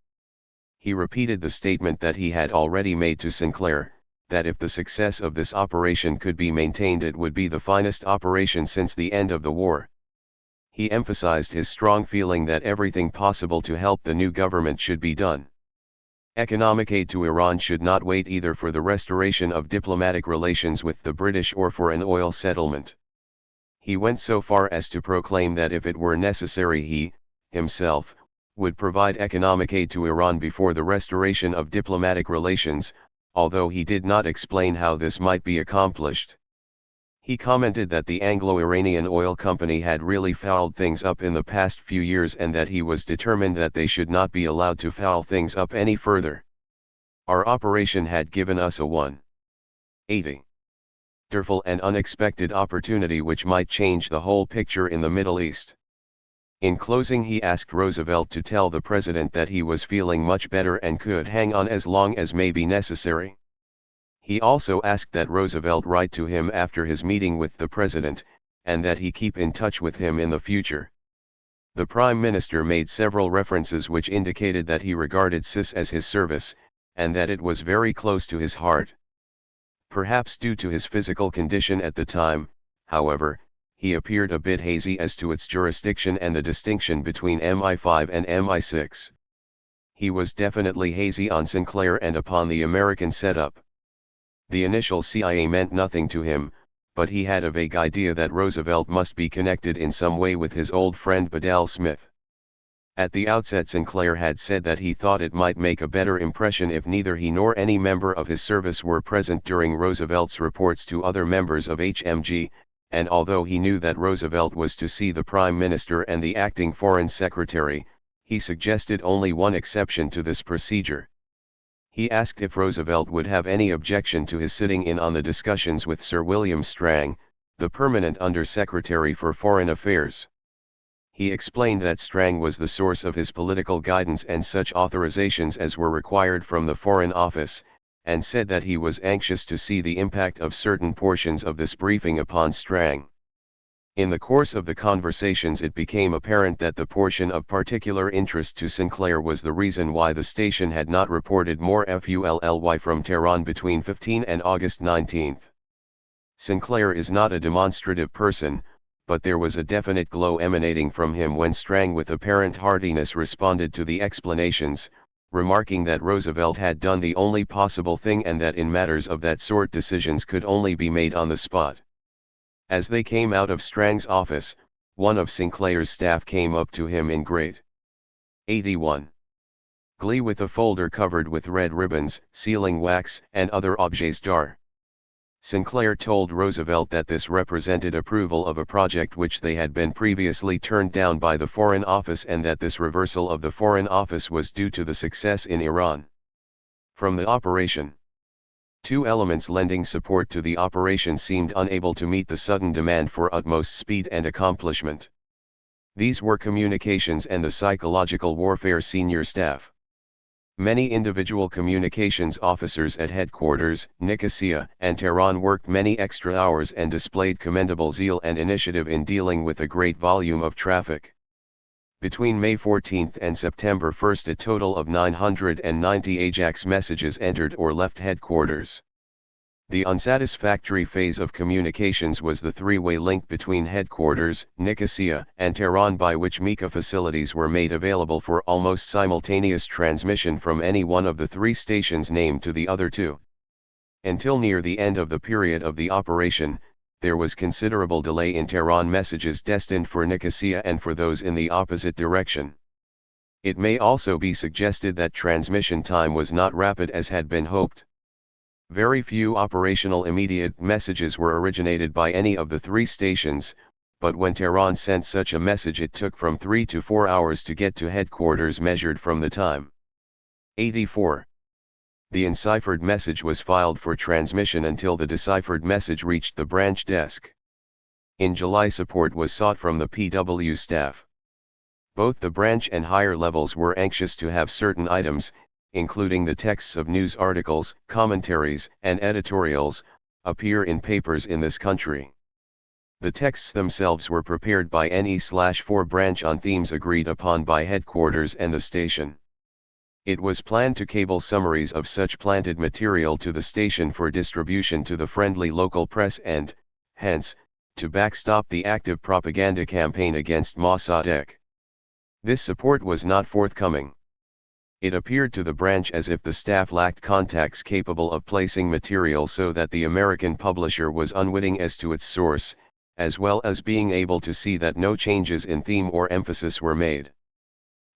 He repeated the statement that he had already made to Sinclair, that if the success of this operation could be maintained it would be the finest operation since the end of the war. He emphasized his strong feeling that everything possible to help the new government should be done. Economic aid to Iran should not wait either for the restoration of diplomatic relations with the British or for an oil settlement. He went so far as to proclaim that if it were necessary he, himself, would provide economic aid to Iran before the restoration of diplomatic relations, although he did not explain how this might be accomplished. He commented that the Anglo-Iranian Oil Company had really fouled things up in the past few years and that he was determined that they should not be allowed to foul things up any further. Our operation had given us a wonderful and unexpected opportunity which might change the whole picture in the Middle East. In closing he asked Roosevelt to tell the President that he was feeling much better and could hang on as long as may be necessary. He also asked that Roosevelt write to him after his meeting with the President, and that he keep in touch with him in the future. The Prime Minister made several references which indicated that he regarded CIS as his service, and that it was very close to his heart. Perhaps due to his physical condition at the time, however, he appeared a bit hazy as to its jurisdiction and the distinction between MI5 and MI6. He was definitely hazy on Sinclair and upon the American setup. The initial CIA meant nothing to him, but he had a vague idea that Roosevelt must be connected in some way with his old friend Bedell Smith. At the outset Sinclair had said that he thought it might make a better impression if neither he nor any member of his service were present during Roosevelt's reports to other members of HMG, and although he knew that Roosevelt was to see the Prime Minister and the acting Foreign Secretary, he suggested only one exception to this procedure. He asked if Roosevelt would have any objection to his sitting in on the discussions with Sir William Strang, the permanent Under-Secretary for Foreign Affairs. He explained that Strang was the source of his political guidance and such authorizations as were required from the Foreign Office, and said that he was anxious to see the impact of certain portions of this briefing upon Strang. In the course of the conversations it became apparent that the portion of particular interest to Sinclair was the reason why the station had not reported more FULLY from Tehran between 15 and August 19. Sinclair is not a demonstrative person, but there was a definite glow emanating from him when Strang with apparent heartiness responded to the explanations, remarking that Roosevelt had done the only possible thing and that in matters of that sort decisions could only be made on the spot. As they came out of Strang's office, one of Sinclair's staff came up to him in great 81 glee with a folder covered with red ribbons, sealing wax, and other objets d'art. Sinclair told Roosevelt that this represented approval of a project which they had been previously turned down by the Foreign Office and that this reversal of the Foreign Office was due to the success in Iran. From the operation, two elements lending support to the operation seemed unable to meet the sudden demand for utmost speed and accomplishment. These were communications and the psychological warfare senior staff. Many individual communications officers at headquarters, Nicosia, and Tehran worked many extra hours and displayed commendable zeal and initiative in dealing with a great volume of traffic. Between May 14 and September 1 a total of 990 Ajax messages entered or left headquarters. The unsatisfactory phase of communications was the three-way link between headquarters, Nicosia, and Tehran by which Mika facilities were made available for almost simultaneous transmission from any one of the three stations named to the other two. Until near the end of the period of the operation, there was considerable delay in Tehran messages destined for Nicosia and for those in the opposite direction. It may also be suggested that transmission time was not rapid as had been hoped. Very few operational immediate messages were originated by any of the three stations, but when Tehran sent such a message it took from 3 to 4 hours to get to headquarters measured from the time. 84. The enciphered message was filed for transmission until the deciphered message reached the branch desk. In July support was sought from the PW staff. Both the branch and higher levels were anxious to have certain items, including the texts of news articles, commentaries, and editorials, appear in papers in this country. The texts themselves were prepared by NE/4 branch on themes agreed upon by headquarters and the station. It was planned to cable summaries of such planted material to the station for distribution to the friendly local press and, hence, to backstop the active propaganda campaign against Mossadegh. This support was not forthcoming. It appeared to the branch as if the staff lacked contacts capable of placing material so that the American publisher was unwitting as to its source, as well as being able to see that no changes in theme or emphasis were made.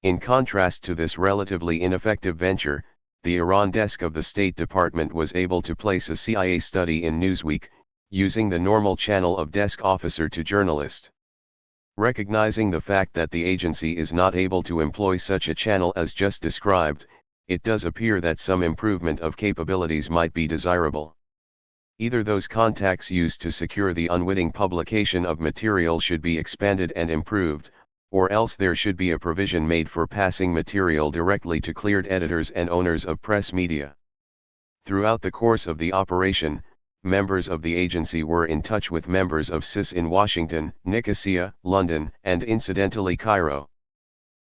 In contrast to this relatively ineffective venture, the Iran desk of the State Department was able to place a CIA study in Newsweek, using the normal channel of desk officer to journalist. Recognizing the fact that the agency is not able to employ such a channel as just described, it does appear that some improvement of capabilities might be desirable. Either those contacts used to secure the unwitting publication of material should be expanded and improved, or else there should be a provision made for passing material directly to cleared editors and owners of press media. Throughout the course of the operation, members of the agency were in touch with members of CIS in Washington, Nicosia, London, and incidentally Cairo.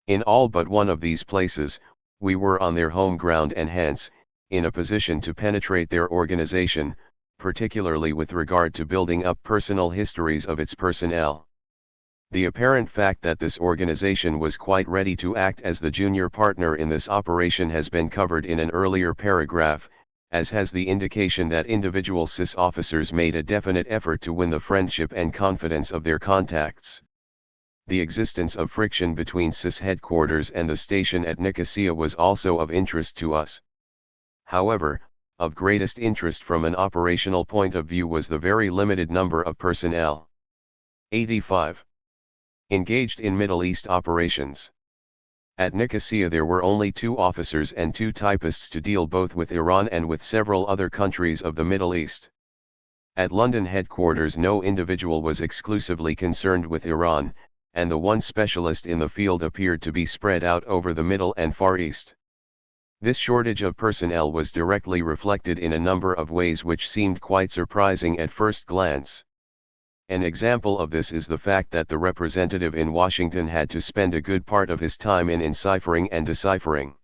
In all but one of these places, we were on their home ground and hence, in a position to penetrate their organization, particularly with regard to building up personal histories of its personnel. The apparent fact that this organization was quite ready to act as the junior partner in this operation has been covered in an earlier paragraph, as has the indication that individual CIS officers made a definite effort to win the friendship and confidence of their contacts. The existence of friction between CIS headquarters and the station at Nicosia was also of interest to us. However, of greatest interest from an operational point of view was the very limited number of personnel. 85. Engaged in Middle East operations. At Nicosia there were only 2 officers and 2 typists to deal both with Iran and with several other countries of the Middle East. At London headquarters no individual was exclusively concerned with Iran, and the one specialist in the field appeared to be spread out over the Middle and Far East. This shortage of personnel was directly reflected in a number of ways which seemed quite surprising at first glance. An example of this is the fact that the representative in Washington had to spend a good part of his time in enciphering and deciphering.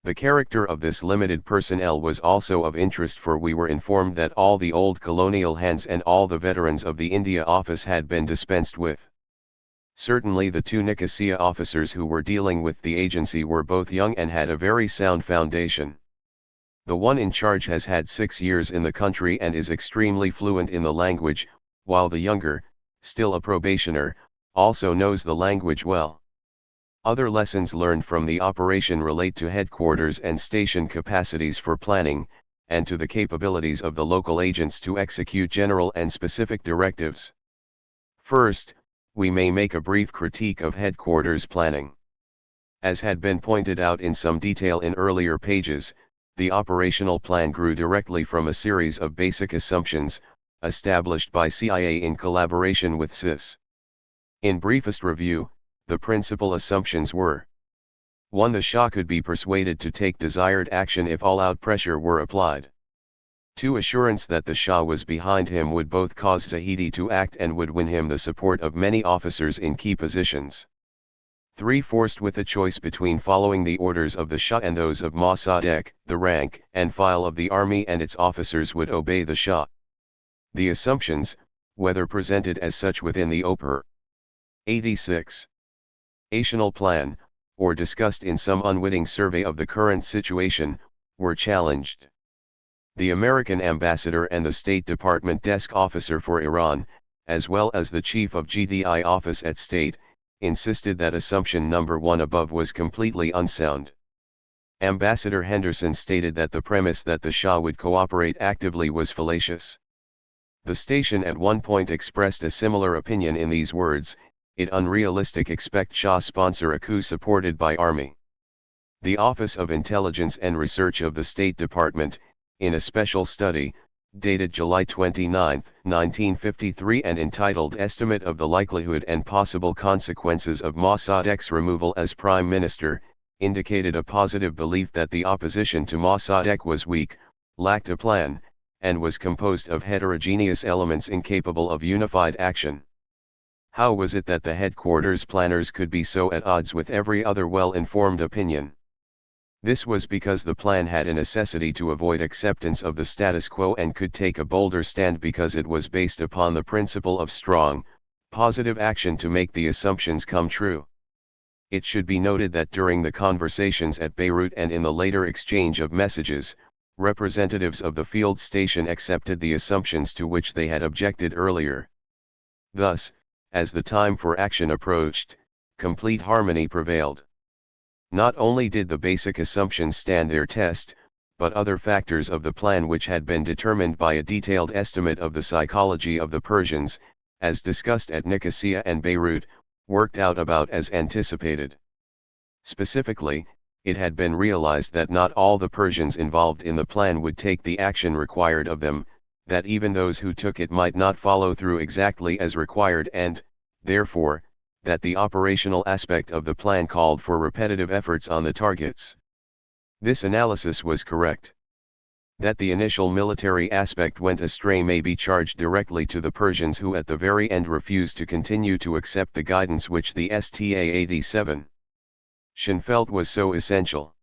The character of this limited personnel was also of interest, for we were informed that all the old colonial hands and all the veterans of the India office had been dispensed with. Certainly the two Nicosia officers who were dealing with the agency were both young and had a very sound foundation. The one in charge has had 6 years in the country and is extremely fluent in the language, while the younger, still a probationer, also knows the language well. Other lessons learned from the operation relate to headquarters and station capacities for planning, and to the capabilities of the local agents to execute general and specific directives. First, we may make a brief critique of headquarters planning. As had been pointed out in some detail in earlier pages, the operational plan grew directly from a series of basic assumptions, established by CIA in collaboration with CIS. In briefest review, the principal assumptions were: 1. The Shah could be persuaded to take desired action if all-out pressure were applied. 2. Assurance that the Shah was behind him would both cause Zahedi to act and would win him the support of many officers in key positions. 3. Forced with a choice between following the orders of the Shah and those of Mossadegh, the rank and file of the army and its officers would obey the Shah. The assumptions, whether presented as such within the OPER 86 Ational plan, or discussed in some unwitting survey of the current situation, were challenged. The American ambassador and the State Department desk officer for Iran, as well as the chief of GDI office at State, insisted that assumption number 1 above was completely unsound. Ambassador Henderson stated that the premise that the Shah would cooperate actively was fallacious. The station at one point expressed a similar opinion in these words: "It unrealistic expect Shah sponsor a coup supported by army." The Office of Intelligence and Research of the State Department, in a special study, dated July 29, 1953 and entitled Estimate of the Likelihood and Possible Consequences of Mossadegh's Removal as Prime Minister, indicated a positive belief that the opposition to Mossadegh was weak, lacked a plan, and was composed of heterogeneous elements incapable of unified action. How was it that the headquarters planners could be so at odds with every other well-informed opinion? This was because the plan had a necessity to avoid acceptance of the status quo and could take a bolder stand because it was based upon the principle of strong, positive action to make the assumptions come true. It should be noted that during the conversations at Beirut and in the later exchange of messages, representatives of the field station accepted the assumptions to which they had objected earlier. Thus, as the time for action approached, complete harmony prevailed. Not only did the basic assumptions stand their test, but other factors of the plan, which had been determined by a detailed estimate of the psychology of the Persians, as discussed at Nicosia and Beirut, worked out about as anticipated. Specifically, it had been realized that not all the Persians involved in the plan would take the action required of them, that even those who took it might not follow through exactly as required, and, therefore, that the operational aspect of the plan called for repetitive efforts on the targets. This analysis was correct. That the initial military aspect went astray may be charged directly to the Persians, who at the very end refused to continue to accept the guidance which the STA-87 felt was so essential.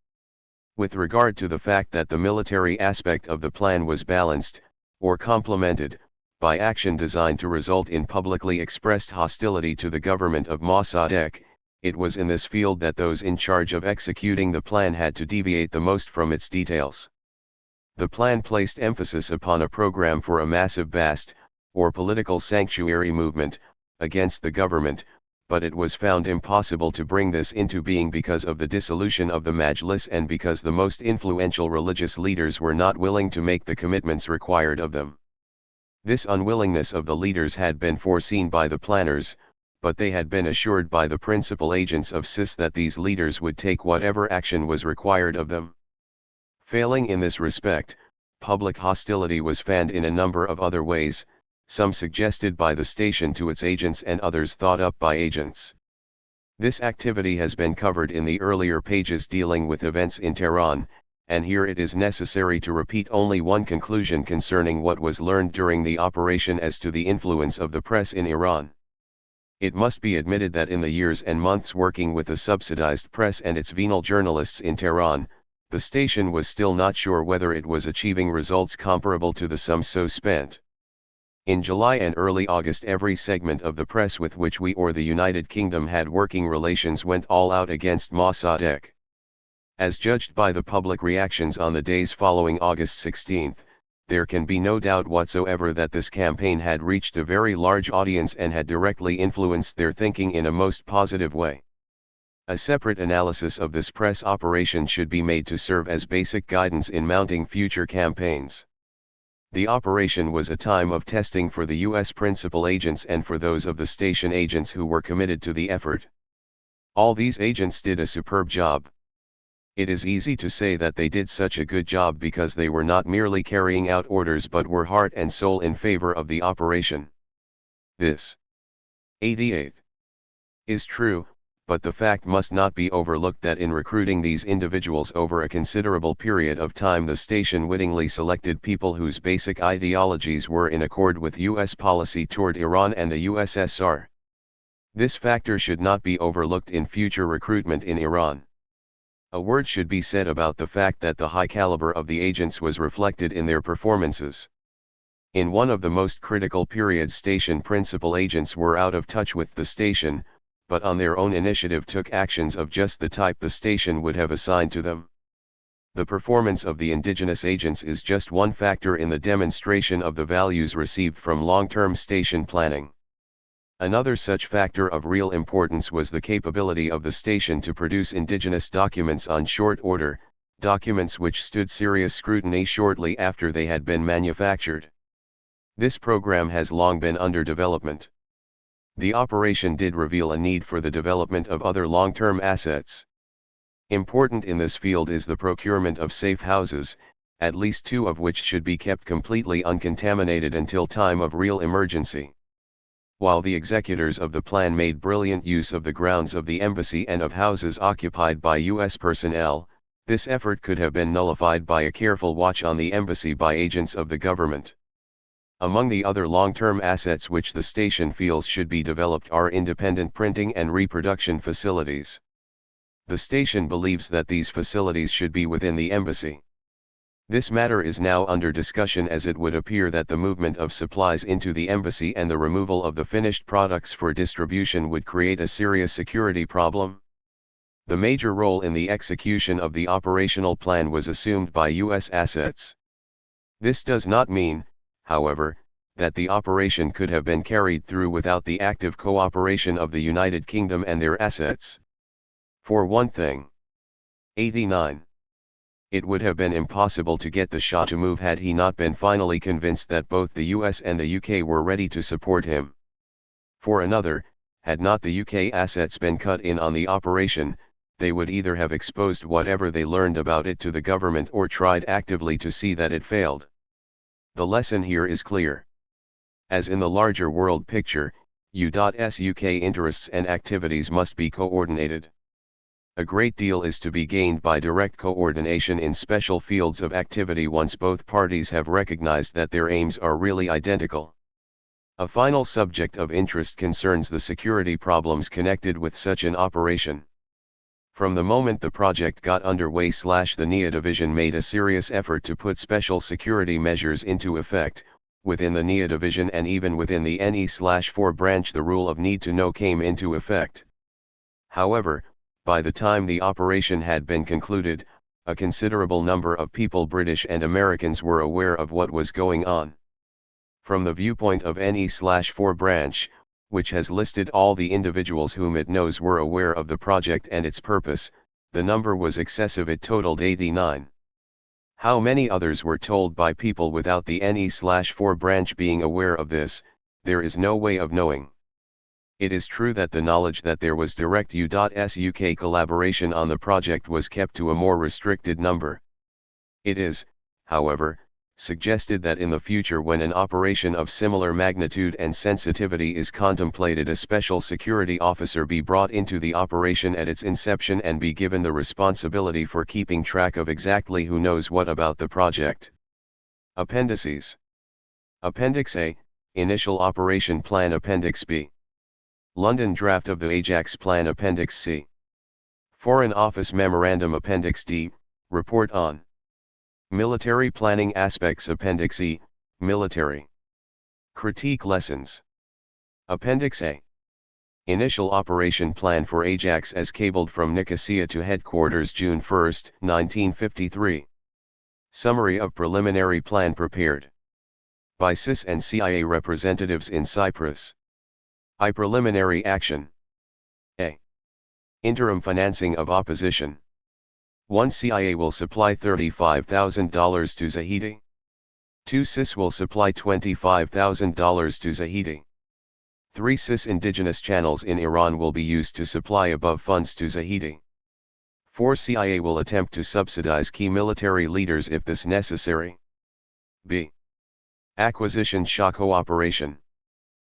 With regard to the fact that the military aspect of the plan was balanced, or complemented, by action designed to result in publicly expressed hostility to the government of Mossadegh, it was in this field that those in charge of executing the plan had to deviate the most from its details. The plan placed emphasis upon a program for a massive Bast, or political sanctuary movement, against the government, but it was found impossible to bring this into being because of the dissolution of the Majlis and because the most influential religious leaders were not willing to make the commitments required of them. This unwillingness of the leaders had been foreseen by the planners, but they had been assured by the principal agents of CIS that these leaders would take whatever action was required of them. Failing in this respect, public hostility was fanned in a number of other ways, some suggested by the station to its agents and others thought up by agents. This activity has been covered in the earlier pages dealing with events in Tehran, and here it is necessary to repeat only one conclusion concerning what was learned during the operation as to the influence of the press in Iran. It must be admitted that in the years and months working with the subsidized press and its venal journalists in Tehran, The station was still not sure whether it was achieving results comparable to the sum so spent. In July and early August, every segment of the press with which we or the United Kingdom had working relations went all out against Mossadegh. As judged by the public reactions on the days following August 16, there can be no doubt whatsoever that this campaign had reached a very large audience and had directly influenced their thinking in a most positive way. A separate analysis of this press operation should be made to serve as basic guidance in mounting future campaigns. The operation was a time of testing for the U.S. principal agents and for those of the station agents who were committed to the effort. All these agents did a superb job. It is easy to say that they did such a good job because they were not merely carrying out orders but were heart and soul in favor of the operation. This 88 is true, but the fact must not be overlooked that in recruiting these individuals over a considerable period of time, the station wittingly selected people whose basic ideologies were in accord with U.S. policy toward Iran and the USSR. This factor should not be overlooked in future recruitment in Iran. A word should be said about the fact that the high caliber of the agents was reflected in their performances. In one of the most critical periods, station principal agents were out of touch with the station, but on their own initiative took actions of just the type the station would have assigned to them. The performance of the indigenous agents is just one factor in the demonstration of the values received from long-term station planning. Another such factor of real importance was the capability of the station to produce indigenous documents on short order, documents which stood serious scrutiny shortly after they had been manufactured. This program has long been under development. The operation did reveal a need for the development of other long-term assets. Important in this field is the procurement of safe houses, at least 2 of which should be kept completely uncontaminated until time of real emergency. While the executors of the plan made brilliant use of the grounds of the embassy and of houses occupied by U.S. personnel, this effort could have been nullified by a careful watch on the embassy by agents of the government. Among the other long-term assets which the station feels should be developed are independent printing and reproduction facilities. The station believes that these facilities should be within the embassy. This matter is now under discussion, as it would appear that the movement of supplies into the embassy and the removal of the finished products for distribution would create a serious security problem. The major role in the execution of the operational plan was assumed by U.S. assets. This does not mean, however, that the operation could have been carried through without the active cooperation of the United Kingdom and their assets. For one thing, 89. It would have been impossible to get the Shah to move had he not been finally convinced that both the US and the UK were ready to support him. For another, had not the UK assets been cut in on the operation, they would either have exposed whatever they learned about it to the government or tried actively to see that it failed. The lesson here is clear. As in the larger world picture, U.S. UK interests and activities must be coordinated. A great deal is to be gained by direct coordination in special fields of activity once both parties have recognized that their aims are really identical. A final subject of interest concerns the security problems connected with such an operation. From the moment the project got underway, the NIA division made a serious effort to put special security measures into effect. Within the NIA division and even within the NE/4 branch, the rule of need to know came into effect. However, by the time the operation had been concluded, a considerable number of people, British and Americans, were aware of what was going on. From the viewpoint of NE/4 branch, which has listed all the individuals whom it knows were aware of the project and its purpose, the number was excessive. It totaled 89. How many others were told by people without the NE/4 branch being aware of this, there is no way of knowing. It is true that the knowledge that there was direct U.S. UK collaboration on the project was kept to a more restricted number. It is, however, suggested that in the future, when an operation of similar magnitude and sensitivity is contemplated, a special security officer be brought into the operation at its inception and be given the responsibility for keeping track of exactly who knows what about the project. Appendices. Appendix A, Initial Operation Plan. Appendix B, London Draft of the Ajax Plan. Appendix C, Foreign Office Memorandum. Appendix D, Report on Military Planning Aspects Appendix E, Military Critique Lessons. Appendix A. Initial Operation Plan for Ajax as cabled from Nicosia to Headquarters June 1, 1953. Summary of Preliminary Plan prepared by CIS and CIA representatives in Cyprus. I. Preliminary Action. A. Interim Financing of Opposition. 1. CIA will supply $35,000 to Zahedi. 2. CIS will supply $25,000 to Zahedi. 3. CIS indigenous channels in Iran will be used to supply above funds to Zahedi. 4. CIA will attempt to subsidize key military leaders if this necessary. B. Acquisition Shah Cooperation.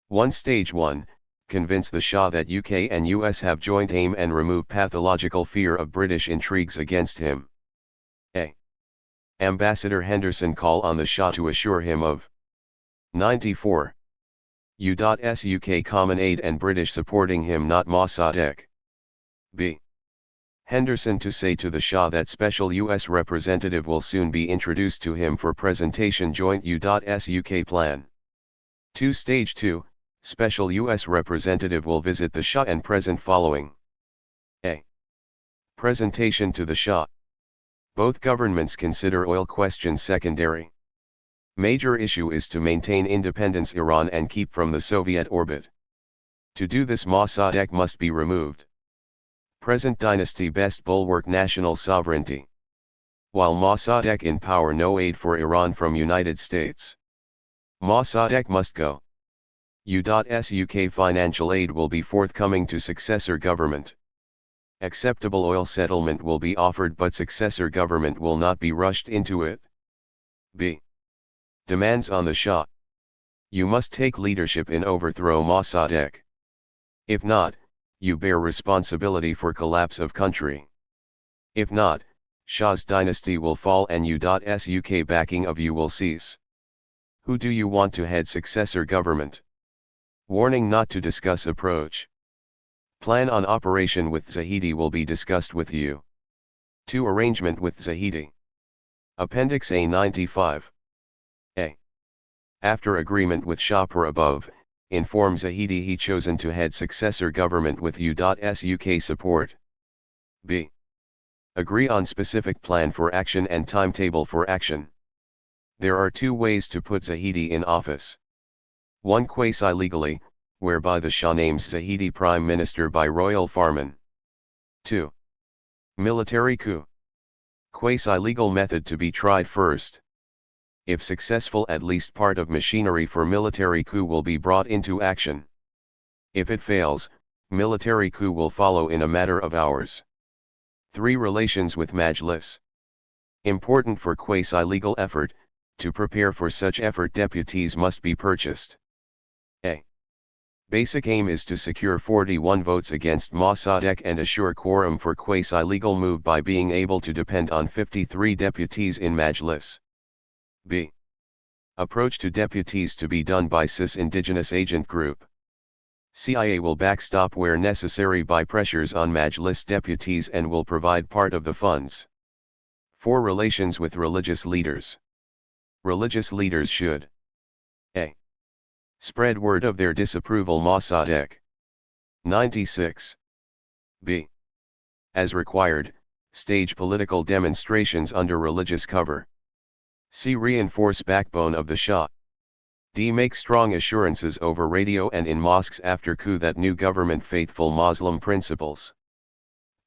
1. Stage 1. Convince the Shah that UK and US have joint aim and remove pathological fear of British intrigues against him. A. Ambassador Henderson call on the Shah to assure him of 94. U.S. UK common aid and British supporting him, not Mossadegh. B. Henderson to say to the Shah that special US representative will soon be introduced to him for presentation joint U.S. UK plan. 2. Stage 2. Special US representative will visit the Shah and present following. A. Presentation to the Shah. Both governments consider oil question secondary. Major issue is to maintain independence Iran and keep from the Soviet orbit. To do this, Mossadegh must be removed. Present dynasty best bulwark national sovereignty. While Mossadegh in power, no aid for Iran from United States. Mossadegh must go. U.S. UK financial aid will be forthcoming to successor government. Acceptable oil settlement will be offered, but successor government will not be rushed into it. B. Demands on the Shah. You must take leadership in overthrow Mossadegh. If not, you bear responsibility for collapse of country. If not, Shah's dynasty will fall and U.S. UK backing of you will cease. Who do you want to head successor government? Warning not to discuss approach. Plan on operation with Zahedi will be discussed with you. 2. Arrangement with Zahedi. Appendix A 95. A. After agreement with Shah per above, inform Zahedi he chosen to head successor government with U.S. UK support. B. Agree on specific plan for action and timetable for action. There are 2 ways to put Zahedi in office. 1. Quasi-legally, whereby the Shah names Zahedi Prime Minister by royal farman. 2. Military coup. Quasi-legal method to be tried first. If successful, at least part of machinery for military coup will be brought into action. If it fails, military coup will follow in a matter of hours. 3. Relations with Majlis. Important for quasi-legal effort. To prepare for such effort, deputies must be purchased. A. Basic aim is to secure 41 votes against Mossadegh and assure quorum for quasi-legal move by being able to depend on 53 deputies in Majlis. B. Approach to deputies to be done by CIS indigenous agent group. CIA will backstop where necessary by pressures on Majlis deputies and will provide part of the funds. 4. Relations with religious leaders. Religious leaders should A. Spread word of their disapproval Mossadegh. 96. B. As required, stage political demonstrations under religious cover. C. Reinforce backbone of the Shah. D. Make strong assurances over radio and in mosques after coup that new government faithful Muslim principles.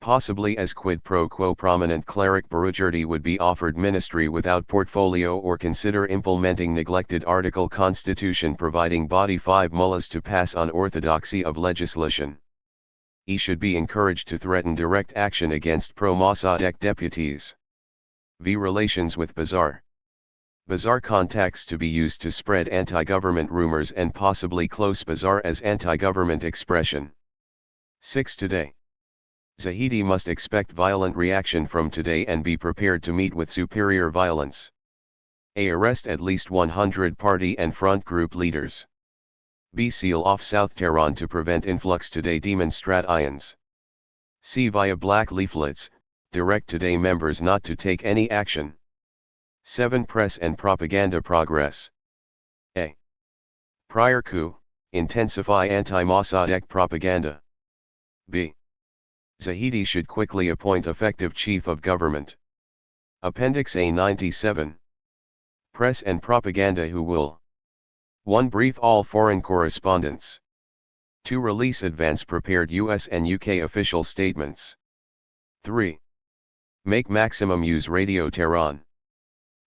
Possibly as quid pro quo prominent cleric Barujerdi would be offered ministry without portfolio or consider implementing neglected article constitution providing body 5 mullahs to pass on orthodoxy of legislation. E. Should be encouraged to threaten direct action against pro-Mossadegh deputies. V. Relations with Bazaar. Bazaar contacts to be used to spread anti-government rumors and possibly close Bazaar as anti-government expression. 6. Today. Zahedi must expect violent reaction from today and be prepared to meet with superior violence. A. Arrest at least 100 party and front group leaders. B. Seal off South Tehran to prevent influx today demonstrations. C. Via black leaflets, direct Today members not to take any action. 7. Press and propaganda progress. A. Prior coup, intensify anti-Mossadegh propaganda. B. Zahedi should quickly appoint effective chief of government. Appendix A 97. Press and propaganda who will 1. Brief all foreign correspondents. 2. Release advance prepared US and UK official statements. 3. Make maximum use Radio Tehran.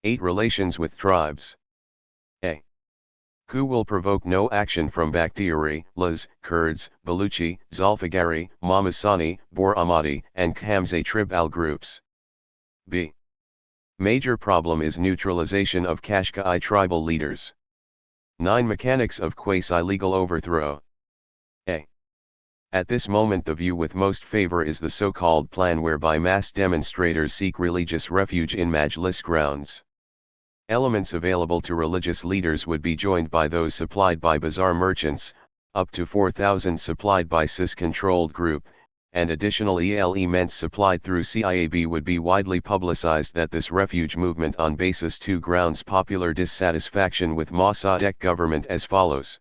8. Relations with tribes. A. Coup will provoke no action from Bakhtiari, Laz, Kurds, Baluchi, Zulfagari, Mamasani, Bor Ahmadi, and Khamzeh tribal groups. B. Major problem is neutralization of Kashgai tribal leaders. 9. Mechanics of quasi-legal overthrow. A. At this moment the view with most favor is the so-called plan whereby mass demonstrators seek religious refuge in Majlis grounds. Elements available to religious leaders would be joined by those supplied by bazaar merchants, up to 4,000 supplied by CIS-controlled group, and additional elements supplied through CIAB would be widely publicized that this refuge movement on basis 2 grounds popular dissatisfaction with Mossadegh government as follows.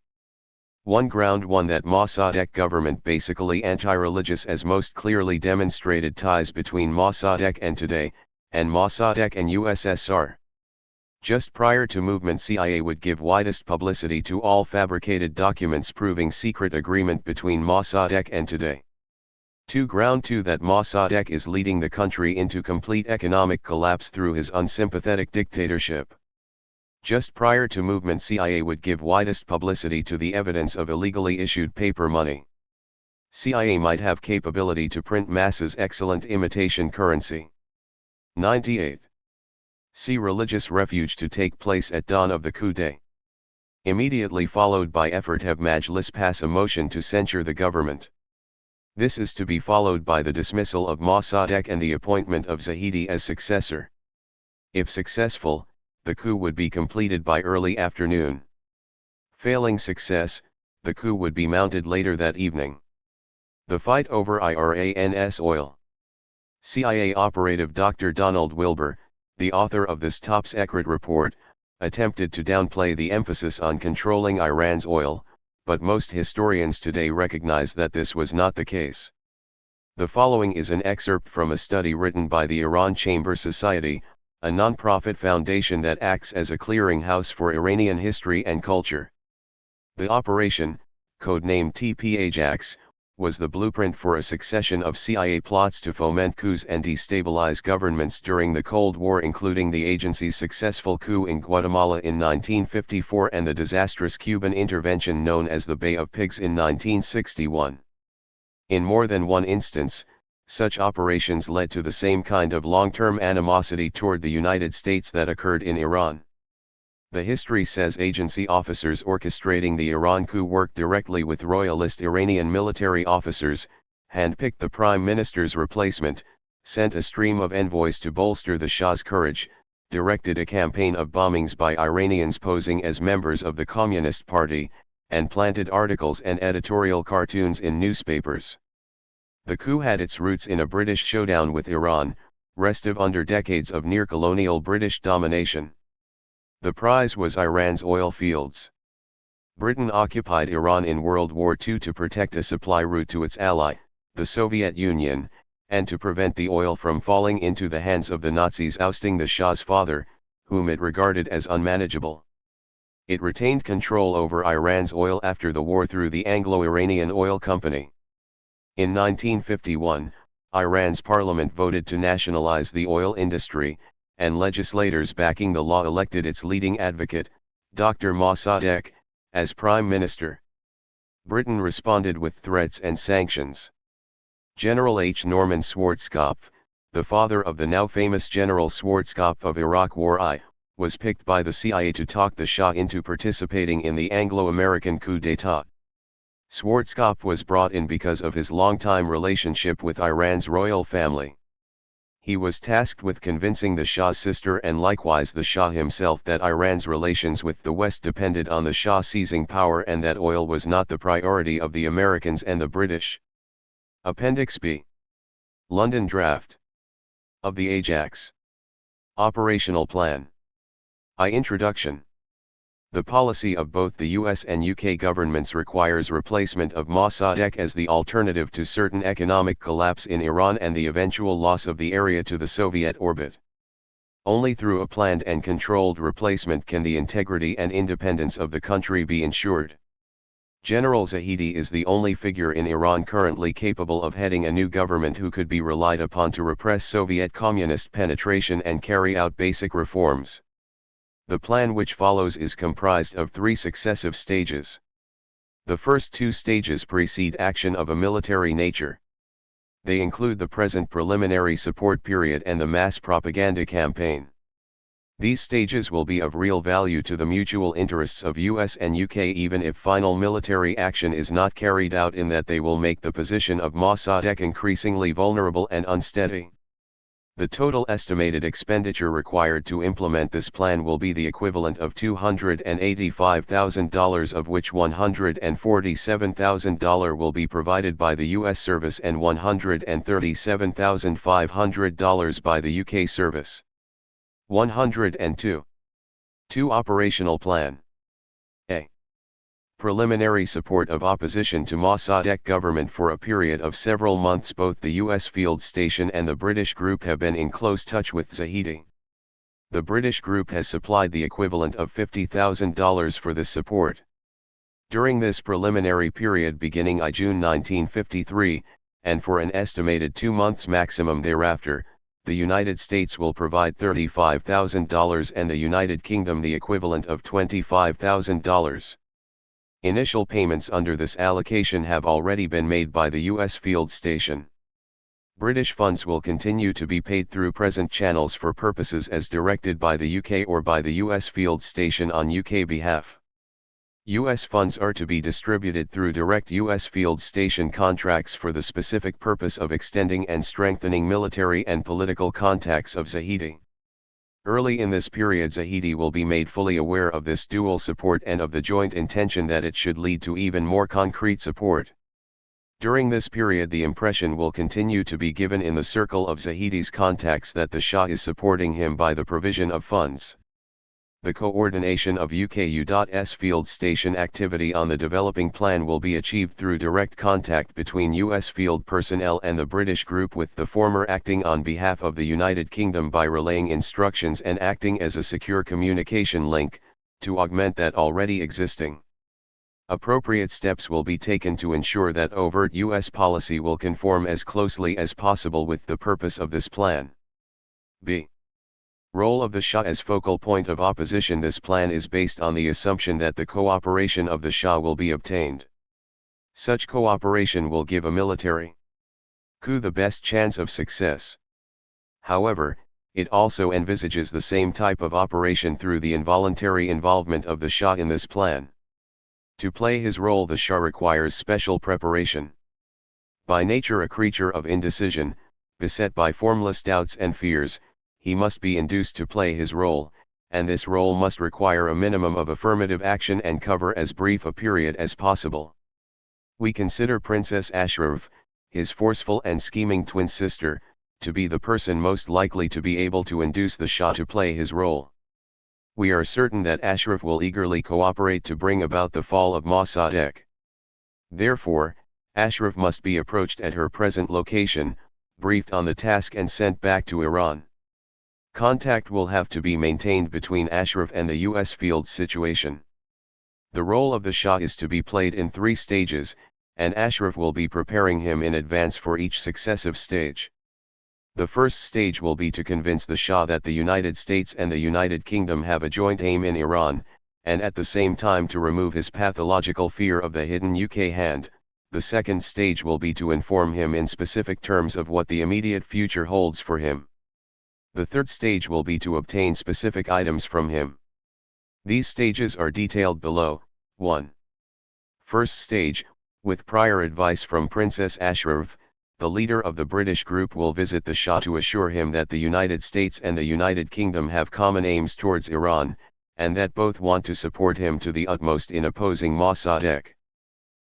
1. Ground 1 that Mossadegh government basically anti-religious as most clearly demonstrated ties between Mossadegh and Today, and Mossadegh and USSR. Just prior to movement CIA would give widest publicity to all fabricated documents proving secret agreement between Mossadegh and Today. 2. Ground 2 that Mossadegh is leading the country into complete economic collapse through his unsympathetic dictatorship. Just prior to movement CIA would give widest publicity to the evidence of illegally issued paper money. CIA might have capability to print masses excellent imitation currency. 98. See religious refuge to take place at dawn of the coup day. Immediately followed by effort have Majlis pass a motion to censure the government. This is to be followed by the dismissal of Mossadegh and the appointment of Zahedi as successor. If successful, the coup would be completed by early afternoon. Failing success, the coup would be mounted later that evening. The fight over Iran's oil. CIA operative Dr. Donald Wilbur, the author of this top secret report, attempted to downplay the emphasis on controlling Iran's oil, but most historians today recognize that this was not the case. The following is an excerpt from a study written by the Iran Chamber Society, a non-profit foundation that acts as a clearinghouse for Iranian history and culture. The operation, codenamed TP-Ajax, was the blueprint for a succession of CIA plots to foment coups and destabilize governments during the Cold War, including the agency's successful coup in Guatemala in 1954 and the disastrous Cuban intervention known as the Bay of Pigs in 1961. In more than one instance, such operations led to the same kind of long-term animosity toward the United States that occurred in Iran. The history says agency officers orchestrating the Iran coup worked directly with royalist Iranian military officers, handpicked the prime minister's replacement, sent a stream of envoys to bolster the Shah's courage, directed a campaign of bombings by Iranians posing as members of the Communist Party, and planted articles and editorial cartoons in newspapers. The coup had its roots in a British showdown with Iran, restive under decades of near-colonial British domination. The prize was Iran's oil fields. Britain occupied Iran in World War II to protect a supply route to its ally, the Soviet Union, and to prevent the oil from falling into the hands of the Nazis ousting the Shah's father, whom it regarded as unmanageable. It retained control over Iran's oil after the war through the Anglo-Iranian Oil Company. In 1951, Iran's parliament voted to nationalize the oil industry, and legislators backing the law elected its leading advocate, Dr. Mossadegh, as prime minister. Britain responded with threats and sanctions. General H. Norman Schwarzkopf, the father of the now famous General Schwarzkopf of Iraq War I, was picked by the CIA to talk the Shah into participating in the Anglo-American coup d'état. Schwarzkopf was brought in because of his long-time relationship with Iran's royal family. He was tasked with convincing the Shah's sister and likewise the Shah himself that Iran's relations with the West depended on the Shah seizing power and that oil was not the priority of the Americans and the British. Appendix B. London Draft. of the Ajax. Operational Plan. Introduction. The policy of both the US and UK governments requires replacement of Mossadegh as the alternative to certain economic collapse in Iran and the eventual loss of the area to the Soviet orbit. Only through a planned and controlled replacement can the integrity and independence of the country be ensured. General Zahedi is the only figure in Iran currently capable of heading a new government who could be relied upon to repress Soviet communist penetration and carry out basic reforms. The plan which follows is comprised of 3 successive stages. The first 2 stages precede action of a military nature. They include the present preliminary support period and the mass propaganda campaign. These stages will be of real value to the mutual interests of US and UK even if final military action is not carried out, in that they will make the position of Mossadegh increasingly vulnerable and unsteady. The total estimated expenditure required to implement this plan will be the equivalent of $285,000, of which $147,000 will be provided by the US service and $137,500 by the UK service. 102. 2. Operational Plan. A. Preliminary support of opposition to Mossadegh government. For a period of several months both the US field station and the British group have been in close touch with Zahedi. The British group has supplied the equivalent of $50,000 for this support. During this preliminary period beginning in June 1953, and for an estimated 2 months maximum thereafter, the United States will provide $35,000 and the United Kingdom the equivalent of $25,000. Initial payments under this allocation have already been made by the US field station. British funds will continue to be paid through present channels for purposes as directed by the UK or by the US field station on UK behalf. US funds are to be distributed through direct US field station contracts for the specific purpose of extending and strengthening military and political contacts of Zahedi. Early in this period Zahedi will be made fully aware of this dual support and of the joint intention that it should lead to even more concrete support. During this period the impression will continue to be given in the circle of Zahedi's contacts that the Shah is supporting him by the provision of funds. The coordination of UK-US field station activity on the developing plan will be achieved through direct contact between US field personnel and the British group, with the former acting on behalf of the United Kingdom by relaying instructions and acting as a secure communication link, to augment that already existing. Appropriate steps will be taken to ensure that overt US policy will conform as closely as possible with the purpose of this plan. B. Role of the Shah as focal point of opposition. This plan is based on the assumption that the cooperation of the Shah will be obtained. Such cooperation will give a military coup the best chance of success. However, it also envisages the same type of operation through the involuntary involvement of the Shah in this plan. To play his role the Shah requires special preparation. By nature a creature of indecision, beset by formless doubts and fears, he must be induced to play his role, and this role must require a minimum of affirmative action and cover as brief a period as possible. We consider Princess Ashraf, his forceful and scheming twin sister, to be the person most likely to be able to induce the Shah to play his role. We are certain that Ashraf will eagerly cooperate to bring about the fall of Mossadegh. Therefore, Ashraf must be approached at her present location, briefed on the task and sent back to Iran. Contact will have to be maintained between Ashraf and the US field situation. The role of the Shah is to be played in 3 stages, and Ashraf will be preparing him in advance for each successive stage. The first stage will be to convince the Shah that the United States and the United Kingdom have a joint aim in Iran, and at the same time to remove his pathological fear of the hidden UK hand. The second stage will be to inform him in specific terms of what the immediate future holds for him. The third stage will be to obtain specific items from him. These stages are detailed below. 1. First stage, with prior advice from Princess Ashraf, the leader of the British group will visit the Shah to assure him that the United States and the United Kingdom have common aims towards Iran, and that both want to support him to the utmost in opposing Mossadegh.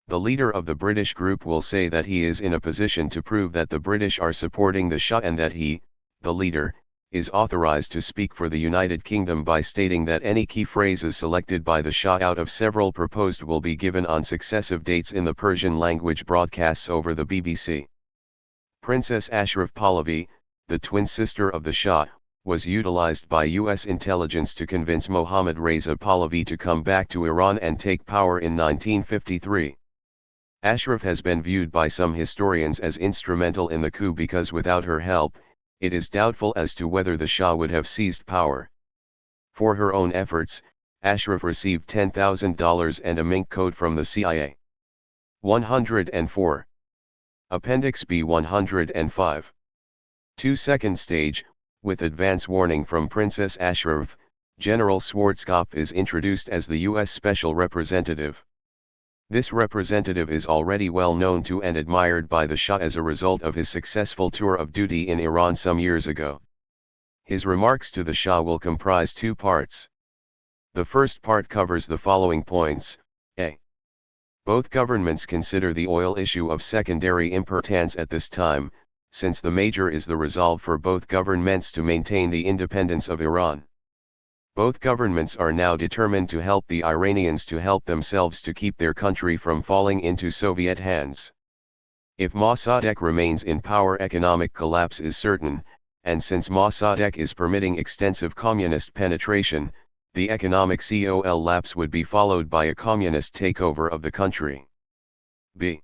The leader of the British group will say that he is in a position to prove that the British are supporting the Shah and that he, the leader, is authorized to speak for the United Kingdom by stating that any key phrases selected by the Shah out of several proposed will be given on successive dates in the Persian language broadcasts over the BBC. Princess Ashraf Pahlavi, the twin sister of the Shah, was utilized by U.S. intelligence to convince Mohammad Reza Pahlavi to come back to Iran and take power in 1953. Ashraf has been viewed by some historians as instrumental in the coup because without her help, it is doubtful as to whether the Shah would have seized power. For her own efforts, Ashraf received $10,000 and a mink code from the CIA. 104. Appendix B 105. 2 Second stage, with advance warning from Princess Ashraf, General Schwarzkopf is introduced as the U.S. Special Representative. This representative is already well known to and admired by the Shah as a result of his successful tour of duty in Iran some years ago. His remarks to the Shah will comprise 2 parts. The first part covers the following points. A. Both governments consider the oil issue of secondary importance at this time, since the major is the resolve for both governments to maintain the independence of Iran. Both governments are now determined to help the Iranians to help themselves to keep their country from falling into Soviet hands. If Mossadegh remains in power, economic collapse is certain, and since Mossadegh is permitting extensive communist penetration, the economic collapse would be followed by a communist takeover of the country. B.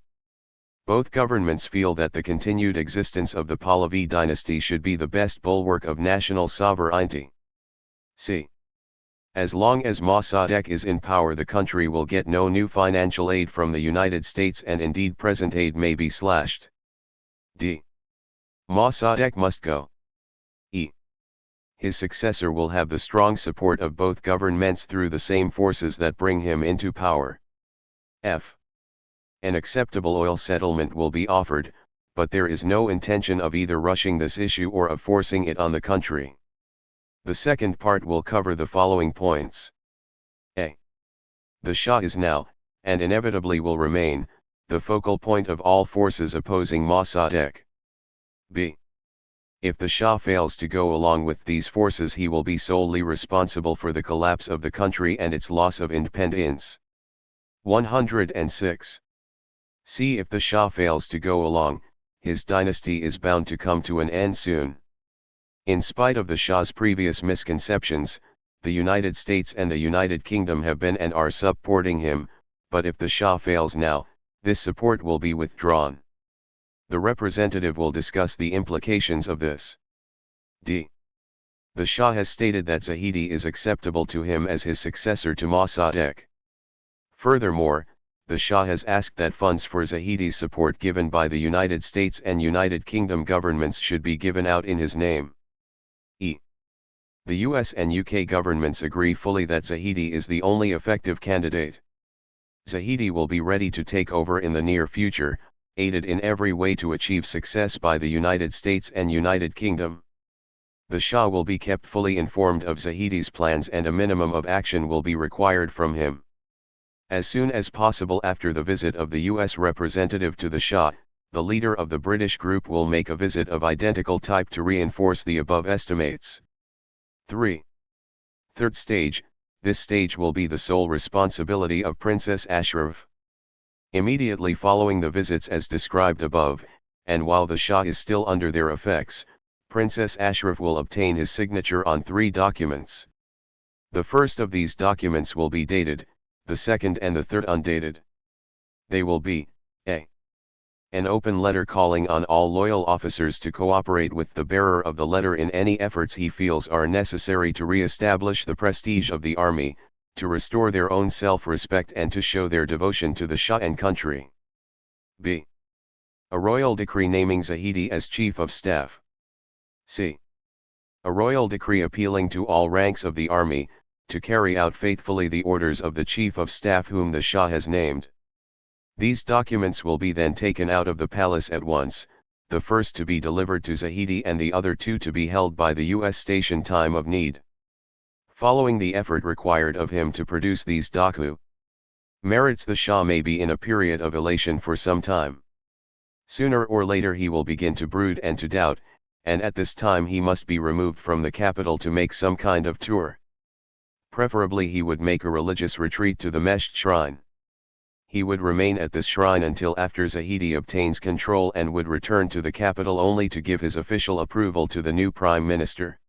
Both governments feel that the continued existence of the Pahlavi dynasty should be the best bulwark of national sovereignty. C. As long as Mossadegh is in power, the country will get no new financial aid from the United States, and indeed present aid may be slashed. D. Mossadegh must go. E. His successor will have the strong support of both governments through the same forces that bring him into power. F. An acceptable oil settlement will be offered, but there is no intention of either rushing this issue or of forcing it on the country. The second part will cover the following points. A. The Shah is now, and inevitably will remain, the focal point of all forces opposing Mossadegh. B. If the Shah fails to go along with these forces, he will be solely responsible for the collapse of the country and its loss of independence. 106. C. If the Shah fails to go along, his dynasty is bound to come to an end soon. In spite of the Shah's previous misconceptions, the United States and the United Kingdom have been and are supporting him, but if the Shah fails now, this support will be withdrawn. The representative will discuss the implications of this. D. The Shah has stated that Zahedi is acceptable to him as his successor to Mossadegh. Furthermore, the Shah has asked that funds for Zahedi's support given by the United States and United Kingdom governments should be given out in his name. E. The US and UK governments agree fully that Zahedi is the only effective candidate. Zahedi will be ready to take over in the near future, aided in every way to achieve success by the United States and United Kingdom. The Shah will be kept fully informed of Zahedi's plans, and a minimum of action will be required from him. As soon as possible after the visit of the US representative to the Shah, the leader of the British group will make a visit of identical type to reinforce the above estimates. 3. Third stage. This stage will be the sole responsibility of Princess Ashraf. Immediately following the visits as described above, and while the Shah is still under their effects, Princess Ashraf will obtain his signature on 3 documents. The first of these documents will be dated, the second and the third undated. They will be, A. An open letter calling on all loyal officers to cooperate with the bearer of the letter in any efforts he feels are necessary to re-establish the prestige of the army, to restore their own self-respect and to show their devotion to the Shah and country. B. A royal decree naming Zahedi as Chief of Staff. C. A royal decree appealing to all ranks of the army, to carry out faithfully the orders of the Chief of Staff whom the Shah has named. These documents will be then taken out of the palace at once, the first to be delivered to Zahedi and the other 2 to be held by the U.S. station time of need. Following the effort required of him to produce these documents, the Shah may be in a period of elation for some time. Sooner or later he will begin to brood and to doubt, and at this time he must be removed from the capital to make some kind of tour. Preferably he would make a religious retreat to the Meshed shrine. He would remain at this shrine until after Zahedi obtains control and would return to the capital only to give his official approval to the new prime minister.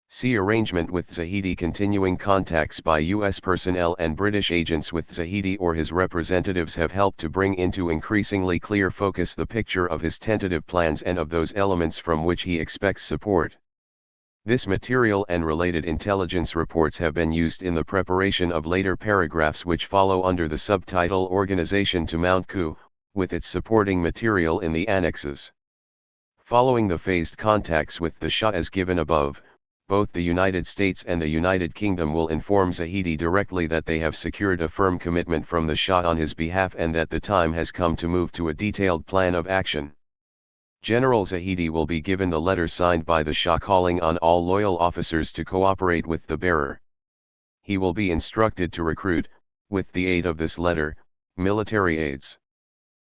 See arrangement with Zahedi. Continuing contacts by U.S. personnel and British agents with Zahedi or his representatives have helped to bring into increasingly clear focus the picture of his tentative plans and of those elements from which he expects support. This material and related intelligence reports have been used in the preparation of later paragraphs which follow under the subtitle Organization to Mount Coup, with its supporting material in the annexes. Following the phased contacts with the Shah as given above, both the United States and the United Kingdom will inform Zahedi directly that they have secured a firm commitment from the Shah on his behalf and that the time has come to move to a detailed plan of action. General Zahedi will be given the letter signed by the Shah calling on all loyal officers to cooperate with the bearer. He will be instructed to recruit, with the aid of this letter, military aids.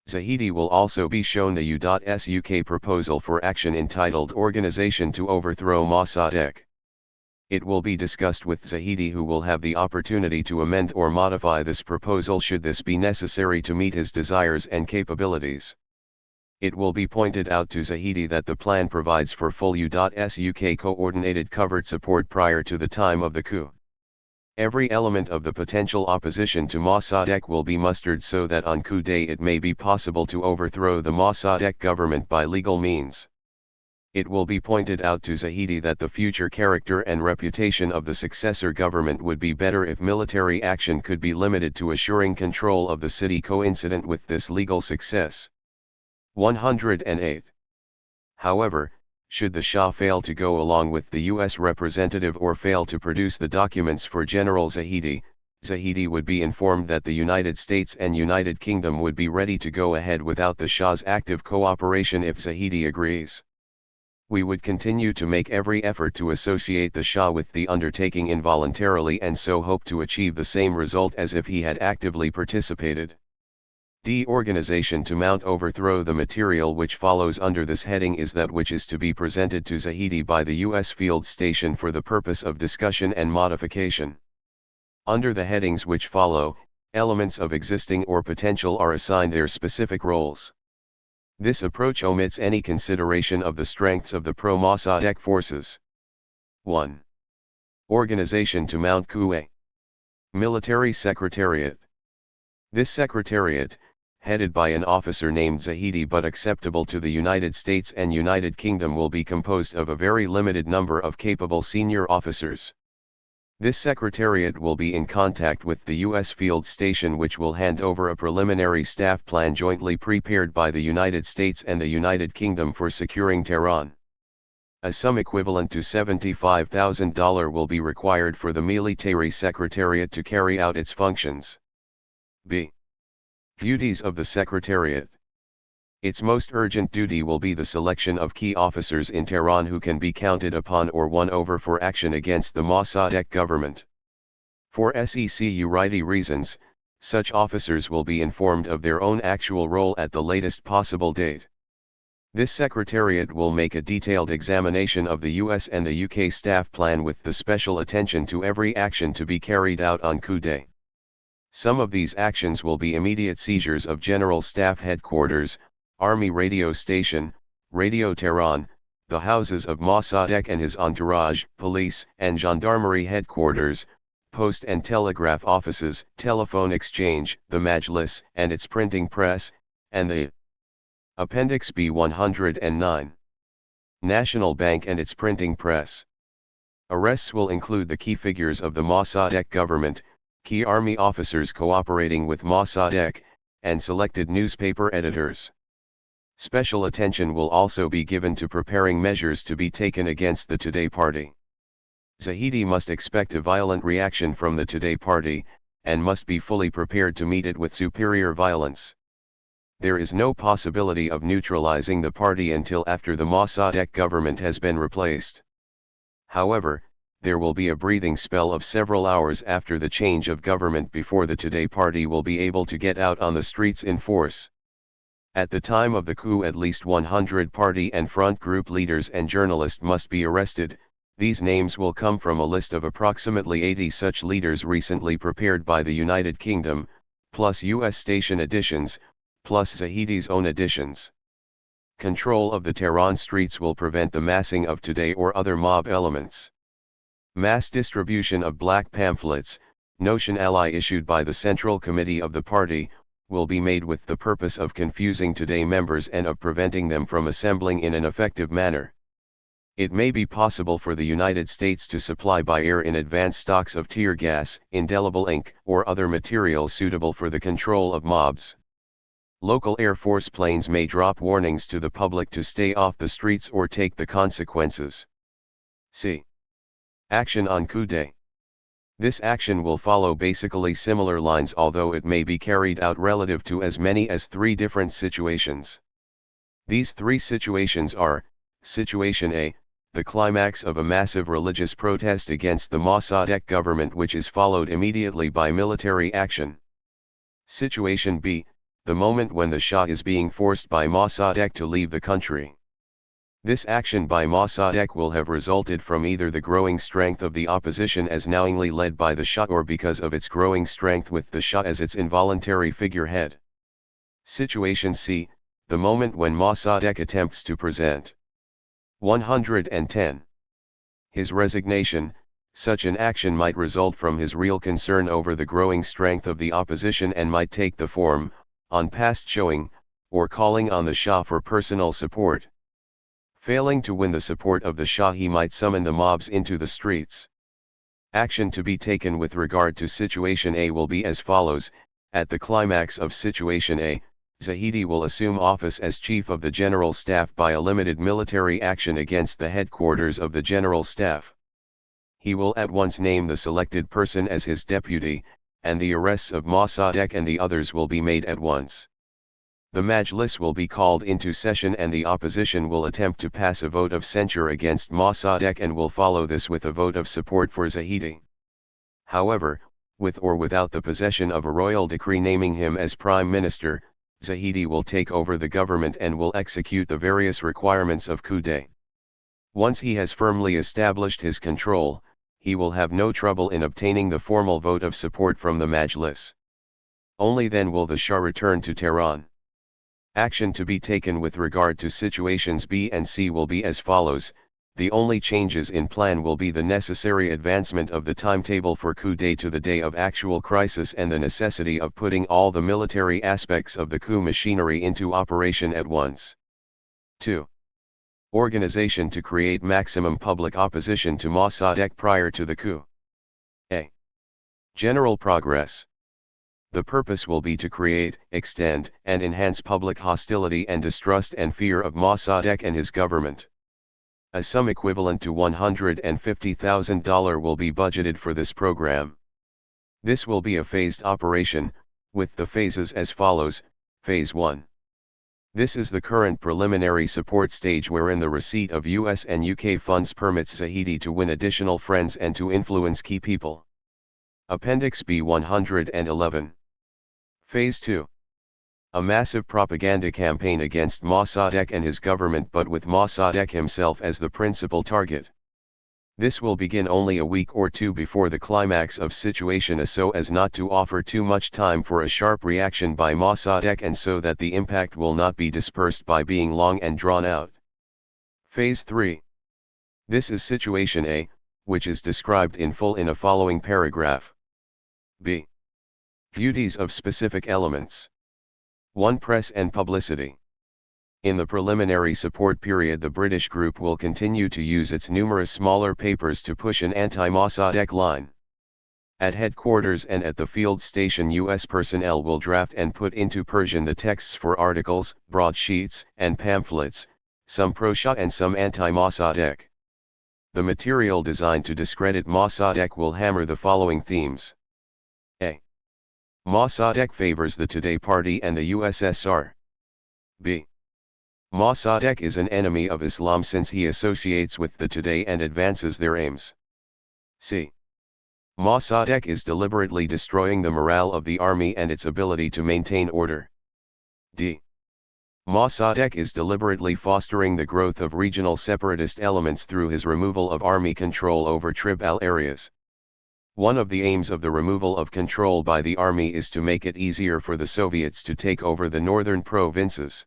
Zahedi will also be shown the U.S. UK proposal for action entitled Organization to Overthrow Mossadegh. It will be discussed with Zahedi, who will have the opportunity to amend or modify this proposal should this be necessary to meet his desires and capabilities. It will be pointed out to Zahedi that the plan provides for full U.S. UK coordinated covert support prior to the time of the coup. Every element of the potential opposition to Mossadegh will be mustered so that on coup day it may be possible to overthrow the Mossadegh government by legal means. It will be pointed out to Zahedi that the future character and reputation of the successor government would be better if military action could be limited to assuring control of the city coincident with this legal success. 108. However, should the Shah fail to go along with the U.S. representative or fail to produce the documents for General Zahedi, Zahedi would be informed that the United States and United Kingdom would be ready to go ahead without the Shah's active cooperation if Zahedi agrees. We would continue to make every effort to associate the Shah with the undertaking involuntarily and so hope to achieve the same result as if he had actively participated. Organization to mount overthrow. The material which follows under this heading is that which is to be presented to Zahedi by the U.S. field station for the purpose of discussion and modification. Under the headings which follow, elements of existing or potential are assigned their specific roles. This approach omits any consideration of the strengths of the pro-Mossadegh forces. 1. Organization to mount coup. Military Secretariat. This secretariat, headed by an officer named Zahedi but acceptable to the United States and United Kingdom, will be composed of a very limited number of capable senior officers. This secretariat will be in contact with the U.S. field station, which will hand over a preliminary staff plan jointly prepared by the United States and the United Kingdom for securing Tehran. A sum equivalent to $75,000 will be required for the military secretariat to carry out its functions. B. Duties of the Secretariat. Its most urgent duty will be the selection of key officers in Tehran who can be counted upon or won over for action against the Mossadegh government. For security reasons, such officers will be informed of their own actual role at the latest possible date. This Secretariat will make a detailed examination of the US and the UK staff plan with the special attention to every action to be carried out on coup day. Some of these actions will be immediate seizures of General Staff Headquarters, Army Radio Station, Radio Tehran, the houses of Mossadegh and his entourage, police and gendarmerie headquarters, post and telegraph offices, telephone exchange, the Majlis and its printing press, and the Appendix B 109. National Bank and its printing press. Arrests will include the key figures of the Mossadegh government, key army officers cooperating with Mossadegh, and selected newspaper editors. Special attention will also be given to preparing measures to be taken against the Today Party. Zahedi must expect a violent reaction from the Today Party, and must be fully prepared to meet it with superior violence. There is no possibility of neutralizing the party until after the Mossadegh government has been replaced. However, there will be a breathing spell of several hours after the change of government before the Today Party will be able to get out on the streets in force. At the time of the coup, at least 100 party and front group leaders and journalists must be arrested. These names will come from a list of approximately 80 such leaders recently prepared by the United Kingdom, plus US station additions, plus Zahidi's own additions. Control of the Tehran streets will prevent the massing of today or other mob elements. Mass distribution of black pamphlets, notion ally issued by the Central Committee of the party, will be made with the purpose of confusing today members and of preventing them from assembling in an effective manner. It may be possible for the United States to supply by air in advance stocks of tear gas, indelible ink, or other materials suitable for the control of mobs. Local Air Force planes may drop warnings to the public to stay off the streets or take the consequences. C. Action on coup day. This action will follow basically similar lines, although it may be carried out relative to as many as 3 different situations. These 3 situations are: Situation A, the climax of a massive religious protest against the Mossadegh government which is followed immediately by military action. Situation B, the moment when the Shah is being forced by Mossadegh to leave the country. This action by Mossadegh will have resulted from either the growing strength of the opposition as knowingly led by the Shah or because of its growing strength with the Shah as its involuntary figurehead. Situation C, the moment when Mossadegh attempts to present 110. His resignation. Such an action might result from his real concern over the growing strength of the opposition and might take the form, on past showing, or calling on the Shah for personal support. Failing to win the support of the Shah, he might summon the mobs into the streets. Action to be taken with regard to Situation A will be as follows. At the climax of Situation A, Zahidi will assume office as Chief of the General Staff by a limited military action against the headquarters of the General Staff. He will at once name the selected person as his deputy, and the arrests of Mossadegh and the others will be made at once. The Majlis will be called into session and the opposition will attempt to pass a vote of censure against Mossadegh and will follow this with a vote of support for Zahidi. However, with or without the possession of a royal decree naming him as Prime Minister, Zahidi will take over the government and will execute the various requirements of coup day. Once he has firmly established his control, he will have no trouble in obtaining the formal vote of support from the Majlis. Only then will the Shah return to Tehran. Action to be taken with regard to situations B and C will be as follows. The only changes in plan will be the necessary advancement of the timetable for coup day to the day of actual crisis and the necessity of putting all the military aspects of the coup machinery into operation at once. 2. Organization to create maximum public opposition to Mossadegh prior to the coup. A. General progress. The purpose will be to create, extend, and enhance public hostility and distrust and fear of Mossadegh and his government. A sum equivalent to $150,000 will be budgeted for this program. This will be a phased operation, with the phases as follows. Phase 1. This is the current preliminary support stage wherein the receipt of US and UK funds permits Zahidi to win additional friends and to influence key people. Appendix B 111. Phase 2. A massive propaganda campaign against Mossadegh and his government, but with Mossadegh himself as the principal target. This will begin only a week or 2 before the climax of Situation A so as not to offer too much time for a sharp reaction by Mossadegh and so that the impact will not be dispersed by being long and drawn out. Phase 3. This is Situation A, which is described in full in a following paragraph. B. Duties of specific elements. 1. Press and publicity. In the preliminary support period, the British group will continue to use its numerous smaller papers to push an anti-Mossadegh line. At headquarters and at the field station, US personnel will draft and put into Persian the texts for articles, broadsheets, and pamphlets, some pro-Shah and some anti-Mossadegh. The material designed to discredit Mossadegh will hammer the following themes. A. Mossadegh favors the Today Party and the USSR. B. Mossadegh is an enemy of Islam since he associates with the Today and advances their aims. C. Mossadegh is deliberately destroying the morale of the army and its ability to maintain order. D. Mossadegh is deliberately fostering the growth of regional separatist elements through his removal of army control over tribal areas. One of the aims of the removal of control by the army is to make it easier for the Soviets to take over the northern provinces.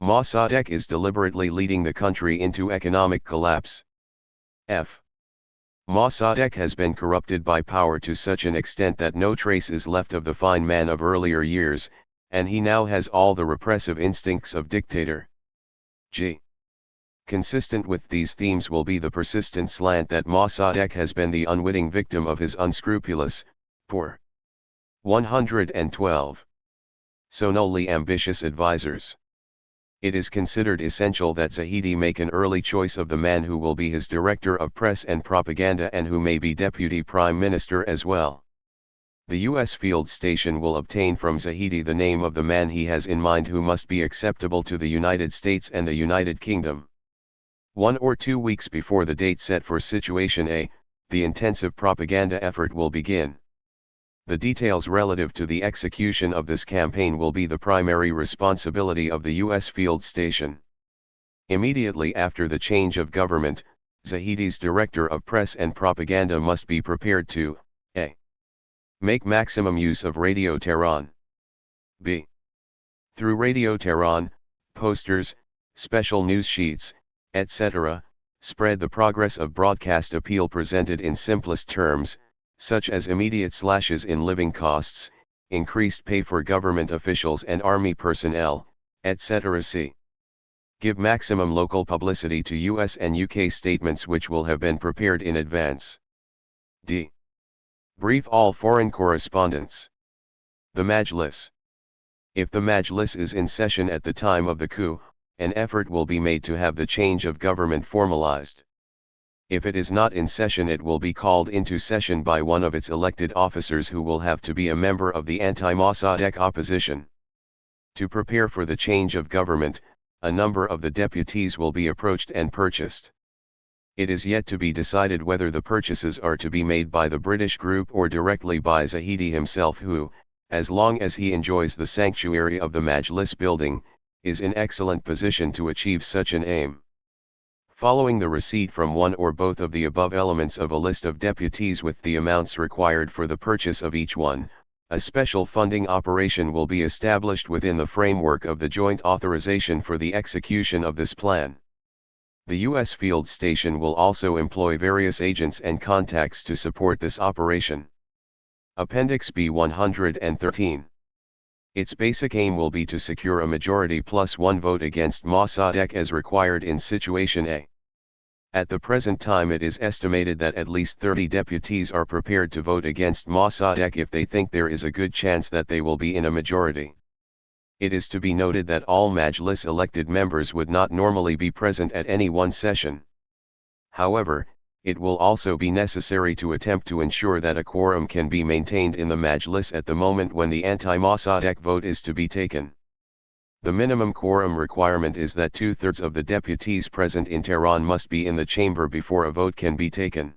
Mossadegh is deliberately leading the country into economic collapse. F. Mossadegh has been corrupted by power to such an extent that no trace is left of the fine man of earlier years, and he now has all the repressive instincts of dictator. G. Consistent with these themes will be the persistent slant that Mossadegh has been the unwitting victim of his unscrupulous, poor. 112. Sonoli ambitious advisors. It is considered essential that Zahedi make an early choice of the man who will be his director of press and propaganda and who may be deputy prime minister as well. The U.S. field station will obtain from Zahedi the name of the man he has in mind who must be acceptable to the United States and the United Kingdom. 1 or 2 weeks before the date set for Situation A, the intensive propaganda effort will begin. The details relative to the execution of this campaign will be the primary responsibility of the U.S. field station. Immediately after the change of government, Zahedi's director of press and propaganda must be prepared to a. Make maximum use of Radio Tehran. b. Through Radio Tehran, posters, special news sheets, etc., spread the progress of broadcast appeal presented in simplest terms, such as immediate slashes in living costs, increased pay for government officials and army personnel, etc. c. Give maximum local publicity to US and UK statements which will have been prepared in advance. d. Brief all foreign correspondents. The Majlis. If the Majlis is in session at the time of the coup, an effort will be made to have the change of government formalized. If it is not in session, it will be called into session by one of its elected officers who will have to be a member of the anti-Mossadegh opposition. To prepare for the change of government, a number of the deputies will be approached and purchased. It is yet to be decided whether the purchases are to be made by the British group or directly by Zahedi himself who, as long as he enjoys the sanctuary of the Majlis building, is in excellent position to achieve such an aim. Following the receipt from one or both of the above elements of a list of deputies with the amounts required for the purchase of each one, a special funding operation will be established within the framework of the joint authorization for the execution of this plan. The U.S. field station will also employ various agents and contacts to support this operation. Appendix B 113. Its basic aim will be to secure a majority plus one vote against Mossadegh as required in Situation A. At the present time it is estimated that at least 30 deputies are prepared to vote against Mossadegh if they think there is a good chance that they will be in a majority. It is to be noted that all Majlis elected members would not normally be present at any one session. However, it will also be necessary to attempt to ensure that a quorum can be maintained in the Majlis at the moment when the anti-Mossadegh vote is to be taken. The minimum quorum requirement is that 2/3 of the deputies present in Tehran must be in the chamber before a vote can be taken.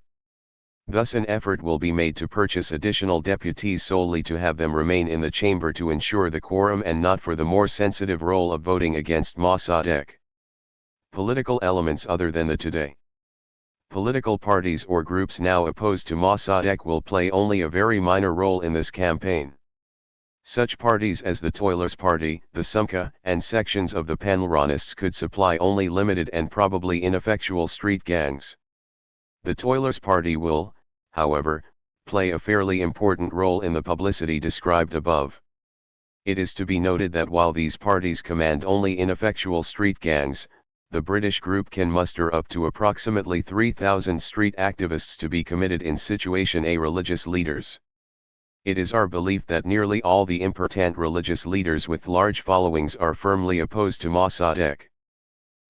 Thus an effort will be made to purchase additional deputies solely to have them remain in the chamber to ensure the quorum and not for the more sensitive role of voting against Mossadegh. Political elements other than the today. Political parties or groups now opposed to Mossadegh will play only a very minor role in this campaign. Such parties as the Toilers Party, the Sumka, and sections of the Panelranists could supply only limited and probably ineffectual street gangs. The Toilers Party will, however, play a fairly important role in the publicity described above. It is to be noted that while these parties command only ineffectual street gangs, the British group can muster up to approximately 3,000 street activists to be committed in Situation A religious leaders. It is our belief that nearly all the important religious leaders with large followings are firmly opposed to Mossadegh.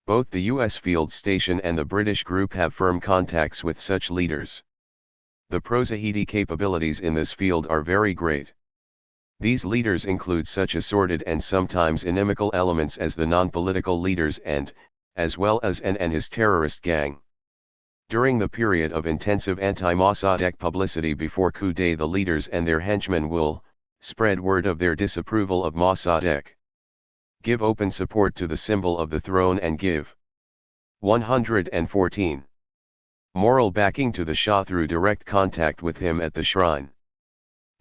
Both the U.S. field station and the British group have firm contacts with such leaders. The pro-Zahedi capabilities in this field are very great. These leaders include such assorted and sometimes inimical elements as the non-political leaders and, as well as N and his terrorist gang. During the period of intensive anti-Mossadegh publicity before coup day, the leaders and their henchmen will spread word of their disapproval of Mossadegh. Give open support to the symbol of the throne and give 114. Moral backing to the Shah through direct contact with him at the shrine.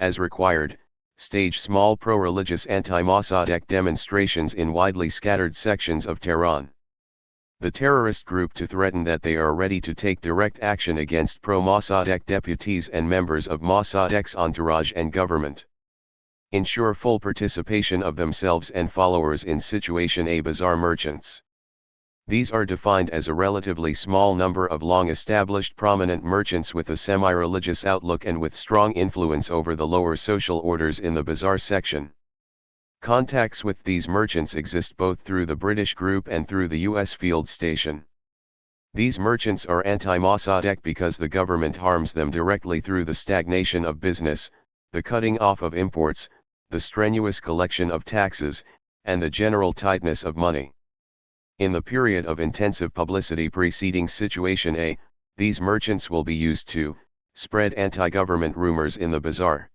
As required, stage small pro-religious anti-Mossadegh demonstrations in widely scattered sections of Tehran. The terrorist group to threaten that they are ready to take direct action against pro-Mossadegh deputies and members of Mossadegh's entourage and government. Ensure full participation of themselves and followers in Situation A bazaar merchants. These are defined as a relatively small number of long-established prominent merchants with a semi-religious outlook and with strong influence over the lower social orders in the bazaar section. Contacts with these merchants exist both through the British group and through the US field station. These merchants are anti-Mossadegh because the government harms them directly through the stagnation of business, the cutting off of imports, the strenuous collection of taxes, and the general tightness of money. In the period of intensive publicity preceding Situation A, these merchants will be used to spread anti-government rumors in the bazaar.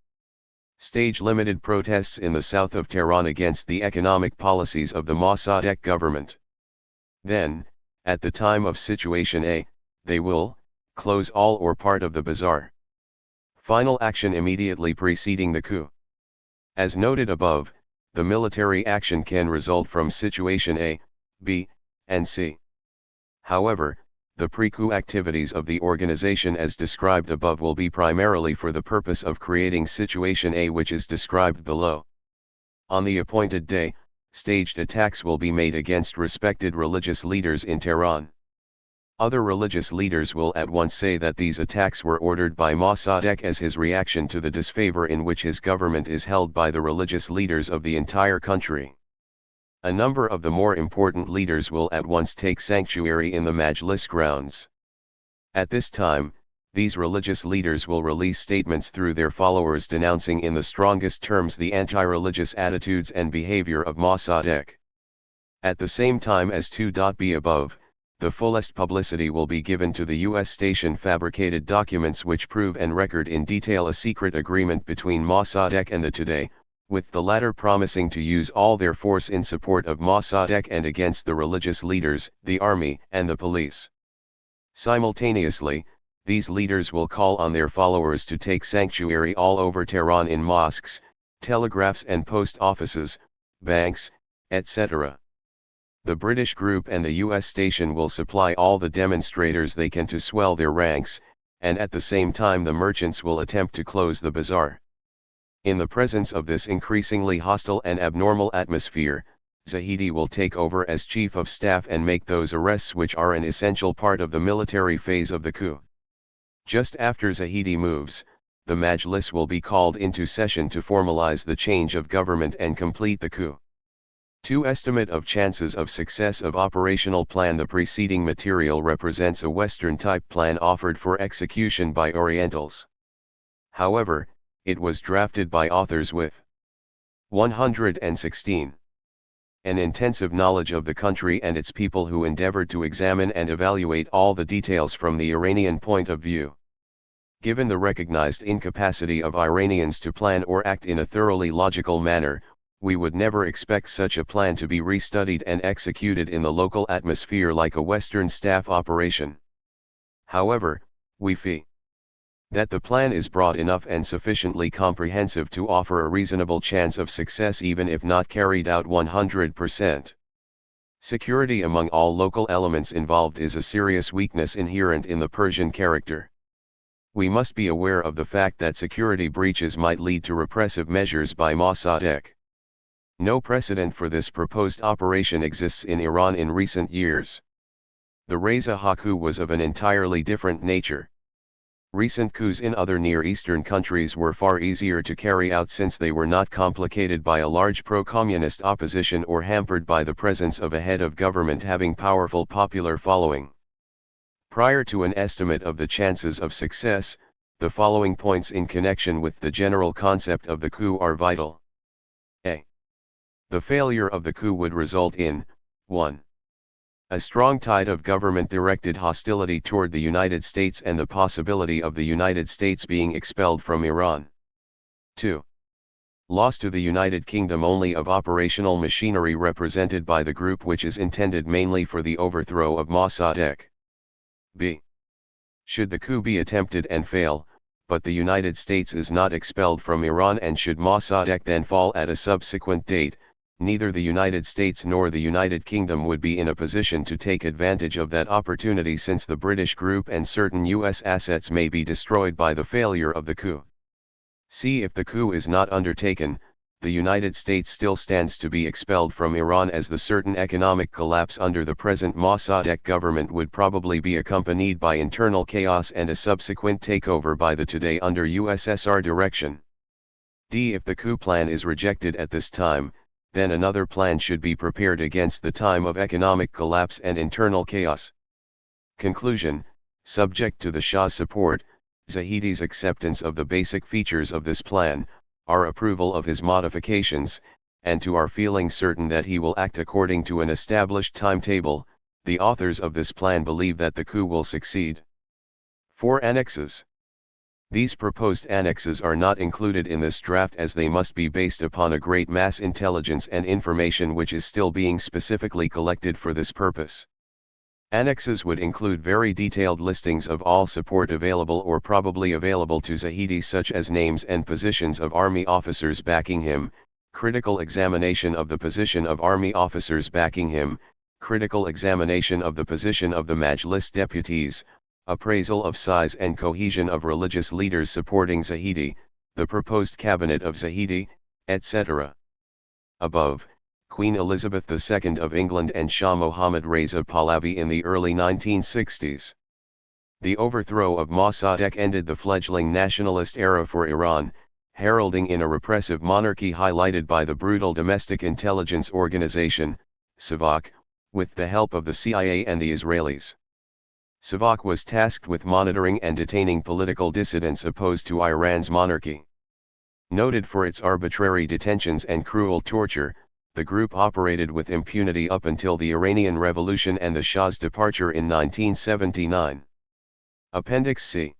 Stage limited protests in the south of Tehran against the economic policies of the Mossadegh government. Then, at the time of Situation A, they will close all or part of the bazaar. Final action immediately preceding the coup. As noted above, the military action can result from Situation A, B, and C. However, the pre-coup activities of the organization as described above will be primarily for the purpose of creating Situation A, which is described below. On the appointed day, staged attacks will be made against respected religious leaders in Tehran. Other religious leaders will at once say that these attacks were ordered by Mossadegh as his reaction to the disfavor in which his government is held by the religious leaders of the entire country. A number of the more important leaders will at once take sanctuary in the Majlis grounds. At this time, these religious leaders will release statements through their followers denouncing in the strongest terms the anti-religious attitudes and behavior of Mossadegh. At the same time as 2.b above, the fullest publicity will be given to the US station fabricated documents which prove and record in detail a secret agreement between Mossadegh and the Today, with the latter promising to use all their force in support of Mossadegh and against the religious leaders, the army, and the police. Simultaneously, these leaders will call on their followers to take sanctuary all over Tehran in mosques, telegraphs and post offices, banks, etc. The British group and the US station will supply all the demonstrators they can to swell their ranks, and at the same time the merchants will attempt to close the bazaar. In the presence of this increasingly hostile and abnormal atmosphere, Zahedi will take over as chief of staff and make those arrests which are an essential part of the military phase of the coup. Just after Zahedi moves, the Majlis will be called into session to formalize the change of government and complete the coup. To estimate of chances of success of operational plan. The preceding material represents a Western-type plan offered for execution by Orientals. However, it was drafted by authors with 116. An intensive knowledge of the country and its people who endeavored to examine and evaluate all the details from the Iranian point of view. Given the recognized incapacity of Iranians to plan or act in a thoroughly logical manner, we would never expect such a plan to be restudied and executed in the local atmosphere like a Western staff operation. However, we feel that the plan is broad enough and sufficiently comprehensive to offer a reasonable chance of success even if not carried out 100%. Security among all local elements involved is a serious weakness inherent in the Persian character. We must be aware of the fact that security breaches might lead to repressive measures by Mossadegh. No precedent for this proposed operation exists in Iran in recent years. The Reza coup was of an entirely different nature. Recent coups in other Near Eastern countries were far easier to carry out since they were not complicated by a large pro-communist opposition or hampered by the presence of a head of government having powerful popular following. Prior to an estimate of the chances of success, the following points in connection with the general concept of the coup are vital. A. The failure of the coup would result in 1. A strong tide of government-directed hostility toward the United States and the possibility of the United States being expelled from Iran. 2. Loss to the United Kingdom only of operational machinery represented by the group which is intended mainly for the overthrow of Mossadegh. B. Should the coup be attempted and fail, but the United States is not expelled from Iran, and should Mossadegh then fall at a subsequent date, neither the United States nor the United Kingdom would be in a position to take advantage of that opportunity, since the British group and certain U.S. assets may be destroyed by the failure of the coup. C. If the coup is not undertaken, the United States still stands to be expelled from Iran, as the certain economic collapse under the present Mossadegh government would probably be accompanied by internal chaos and a subsequent takeover by the today under USSR direction. D. If the coup plan is rejected at this time, then another plan should be prepared against the time of economic collapse and internal chaos. Conclusion: subject to the Shah's support, Zahidi's acceptance of the basic features of this plan, our approval of his modifications, and to our feeling certain that he will act according to an established timetable, the authors of this plan believe that the coup will succeed. 4 Annexes. These proposed annexes are not included in this draft, as they must be based upon a great mass intelligence and information which is still being specifically collected for this purpose. Annexes would include very detailed listings of all support available or probably available to Zahidi, such as names and positions of army officers backing him, critical examination of the position of army officers backing him, critical examination of the position of the Majlis deputies, appraisal of size and cohesion of religious leaders supporting Zahidi, the proposed cabinet of Zahidi, etc. Above, Queen Elizabeth II of England and Shah Mohammad Reza Pahlavi in the early 1960s. The overthrow of Mossadegh ended the fledgling nationalist era for Iran, heralding in a repressive monarchy highlighted by the brutal domestic intelligence organization, SIVAK, with the help of the CIA and the Israelis. SIVAK was tasked with monitoring and detaining political dissidents opposed to Iran's monarchy. Noted for its arbitrary detentions and cruel torture, the group operated with impunity up until the Iranian Revolution and the Shah's departure in 1979. Appendix C.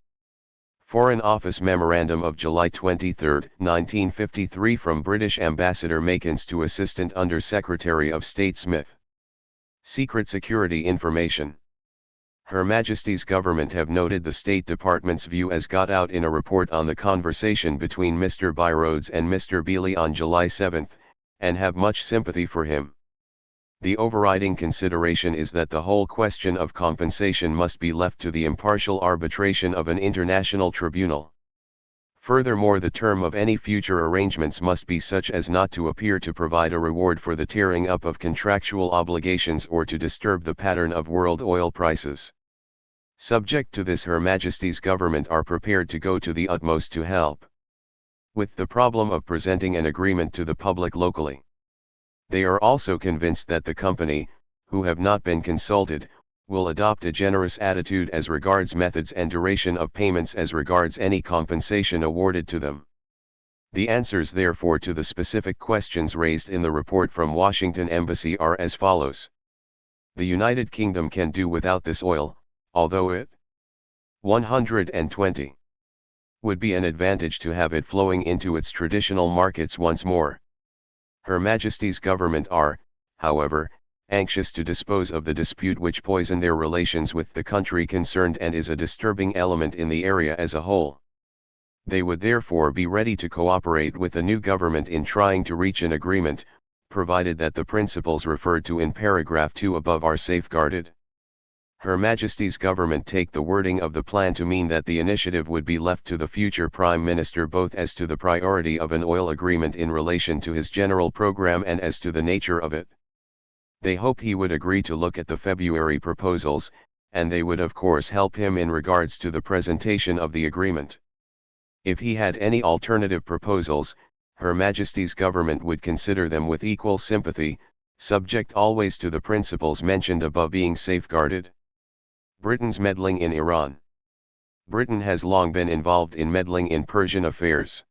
Foreign Office Memorandum of July 23, 1953 from British Ambassador Makins to Assistant Under Secretary of State Smith. Secret Security Information. Her Majesty's government have noted the State Department's view as got out in a report on the conversation between Mr. Byroads and Mr. Beeley on July 7, and have much sympathy for him. The overriding consideration is that the whole question of compensation must be left to the impartial arbitration of an international tribunal. Furthermore, the term of any future arrangements must be such as not to appear to provide a reward for the tearing up of contractual obligations or to disturb the pattern of world oil prices. Subject to this, Her Majesty's government are prepared to go to the utmost to help with the problem of presenting an agreement to the public locally. They are also convinced that the company, who have not been consulted, will adopt a generous attitude as regards methods and duration of payments as regards any compensation awarded to them. The answers therefore to the specific questions raised in the report from Washington Embassy are as follows. The United Kingdom can do without this oil, although it 120 would be an advantage to have it flowing into its traditional markets once more. Her Majesty's government are, however, anxious to dispose of the dispute which poison their relations with the country concerned and is a disturbing element in the area as a whole. They would therefore be ready to cooperate with the new government in trying to reach an agreement, provided that the principles referred to in paragraph 2 above are safeguarded. Her Majesty's government take the wording of the plan to mean that the initiative would be left to the future Prime Minister, both as to the priority of an oil agreement in relation to his general program and as to the nature of it. They hope he would agree to look at the February proposals, and they would of course help him in regards to the presentation of the agreement. If he had any alternative proposals, Her Majesty's government would consider them with equal sympathy, subject always to the principles mentioned above being safeguarded. Britain's meddling in Iran. Britain has long been involved in meddling in Persian affairs.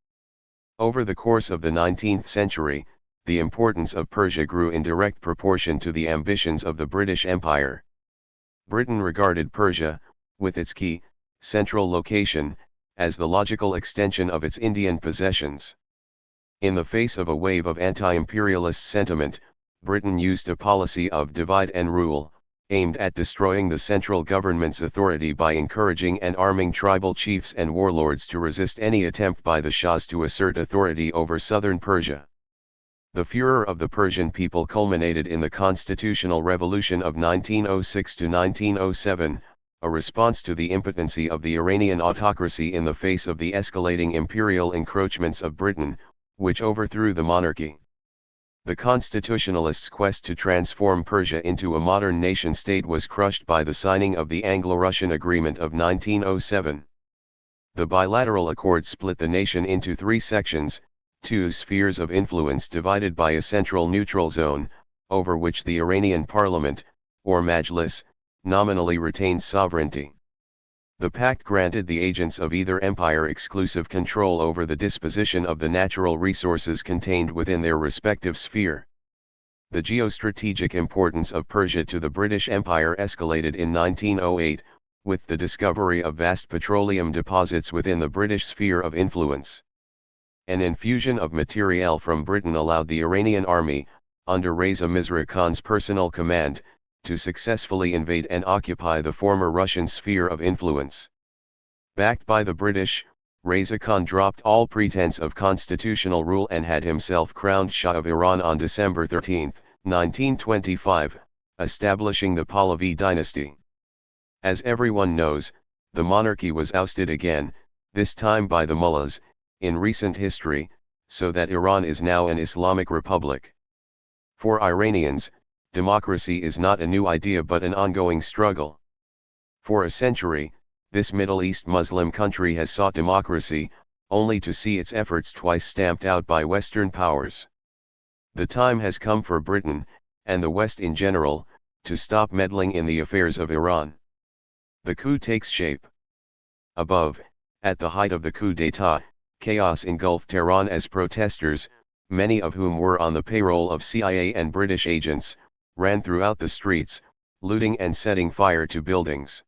Over the course of the 19th century, the importance of Persia grew in direct proportion to the ambitions of the British Empire. Britain regarded Persia, with its key, central location, as the logical extension of its Indian possessions. In the face of a wave of anti-imperialist sentiment, Britain used a policy of divide and rule, aimed at destroying the central government's authority by encouraging and arming tribal chiefs and warlords to resist any attempt by the Shahs to assert authority over southern Persia. The furor of the Persian people culminated in the constitutional revolution of 1906 to 1907, a response to the impotency of the Iranian autocracy in the face of the escalating imperial encroachments of Britain, which overthrew the monarchy. The constitutionalists' quest to transform Persia into a modern nation-state was crushed by the signing of the Anglo-Russian Agreement of 1907. The bilateral accord split the nation into three sections, two spheres of influence divided by a central neutral zone, over which the Iranian parliament, or Majlis, nominally retained sovereignty. The pact granted the agents of either empire exclusive control over the disposition of the natural resources contained within their respective sphere. The geostrategic importance of Persia to the British Empire escalated in 1908, with the discovery of vast petroleum deposits within the British sphere of influence. An infusion of materiel from Britain allowed the Iranian army, under Reza Mizra Khan's personal command, to successfully invade and occupy the former Russian sphere of influence. Backed by the British, Reza Khan dropped all pretense of constitutional rule and had himself crowned Shah of Iran on December 13, 1925, establishing the Pahlavi dynasty. As everyone knows, the monarchy was ousted again, this time by the mullahs, in recent history, so that Iran is now an Islamic republic. For Iranians, democracy is not a new idea but an ongoing struggle. For a century, this Middle East Muslim country has sought democracy, only to see its efforts twice stamped out by Western powers. The time has come for Britain, and the West in general, to stop meddling in the affairs of Iran. The coup takes shape. Above, at the height of the coup d'état, chaos engulfed Tehran as protesters, many of whom were on the payroll of CIA and British agents, ran throughout the streets, looting and setting fire to buildings.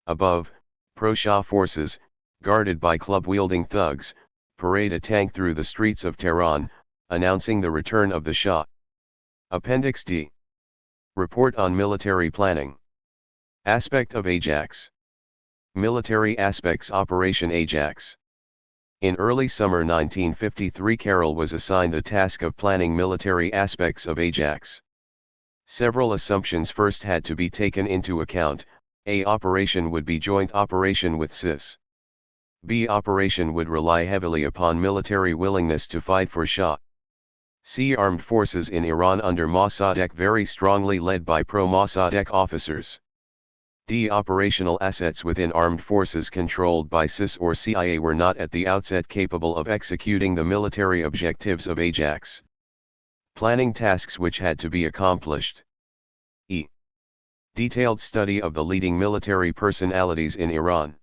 Above, pro-Shah forces, guarded by club-wielding thugs, parade a tank through the streets of Tehran, announcing the return of the Shah. Appendix D. Report on military planning. Aspect of Ajax. Military aspects Operation Ajax. In early summer 1953, Carroll was assigned the task of planning military aspects of Ajax. Several assumptions first had to be taken into account. A. Operation would be joint operation with CIS. B. Operation would rely heavily upon military willingness to fight for Shah. C. Armed forces in Iran under Mossadegh very strongly led by pro-Mossadegh officers. D. Operational assets within armed forces controlled by CIS or CIA were not at the outset capable of executing the military objectives of Ajax. Planning tasks which had to be accomplished. E. Detailed study of the leading military personalities in Iran.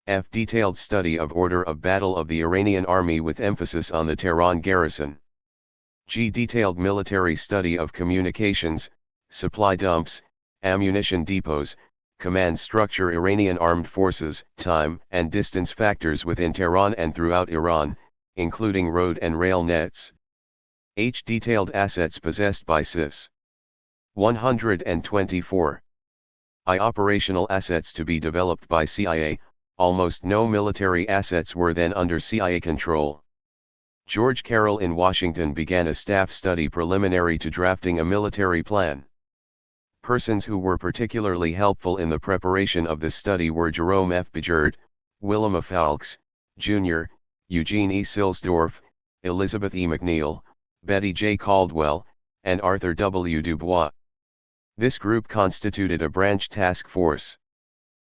F. Detailed study of order of battle of the Iranian army with emphasis on the Tehran garrison. G. Detailed military study of communications, supply dumps, ammunition depots, command structure Iranian armed forces, time and distance factors within Tehran and throughout Iran, including road and rail nets. H. Detailed assets possessed by CIS. 124. I. Operational assets to be developed by CIA. Almost no military assets were then under CIA control. George Carroll in Washington began a staff study preliminary to drafting a military plan. Persons who were particularly helpful in the preparation of this study were Jerome F. Bejerd, Willem F. Falks, Jr., Eugene E. Silsdorf, Elizabeth E. McNeil, Betty J. Caldwell, and Arthur W. Dubois. This group constituted a branch task force.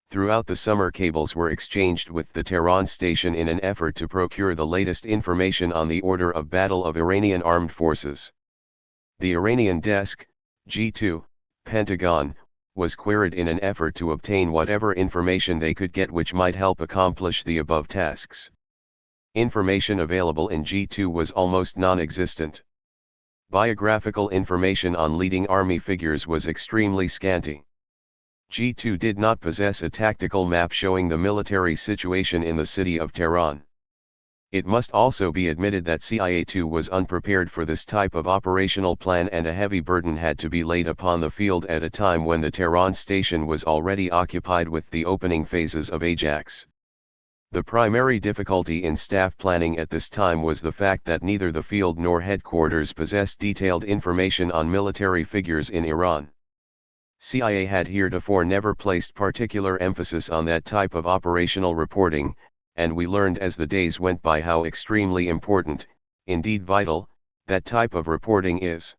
Throughout the summer, cables were exchanged with the Tehran station in an effort to procure the latest information on the order of battle of Iranian armed forces. The Iranian desk, G2, Pentagon, was queried in an effort to obtain whatever information they could get which might help accomplish the above tasks. Information available in G2 was almost non-existent. Biographical information on leading army figures was extremely scanty. G2 did not possess a tactical map showing the military situation in the city of Tehran. It must also be admitted that CIA-2 was unprepared for this type of operational plan, and a heavy burden had to be laid upon the field at a time when the Tehran station was already occupied with the opening phases of Ajax. The primary difficulty in staff planning at this time was the fact that neither the field nor headquarters possessed detailed information on military figures in Iran. CIA had heretofore never placed particular emphasis on that type of operational reporting, and we learned as the days went by how extremely important, indeed vital, that type of reporting is.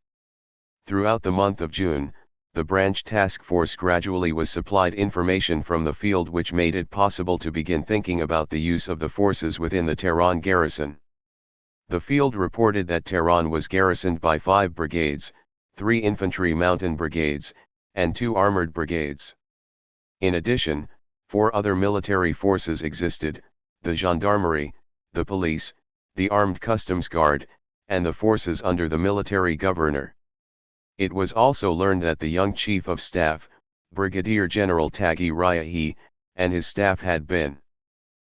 Throughout the month of June, the branch task force gradually was supplied information from the field which made it possible to begin thinking about the use of the forces within the Tehran garrison. The field reported that Tehran was garrisoned by 5 brigades, 3 infantry mountain brigades, and 2 armored brigades. In addition, 4 other military forces existed: the gendarmerie, the police, the armed customs guard, and the forces under the military governor. It was also learned that the young chief of staff, Brigadier General Taghi Riahi, and his staff had been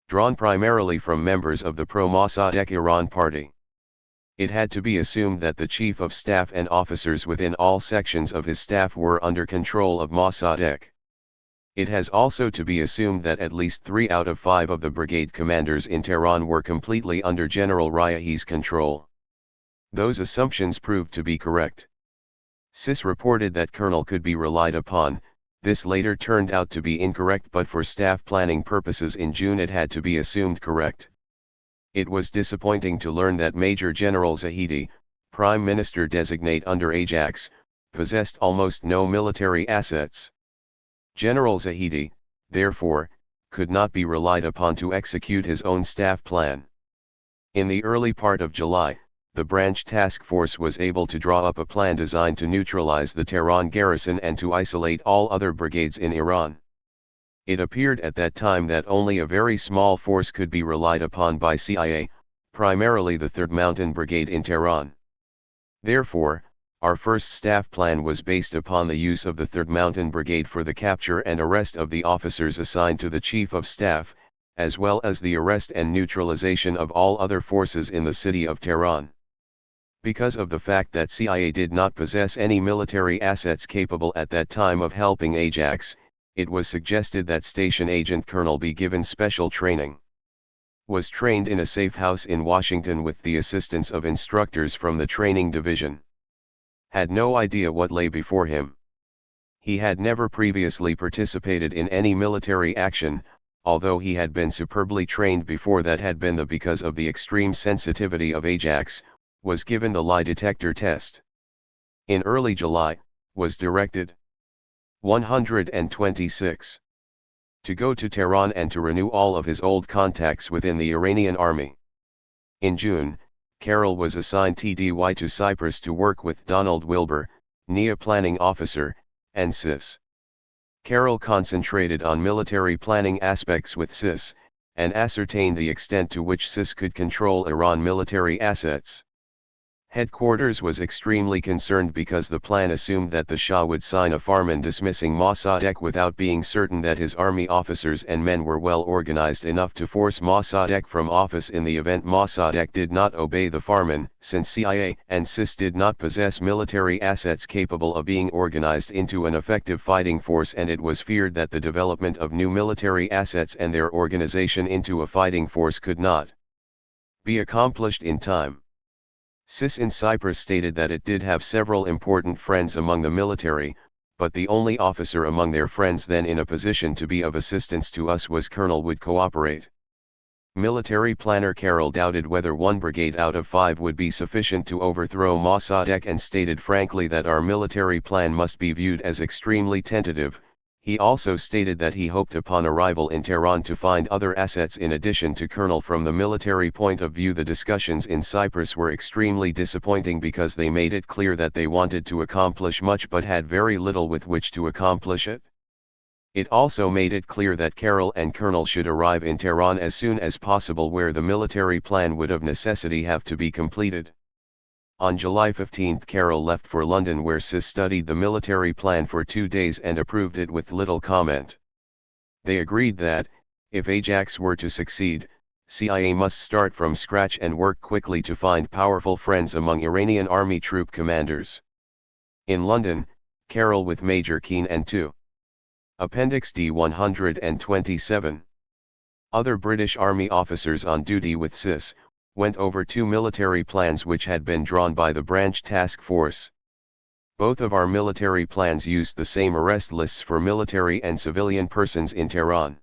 drawn primarily from members of the pro-Mossadegh Iran party. It had to be assumed that the chief of staff and officers within all sections of his staff were under control of Mossadegh. It has also to be assumed that at least 3 out of 5 of the brigade commanders in Tehran were completely under General Riahi's control. Those assumptions proved to be correct. SIS reported that Colonel could be relied upon. This later turned out to be incorrect, but for staff planning purposes in June it had to be assumed correct. It was disappointing to learn that Major General Zahedi, Prime Minister designate under Ajax, possessed almost no military assets. General Zahedi, therefore, could not be relied upon to execute his own staff plan. In the early part of July, the branch task force was able to draw up a plan designed to neutralize the Tehran garrison and to isolate all other brigades in Iran. It appeared at that time that only a very small force could be relied upon by CIA, primarily the 3rd Mountain Brigade in Tehran. Therefore, our first staff plan was based upon the use of the 3rd Mountain Brigade for the capture and arrest of the officers assigned to the Chief of Staff, as well as the arrest and neutralization of all other forces in the city of Tehran. Because of the fact that CIA did not possess any military assets capable at that time of helping Ajax, it was suggested that Station Agent Colonel be given special training. Was trained in a safe house in Washington with the assistance of instructors from the training division. Had no idea what lay before him. He had never previously participated in any military action, although he had been superbly trained before. That had been because of the extreme sensitivity of Ajax, was given the lie detector test. In early July, was directed 126 to go to Tehran and to renew all of his old contacts within the Iranian army. In June, Carroll was assigned TDY to Cyprus to work with Donald Wilbur, NIA planning officer, and SIS. Carroll concentrated on military planning aspects with SIS, and ascertained the extent to which SIS could control Iran military assets. Headquarters was extremely concerned because the plan assumed that the Shah would sign a farman dismissing Mossadegh without being certain that his army officers and men were well organized enough to force Mossadegh from office in the event Mossadegh did not obey the farman, since CIA and SIS did not possess military assets capable of being organized into an effective fighting force, and it was feared that the development of new military assets and their organization into a fighting force could not be accomplished in time. SIS in Cyprus stated that it did have several important friends among the military, but the only officer among their friends then in a position to be of assistance to us was Colonel would cooperate. Military planner Carroll doubted whether 1 brigade out of 5 would be sufficient to overthrow Mossadegh and stated frankly that our military plan must be viewed as extremely tentative. He also stated that he hoped upon arrival in Tehran to find other assets in addition to Colonel. From the military point of view, the discussions in Cyprus were extremely disappointing because they made it clear that they wanted to accomplish much but had very little with which to accomplish it. It also made it clear that Carroll and Colonel should arrive in Tehran as soon as possible, where the military plan would of necessity have to be completed. On July 15 Carroll left for London, where SIS studied the military plan for 2 days and approved it with little comment. They agreed that, if Ajax were to succeed, CIA must start from scratch and work quickly to find powerful friends among Iranian army troop commanders. In London, Carroll with Major Keane and 2. Appendix D 127. Other British Army officers on duty with CIS, went over 2 military plans which had been drawn by the branch task force. Both of our military plans used the same arrest lists for military and civilian persons in Tehran.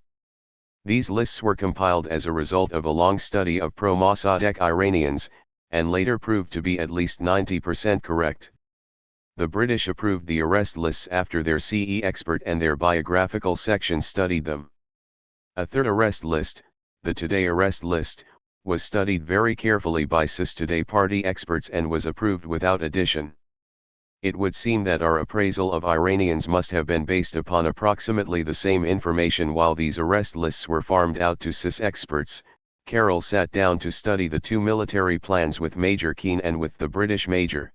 These lists were compiled as a result of a long study of pro-Mossadegh Iranians, and later proved to be at least 90% correct. The British approved the arrest lists after their CE expert and their biographical section studied them. A third arrest list, the Today arrest list, was studied very carefully by CIS Today party experts and was approved without addition. It would seem that our appraisal of Iranians must have been based upon approximately the same information. While these arrest lists were farmed out to CIS experts, Carroll sat down to study the 2 military plans with Major Keane and with the British Major.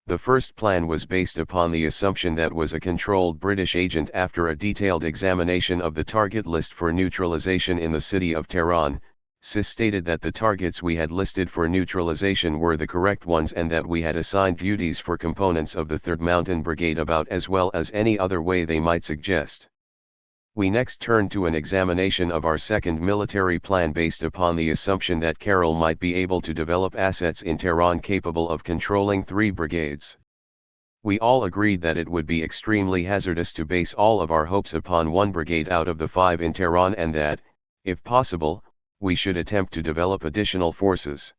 The first plan was based upon the assumption that was a controlled British agent. After a detailed examination of the target list for neutralization in the city of Tehran, CIS stated that the targets we had listed for neutralization were the correct ones and that we had assigned duties for components of the 3rd Mountain Brigade about as well as any other way they might suggest. We next turned to an examination of our second military plan based upon the assumption that Carroll might be able to develop assets in Tehran capable of controlling 3 brigades. We all agreed that it would be extremely hazardous to base all of our hopes upon 1 brigade out of the 5 in Tehran and that, if possible, we should attempt to develop additional forces.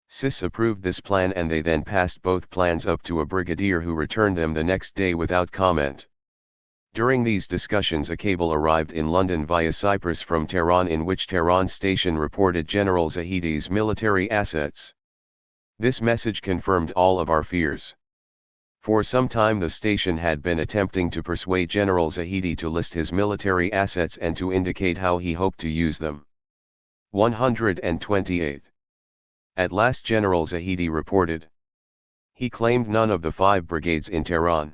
CIS approved this plan and they then passed both plans up to a brigadier who returned them the next day without comment. During these discussions a cable arrived in London via Cyprus from Tehran in which Tehran station reported General Zahidi's military assets. This message confirmed all of our fears. For some time the station had been attempting to persuade General Zahidi to list his military assets and to indicate how he hoped to use them. 128. At last General Zahidi reported. He claimed none of the 5 brigades in Tehran.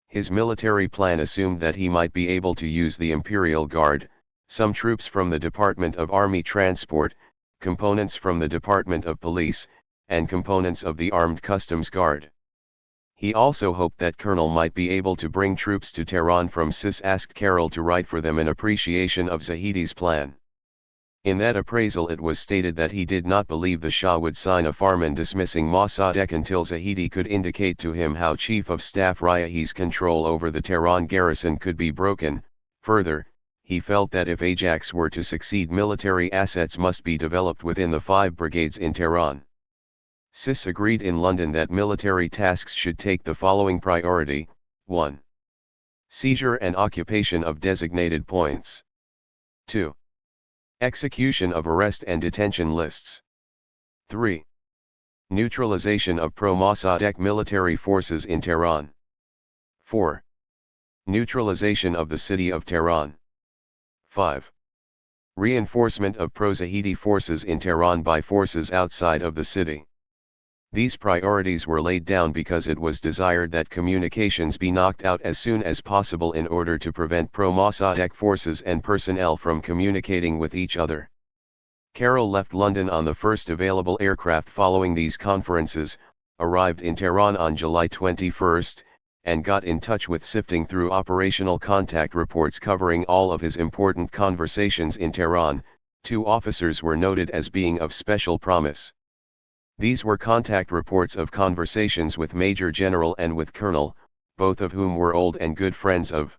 His military plan assumed that he might be able to use the Imperial Guard, some troops from the Department of Army Transport, components from the Department of Police, and components of the Armed Customs Guard. He also hoped that Colonel might be able to bring troops to Tehran from CIS. Asked Carroll to write for them an appreciation of Zahidi's plan. In that appraisal it was stated that he did not believe the Shah would sign a farman dismissing Mossadegh until Zahidi could indicate to him how Chief of Staff Riahi's control over the Tehran garrison could be broken. Further, he felt that if Ajax were to succeed military assets must be developed within the 5 brigades in Tehran. CIS agreed in London that military tasks should take the following priority: 1. Seizure and occupation of designated points. 2. Execution of arrest and detention lists. 3. Neutralization of pro-Mossadegh military forces in Tehran. 4. Neutralization of the city of Tehran. 5. Reinforcement of pro-Zahidi forces in Tehran by forces outside of the city. These priorities were laid down because it was desired that communications be knocked out as soon as possible in order to prevent pro-Mossadegh forces and personnel from communicating with each other. Carroll left London on the first available aircraft following these conferences, arrived in Tehran on July 21, and got in touch with sifting through operational contact reports covering all of his important conversations in Tehran. 2 officers were noted as being of special promise. These were contact reports of conversations with Major General and with Colonel, both of whom were old and good friends of.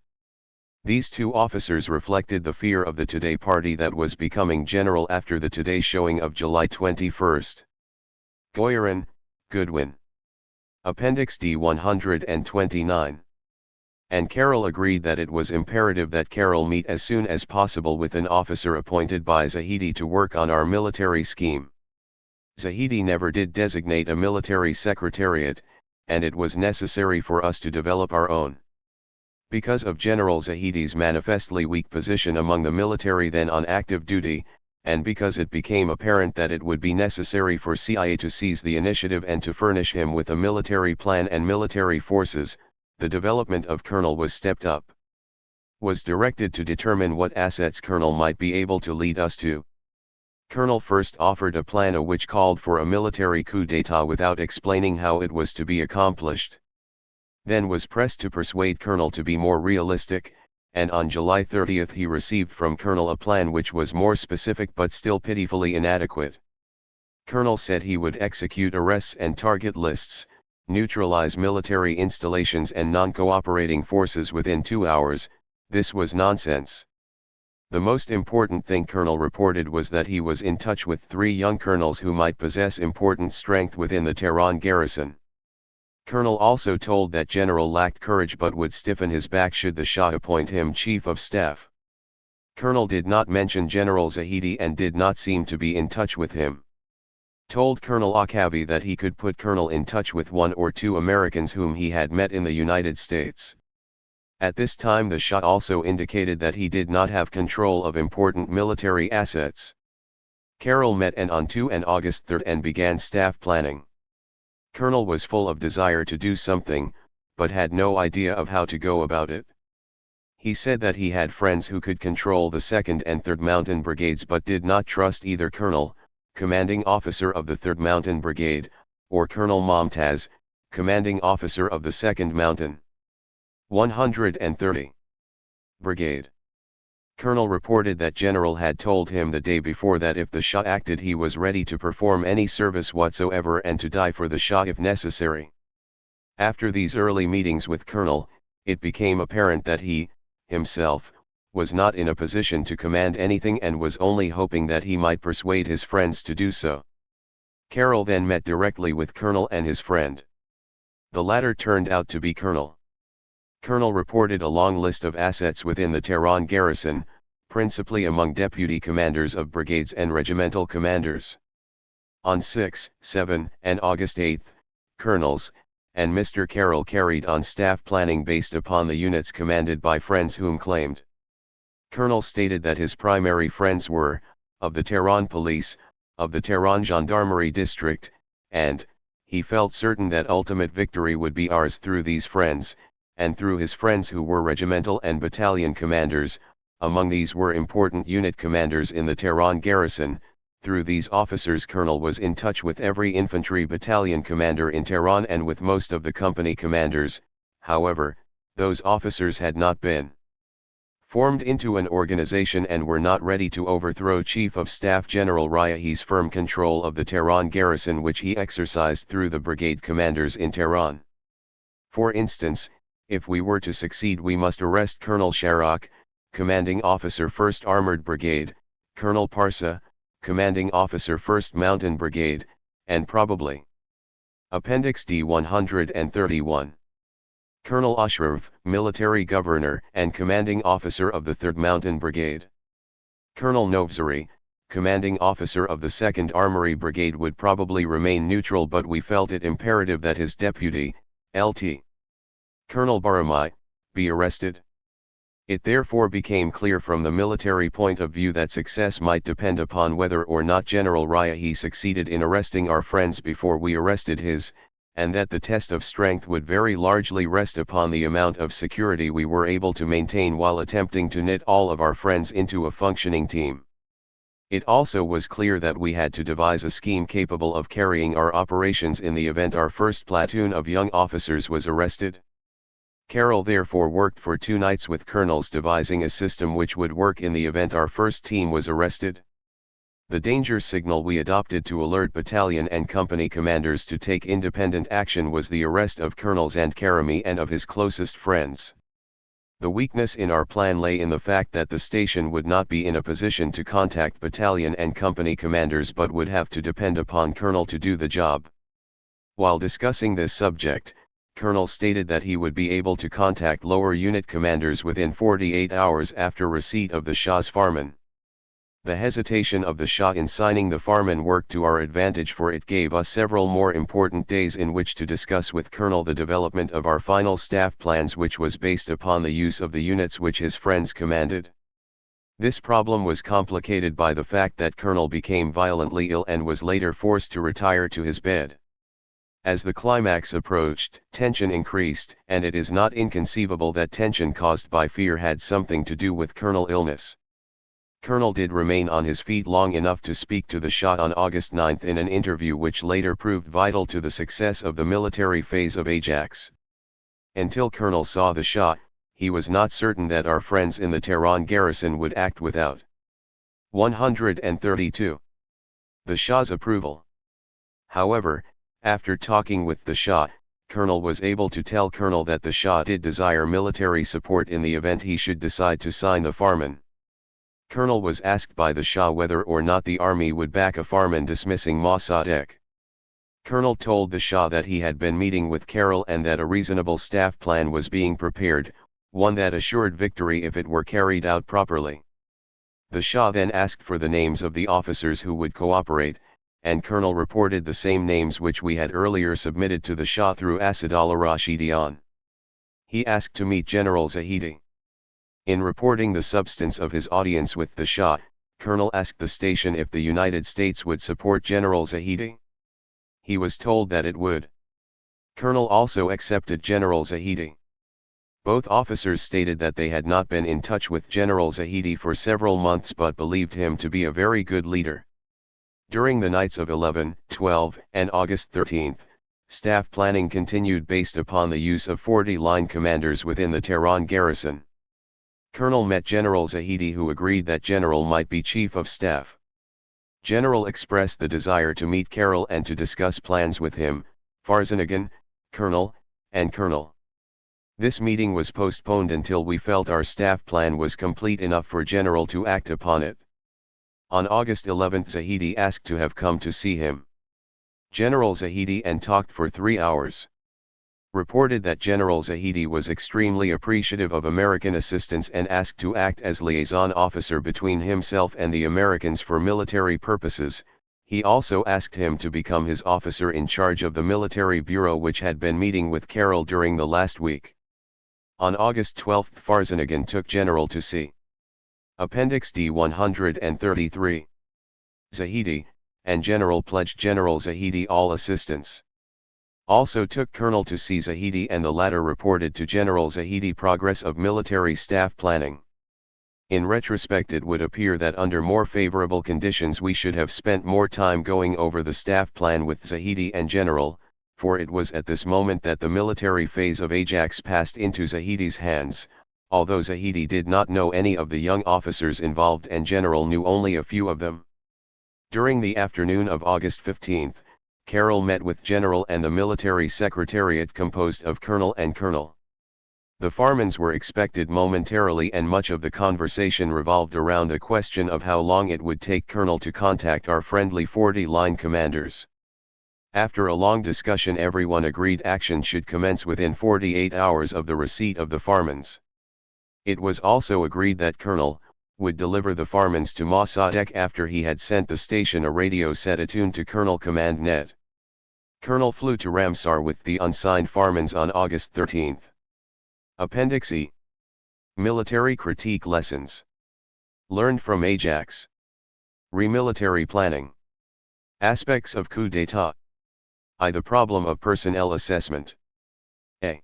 These 2 officers reflected the fear of the Today party that was becoming general after the Today showing of July 21. Goyarin, Goodwin. Appendix D 129. And Carroll agreed that it was imperative that Carroll meet as soon as possible with an officer appointed by Zahidi to work on our military scheme. Zahidi never did designate a military secretariat, and it was necessary for us to develop our own. Because of General Zahidi's manifestly weak position among the military then on active duty, and because it became apparent that it would be necessary for CIA to seize the initiative and to furnish him with a military plan and military forces, the development of Colonel was stepped up. Was directed to determine what assets Colonel might be able to lead us to. Colonel first offered a plan which called for a military coup d'état without explaining how it was to be accomplished. Then was pressed to persuade Colonel to be more realistic, and on July 30 he received from Colonel a plan which was more specific but still pitifully inadequate. Colonel said he would execute arrests and target lists, neutralize military installations and non-cooperating forces within 2 hours. This was nonsense. The most important thing Colonel reported was that he was in touch with 3 young colonels who might possess important strength within the Tehran garrison. Colonel also told that General lacked courage but would stiffen his back should the Shah appoint him Chief of Staff. Colonel did not mention General Zahedi and did not seem to be in touch with him. Told Colonel Akavi that he could put Colonel in touch with 1 or 2 Americans whom he had met in the United States. At this time the Shah also indicated that he did not have control of important military assets. Carroll met on 2 and August 3 and began staff planning. Colonel was full of desire to do something, but had no idea of how to go about it. He said that he had friends who could control the 2nd and 3rd Mountain Brigades but did not trust either Colonel, commanding officer of the 3rd Mountain Brigade, or Colonel Momtaz, commanding officer of the 2nd Mountain 130 Brigade. Colonel reported that General had told him the day before that if the Shah acted he was ready to perform any service whatsoever and to die for the Shah if necessary. After these early meetings with Colonel, it became apparent that he, himself, was not in a position to command anything and was only hoping that he might persuade his friends to do so. Carroll then met directly with Colonel and his friend. The latter turned out to be Colonel. Colonel reported a long list of assets within the Tehran garrison, principally among deputy commanders of brigades and regimental commanders. On 6, 7, and August 8, colonels, and Mr. Carroll carried on staff planning based upon the units commanded by friends whom claimed. Colonel stated that his primary friends were, of the Tehran Police, of the Tehran Gendarmerie District, and, he felt certain that ultimate victory would be ours through these friends, and through his friends who were regimental and battalion commanders. Among these were important unit commanders in the Tehran garrison. Through these officers Colonel was in touch with every infantry battalion commander in Tehran and with most of the company commanders. However, those officers had not been formed into an organization and were not ready to overthrow Chief of Staff General Riahi's firm control of the Tehran garrison which he exercised through the brigade commanders in Tehran. For instance, if we were to succeed we must arrest Colonel Sharak, commanding officer 1st Armored Brigade, Colonel Parsa, commanding officer 1st Mountain Brigade, and probably Appendix D 131. Colonel Ashraf, military governor and commanding officer of the 3rd Mountain Brigade. Colonel Novzari, commanding officer of the 2nd Armory Brigade would probably remain neutral but we felt it imperative that his deputy, Lt. Colonel Baramai, be arrested. It therefore became clear from the military point of view that success might depend upon whether or not General Riahi succeeded in arresting our friends before we arrested his, and that the test of strength would very largely rest upon the amount of security we were able to maintain while attempting to knit all of our friends into a functioning team. It also was clear that we had to devise a scheme capable of carrying our operations in the event our first platoon of young officers was arrested. Carroll therefore worked for 2 nights with colonels devising a system which would work in the event our first team was arrested. The danger signal we adopted to alert battalion and company commanders to take independent action was the arrest of Colonel Zandkarami and of his closest friends. The weakness in our plan lay in the fact that the station would not be in a position to contact battalion and company commanders but would have to depend upon Colonel to do the job. While discussing this subject, Colonel stated that he would be able to contact lower unit commanders within 48 hours after receipt of the Shah's farman. The hesitation of the Shah in signing the farman worked to our advantage, for it gave us several more important days in which to discuss with Colonel the development of our final staff plans, which was based upon the use of the units which his friends commanded. This problem was complicated by the fact that Colonel became violently ill and was later forced to retire to his bed. As the climax approached, tension increased, and it is not inconceivable that tension caused by fear had something to do with Colonel's illness. Colonel did remain on his feet long enough to speak to the Shah on August 9 in an interview which later proved vital to the success of the military phase of Ajax. Until Colonel saw the Shah, he was not certain that our friends in the Tehran garrison would act without 132. The Shah's approval. However, after talking with the Shah, Colonel was able to tell Colonel that the Shah did desire military support in the event he should decide to sign the Farman. Colonel was asked by the Shah whether or not the army would back a Farman dismissing Mossadegh. Colonel told the Shah that he had been meeting with Carroll and that a reasonable staff plan was being prepared, one that assured victory if it were carried out properly. The Shah then asked for the names of the officers who would cooperate, and Colonel reported the same names which we had earlier submitted to the Shah through Asadullah Rashidian. He asked to meet General Zahidi. In reporting the substance of his audience with the Shah, Colonel asked the station if the United States would support General Zahidi. He was told that it would. Colonel also accepted General Zahidi. Both officers stated that they had not been in touch with General Zahidi for several months but believed him to be a very good leader. During the nights of 11, 12, and August 13, staff planning continued based upon the use of 40 line commanders within the Tehran garrison. Colonel met General Zahidi, who agreed that General might be Chief of Staff. General expressed the desire to meet Carroll and to discuss plans with him, Farzanagan, Colonel, and Colonel. This meeting was postponed until we felt our staff plan was complete enough for General to act upon it. On August 11 Zahidi asked to have come to see him. General Zahidi and talked for 3 hours. Reported that General Zahidi was extremely appreciative of American assistance and asked to act as liaison officer between himself and the Americans for military purposes. He also asked him to become his officer in charge of the military bureau which had been meeting with Carroll during the last week. On August 12 Farzanagan took General to see Appendix D 133. Zahidi, and General pledged General Zahidi all assistance. Also took Colonel to see Zahidi, and the latter reported to General Zahidi progress of military staff planning. In retrospect, it would appear that under more favorable conditions we should have spent more time going over the staff plan with Zahidi and General, for it was at this moment that the military phase of Ajax passed into Zahidi's hands, although Zahidi did not know any of the young officers involved and General knew only a few of them. During the afternoon of August 15, Carroll met with General and the military secretariat composed of Colonel and Colonel. The Farmans were expected momentarily, and much of the conversation revolved around the question of how long it would take Colonel to contact our friendly 40-line commanders. After a long discussion, everyone agreed action should commence within 48 hours of the receipt of the Farmans. It was also agreed that Colonel would deliver the Farmans to Mossadegh after he had sent the station a radio set attuned to Colonel Command Net. Colonel flew to Ramsar with the unsigned Farmans on August 13. Appendix E. Military Critique Lessons learned from Ajax. Remilitary planning. Aspects of coup d'état. I. The problem of personnel assessment. A.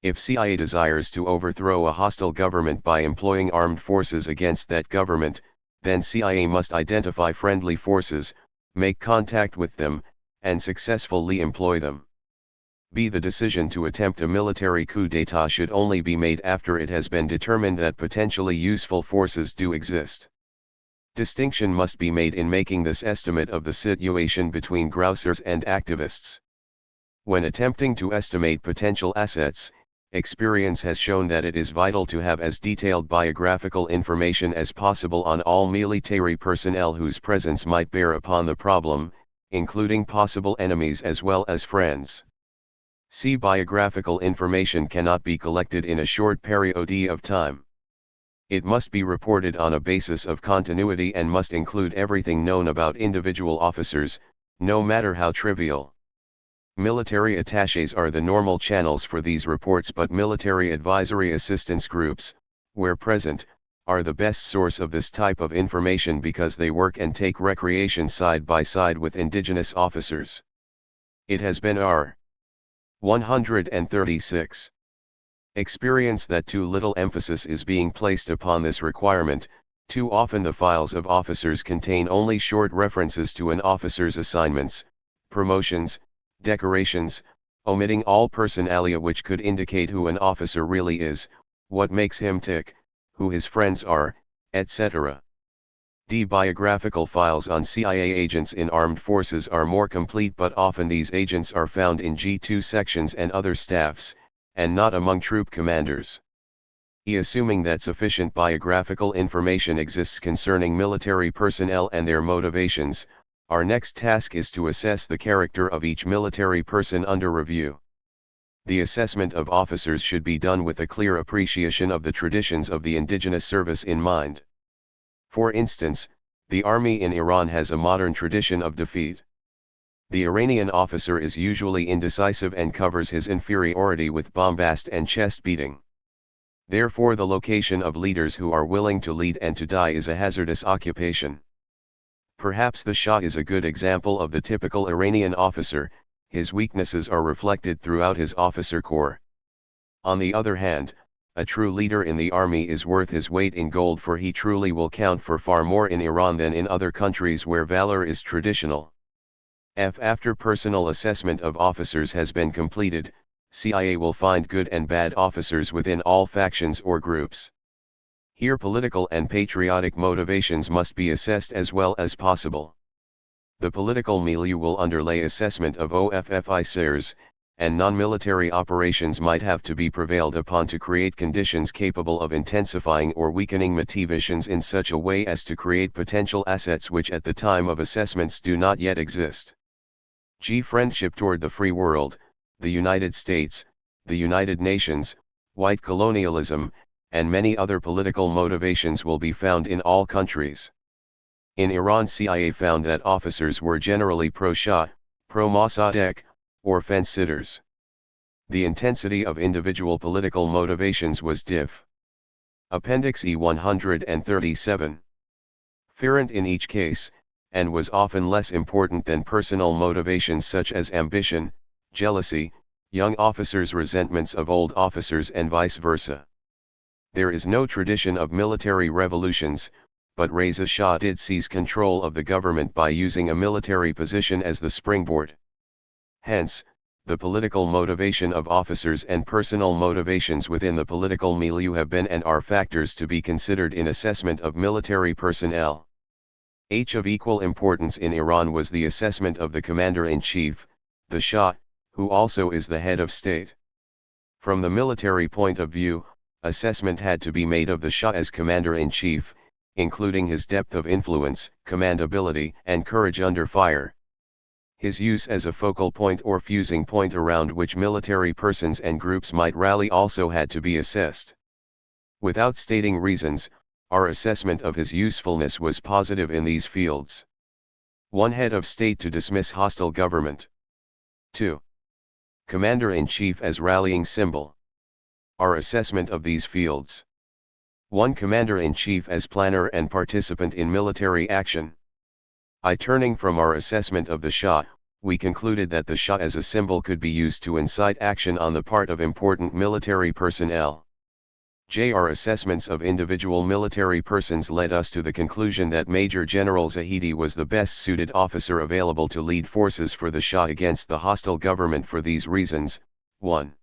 If CIA desires to overthrow a hostile government by employing armed forces against that government, then CIA must identify friendly forces, make contact with them, and successfully employ them. B. The decision to attempt a military coup d'état should only be made after it has been determined that potentially useful forces do exist. Distinction must be made in making this estimate of the situation between grousers and activists. When attempting to estimate potential assets, experience has shown that it is vital to have as detailed biographical information as possible on all military personnel whose presence might bear upon the problem, including possible enemies as well as friends. C. Biographical information cannot be collected in a short period of time. It must be reported on a basis of continuity and must include everything known about individual officers, no matter how trivial. Military attachés are the normal channels for these reports, but military advisory assistance groups, where present, are the best source of this type of information because they work and take recreation side by side with indigenous officers. It has been our 136 experience that too little emphasis is being placed upon this requirement, Too often the files of officers contain only short references to an officer's assignments, promotions, decorations, omitting all personalia which could indicate who an officer really is, what makes him tick, who his friends are, etc. Biographical files on CIA agents in armed forces are more complete, but often these agents are found in G2 sections and other staffs, and not among troop commanders. Assuming that sufficient biographical information exists concerning military personnel and their motivations, our next task is to assess the character of each military person under review. The assessment of officers should be done with a clear appreciation of the traditions of the indigenous service in mind. For instance, the army in Iran has a modern tradition of defeat. The Iranian officer is usually indecisive and covers his inferiority with bombast and chest beating. Therefore, the location of leaders who are willing to lead and to die is a hazardous occupation. Perhaps the Shah is a good example of the typical Iranian officer. His weaknesses are reflected throughout his officer corps. On the other hand, a true leader in the army is worth his weight in gold, for he truly will count for far more in Iran than in other countries where valor is traditional. After personal assessment of officers has been completed, CIA will find good and bad officers within all factions or groups. Here political and patriotic motivations must be assessed as well as possible. The political milieu will underlay assessment of officers, and non-military operations might have to be prevailed upon to create conditions capable of intensifying or weakening motivations in such a way as to create potential assets which at the time of assessments do not yet exist. Friendship toward the free world, the United States, the United Nations, white colonialism, and many other political motivations will be found in all countries. In Iran, CIA found that officers were generally pro-Shah, pro-Mossadegh, or fence-sitters. The intensity of individual political motivations was diff. Appendix E 137. Different in each case, and was often less important than personal motivations such as ambition, jealousy, young officers' resentments of old officers, and vice versa. There is no tradition of military revolutions, but Reza Shah did seize control of the government by using a military position as the springboard. Hence, the political motivation of officers and personal motivations within the political milieu have been and are factors to be considered in assessment of military personnel. Of equal importance in Iran was the assessment of the commander-in-chief, the Shah, who also is the head of state. From the military point of view, assessment had to be made of the Shah as commander-in-chief, including his depth of influence, commandability, and courage under fire. His use as a focal point or fusing point around which military persons and groups might rally also had to be assessed. Without stating reasons, our assessment of his usefulness was positive in these fields. 1. Head of state to dismiss hostile government. 2. Commander-in-chief as rallying symbol. Our assessment of these fields. 1. Commander-in-chief as planner and participant in military action. Turning from our assessment of the Shah, we concluded that the Shah as a symbol could be used to incite action on the part of important military personnel. Our assessments of individual military persons led us to the conclusion that Major General Zahedi was the best suited officer available to lead forces for the Shah against the hostile government for these reasons. 1.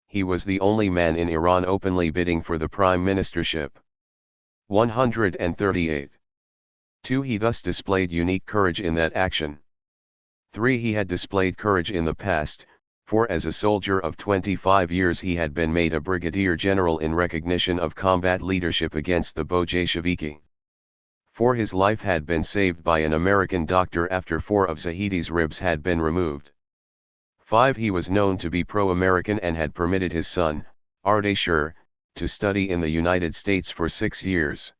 He was the only man in Iran openly bidding for the prime ministership. 138. 2. He thus displayed unique courage in that action. 3. He had displayed courage in the past, for as a soldier of 25 years he had been made a brigadier general in recognition of combat leadership against the Bolsheviki. 4. His life had been saved by an American doctor after 4 of Zahedi's ribs had been removed. 5. He was known to be pro-American and had permitted his son, Ardeshir, to study in the United States for 6 years.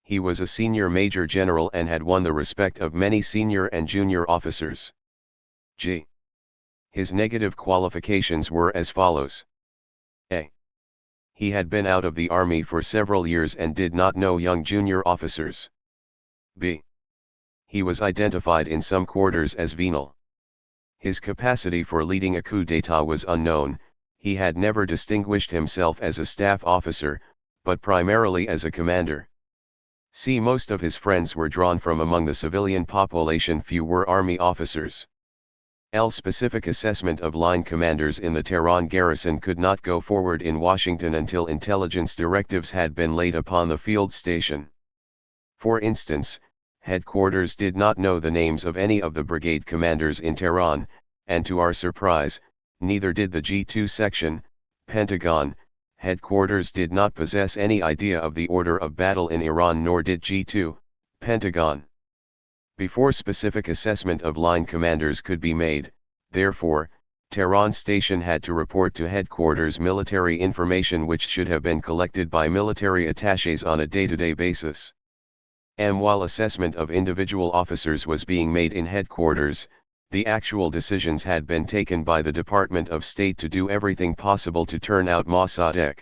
He was a senior major general and had won the respect of many senior and junior officers. His negative qualifications were as follows. A. He had been out of the army for several years and did not know young junior officers. B. He was identified in some quarters as venal. His capacity for leading a coup d'état was unknown. He had never distinguished himself as a staff officer, but primarily as a commander. See, most of his friends were drawn from among the civilian population, few were army officers. Specific assessment of line commanders in the Tehran garrison could not go forward in Washington until intelligence directives had been laid upon the field station. For instance, headquarters did not know the names of any of the brigade commanders in Tehran, and to our surprise, neither did the G2 section, Pentagon. Headquarters did not possess any idea of the order of battle in Iran, nor did G2, Pentagon. Before specific assessment of line commanders could be made, therefore, Tehran station had to report to headquarters military information which should have been collected by military attachés on a day-to-day basis. While assessment of individual officers was being made in headquarters, the actual decisions had been taken by the Department of State to do everything possible to turn out Mossadegh.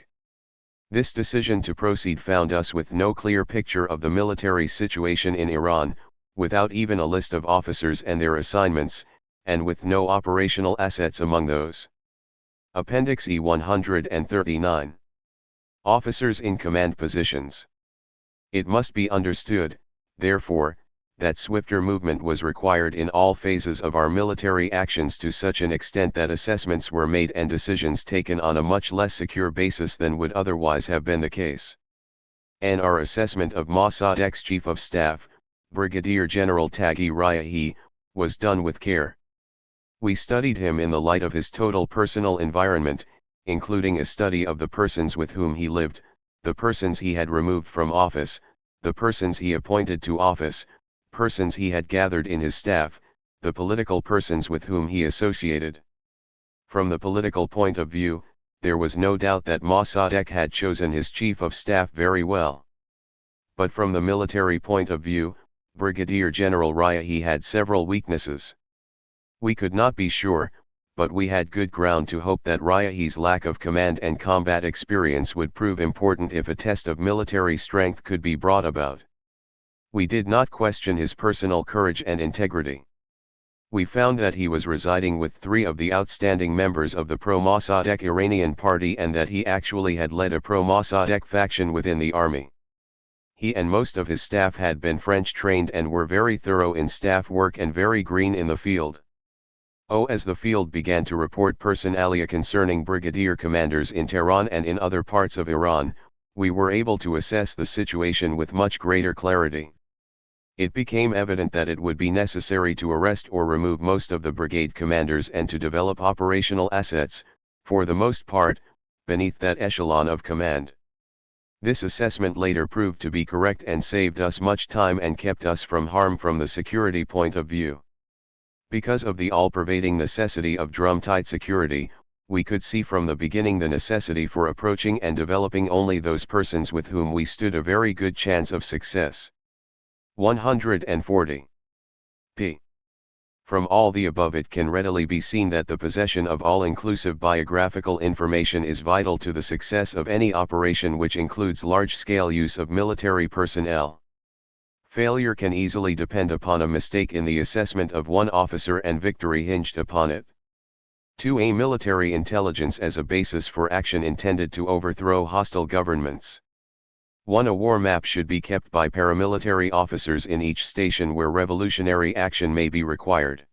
This decision to proceed found us with no clear picture of the military situation in Iran, without even a list of officers and their assignments, and with no operational assets among those. Appendix E 139. Officers in command positions. It must be understood, therefore, that swifter movement was required in all phases of our military actions to such an extent that assessments were made and decisions taken on a much less secure basis than would otherwise have been the case. And our assessment of Mossadegh's Chief of Staff, Brigadier General Taghi Riahi, was done with care. We studied him in the light of his total personal environment, including a study of the persons with whom he lived, the persons he had removed from office, the persons he appointed to office, persons he had gathered in his staff, the political persons with whom he associated. From the political point of view, there was no doubt that Mossadegh had chosen his chief of staff very well. But from the military point of view, Brigadier General Riahi had several weaknesses. We could not be sure, but we had good ground to hope that Riahi's lack of command and combat experience would prove important if a test of military strength could be brought about. We did not question his personal courage and integrity. We found that he was residing with 3 of the outstanding members of the pro-Mossadegh Iranian party and that he actually had led a pro-Mossadegh faction within the army. He and most of his staff had been French trained and were very thorough in staff work and very green in the field. As the field began to report personalia concerning brigadier commanders in Tehran and in other parts of Iran, we were able to assess the situation with much greater clarity. It became evident that it would be necessary to arrest or remove most of the brigade commanders and to develop operational assets, for the most part, beneath that echelon of command. This assessment later proved to be correct and saved us much time and kept us from harm from the security point of view. Because of the all-pervading necessity of drum-tight security, we could see from the beginning the necessity for approaching and developing only those persons with whom we stood a very good chance of success. 140. p. From all the above it can readily be seen that the possession of all-inclusive biographical information is vital to the success of any operation which includes large-scale use of military personnel. Failure can easily depend upon a mistake in the assessment of one officer and victory hinged upon it. 2. A military intelligence as a basis for action intended to overthrow hostile governments. 1. A war map should be kept by paramilitary officers in each station where revolutionary action may be required.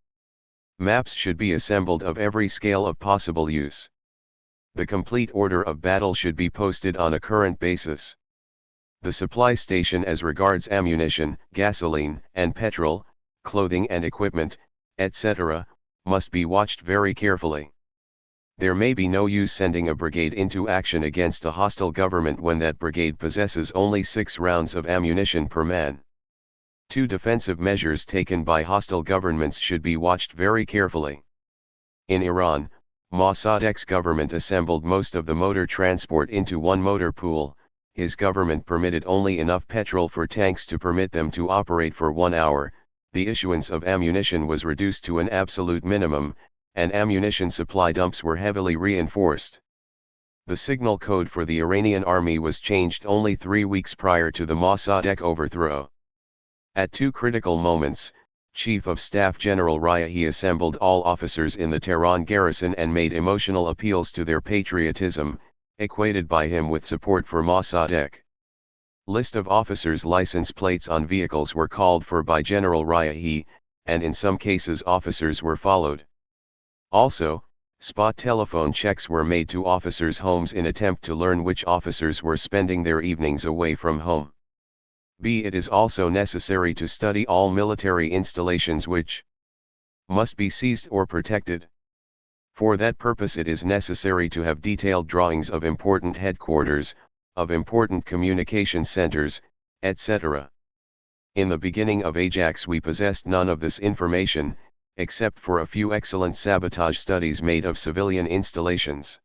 Maps should be assembled of every scale of possible use. The complete order of battle should be posted on a current basis. The supply station as regards ammunition, gasoline, and petrol, clothing and equipment, etc., must be watched very carefully. There may be no use sending a brigade into action against a hostile government when that brigade possesses only 6 rounds of ammunition per man. 2. Defensive measures taken by hostile governments should be watched very carefully. In Iran, Mossadegh's government assembled most of the motor transport into one motor pool. His government permitted only enough petrol for tanks to permit them to operate for 1 hour, the issuance of ammunition was reduced to an absolute minimum, and ammunition supply dumps were heavily reinforced. The signal code for the Iranian army was changed only 3 weeks prior to the Mossadegh overthrow. At 2 critical moments, Chief of Staff General Riahi assembled all officers in the Tehran garrison and made emotional appeals to their patriotism, equated by him with support for Mossadegh. List of officers' license plates on vehicles were called for by General Ryahi, and in some cases officers were followed. Also, spot telephone checks were made to officers' homes in attempt to learn which officers were spending their evenings away from home. B. It is also necessary to study all military installations which must be seized or protected. For that purpose it is necessary to have detailed drawings of important headquarters, of important communication centers, etc. In the beginning of Ajax we possessed none of this information, except for a few excellent sabotage studies made of civilian installations.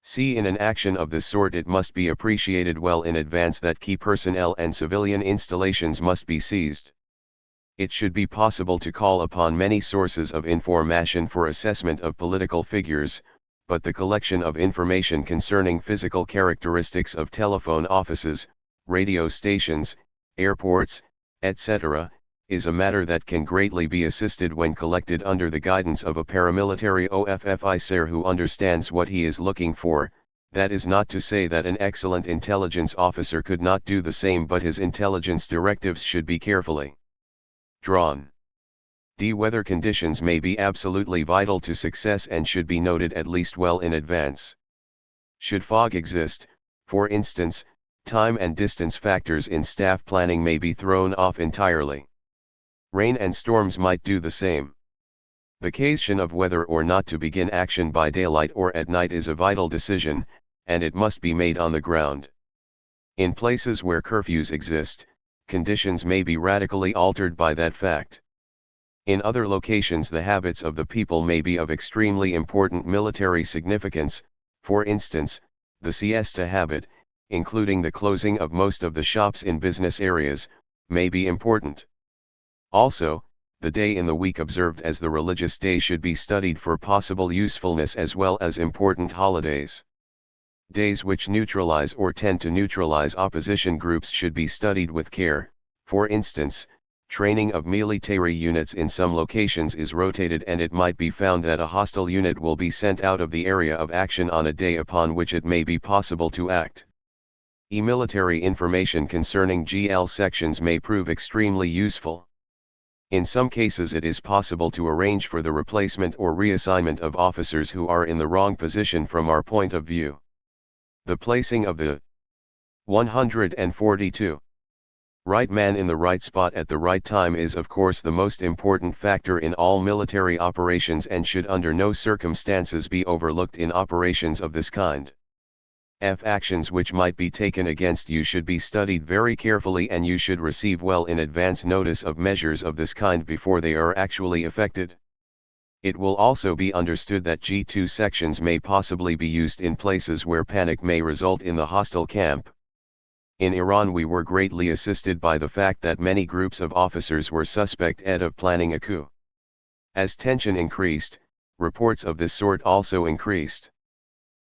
See, in an action of this sort it must be appreciated well in advance that key personnel and civilian installations must be seized. It should be possible to call upon many sources of information for assessment of political figures, but the collection of information concerning physical characteristics of telephone offices, radio stations, airports, etc., is a matter that can greatly be assisted when collected under the guidance of a paramilitary officer who understands what he is looking for. That is not to say that an excellent intelligence officer could not do the same, but his intelligence directives should be carefully drawn. D. Weather conditions may be absolutely vital to success and should be noted at least well in advance. Should fog exist, for instance, time and distance factors in staff planning may be thrown off entirely. Rain and storms might do the same. The question of whether or not to begin action by daylight or at night is a vital decision, and it must be made on the ground. In places where curfews exist, conditions may be radically altered by that fact. In other locations the habits of the people may be of extremely important military significance. For instance, the siesta habit, including the closing of most of the shops in business areas, may be important. Also, the day in the week observed as the religious day should be studied for possible usefulness as well as important holidays. Days which neutralize or tend to neutralize opposition groups should be studied with care. For instance, training of military units in some locations is rotated and it might be found that a hostile unit will be sent out of the area of action on a day upon which it may be possible to act. Military information concerning GL sections may prove extremely useful. In some cases it is possible to arrange for the replacement or reassignment of officers who are in the wrong position from our point of view. The placing of the 142 right man in the right spot at the right time is of course the most important factor in all military operations and should under no circumstances be overlooked in operations of this kind. Actions which might be taken against you should be studied very carefully and you should receive well in advance notice of measures of this kind before they are actually effected. It will also be understood that G2 sections may possibly be used in places where panic may result in the hostile camp. In Iran we were greatly assisted by the fact that many groups of officers were suspected of planning a coup. As tension increased, reports of this sort also increased.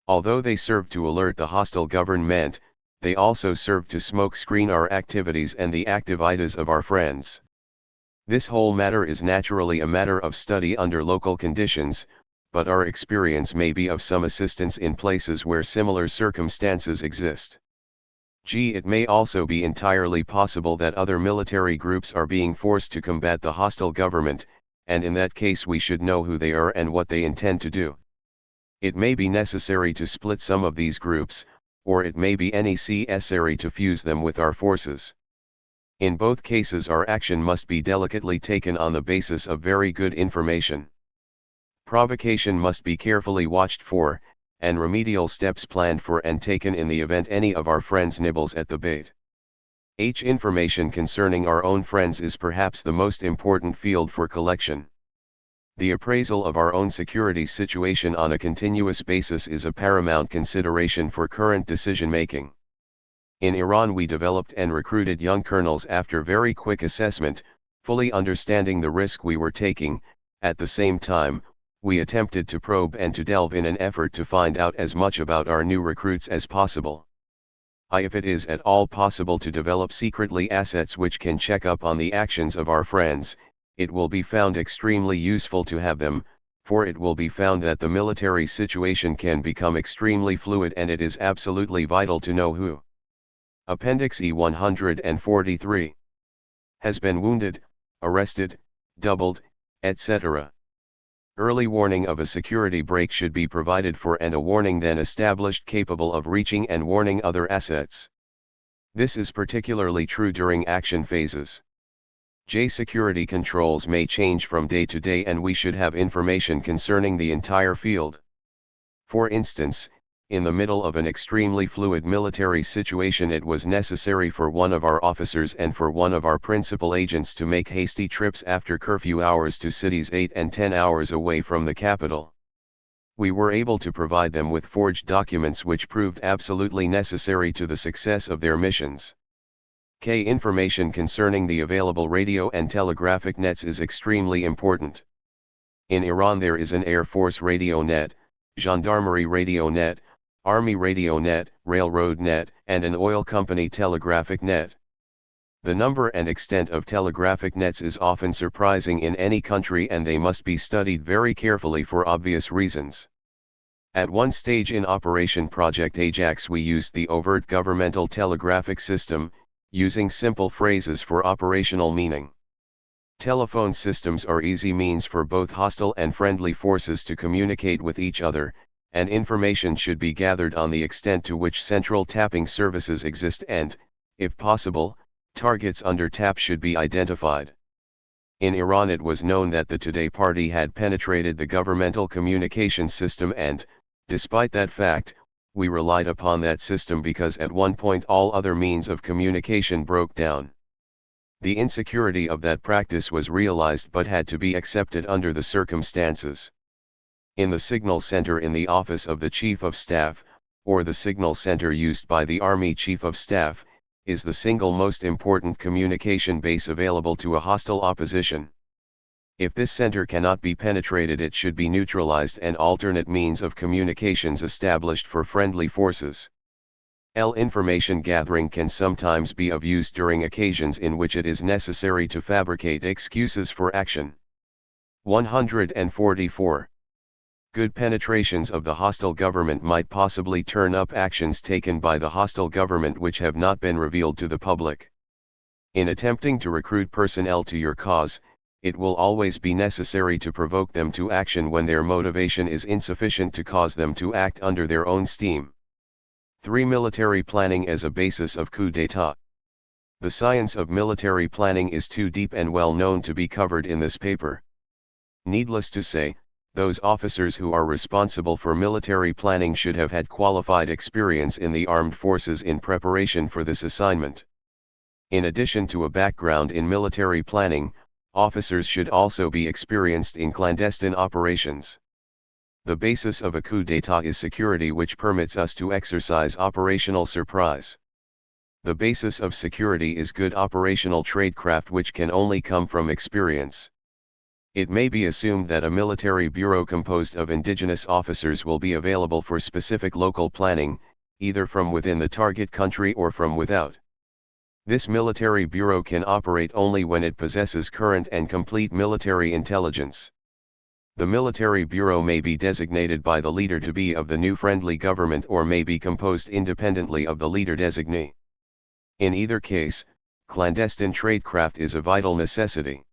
Although they served to alert the hostile government, they also served to smoke-screen our activities and the activities of our friends. This whole matter is naturally a matter of study under local conditions, but our experience may be of some assistance in places where similar circumstances exist. It may also be entirely possible that other military groups are being forced to combat the hostile government, and in that case we should know who they are and what they intend to do. It may be necessary to split some of these groups, or it may be necessary to fuse them with our forces. In both cases our action must be delicately taken on the basis of very good information. Provocation must be carefully watched for, and remedial steps planned for and taken in the event any of our friends nibbles at the bait. Information concerning our own friends is perhaps the most important field for collection. The appraisal of our own security situation on a continuous basis is a paramount consideration for current decision-making. In Iran we developed and recruited young colonels after very quick assessment, fully understanding the risk we were taking. At the same time, we attempted to probe and to delve in an effort to find out as much about our new recruits as possible. If it is at all possible to develop secretly assets which can check up on the actions of our friends, it will be found extremely useful to have them, for it will be found that the military situation can become extremely fluid and it is absolutely vital to know who Appendix E 143. Has been wounded, arrested, doubled, etc. Early warning of a security break should be provided for and a warning then established capable of reaching and warning other assets. This is particularly true during action phases. Security controls may change from day to day and we should have information concerning the entire field. For instance, in the middle of an extremely fluid military situation it was necessary for one of our officers and for one of our principal agents to make hasty trips after curfew hours to cities 8 and 10 hours away from the capital. We were able to provide them with forged documents which proved absolutely necessary to the success of their missions. Information concerning the available radio and telegraphic nets is extremely important. In Iran there is an Air Force radio net, Gendarmerie radio net, Army radio net, railroad net, and an oil company telegraphic net. The number and extent of telegraphic nets is often surprising in any country and they must be studied very carefully for obvious reasons. At one stage in Operation Project Ajax we used the overt governmental telegraphic system, using simple phrases for operational meaning. Telephone systems are easy means for both hostile and friendly forces to communicate with each other, and information should be gathered on the extent to which central tapping services exist and, if possible, targets under tap should be identified. In Iran it was known that the Today Party had penetrated the governmental communication system and, despite that fact, we relied upon that system because at one point all other means of communication broke down. The insecurity of that practice was realized but had to be accepted under the circumstances. In the signal center in the office of the Chief of Staff, or the signal center used by the Army Chief of Staff, is the single most important communication base available to a hostile opposition. If this center cannot be penetrated it should be neutralized and alternate means of communications established for friendly forces. Information gathering can sometimes be of use during occasions in which it is necessary to fabricate excuses for action. 144. Good penetrations of the hostile government might possibly turn up actions taken by the hostile government which have not been revealed to the public. In attempting to recruit personnel to your cause, it will always be necessary to provoke them to action when their motivation is insufficient to cause them to act under their own steam. 3. Military planning as a basis of coup d'état. The science of military planning is too deep and well known to be covered in this paper. Needless to say, those officers who are responsible for military planning should have had qualified experience in the armed forces in preparation for this assignment. In addition to a background in military planning, officers should also be experienced in clandestine operations. The basis of a coup d'état is security which permits us to exercise operational surprise. The basis of security is good operational tradecraft which can only come from experience. It may be assumed that a military bureau composed of indigenous officers will be available for specific local planning, either from within the target country or from without. This military bureau can operate only when it possesses current and complete military intelligence. The military bureau may be designated by the leader to be of the new friendly government or may be composed independently of the leader designee. In either case, clandestine tradecraft is a vital necessity.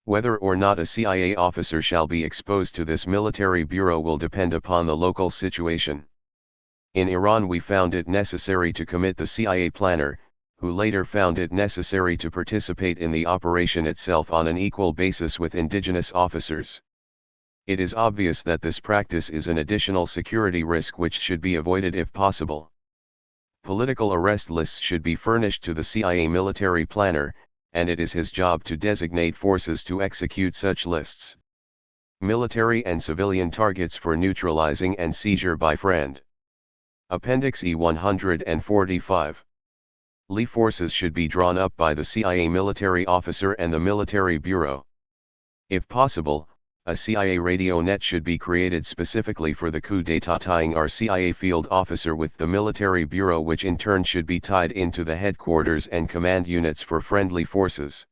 Whether or not a CIA officer shall be exposed to this military bureau will depend upon the local situation. In Iran we found it necessary to commit the CIA planner, who later found it necessary to participate in the operation itself on an equal basis with indigenous officers. It is obvious that this practice is an additional security risk which should be avoided if possible. Political arrest lists should be furnished to the CIA military planner, and it is his job to designate forces to execute such lists. Military and civilian targets for neutralizing and seizure by friend. Appendix E 145. Lee forces should be drawn up by the CIA military officer and the military bureau. If possible, a CIA radio net should be created specifically for the coup d'état, tying our CIA field officer with the military bureau, which in turn should be tied into the headquarters and command units for friendly forces.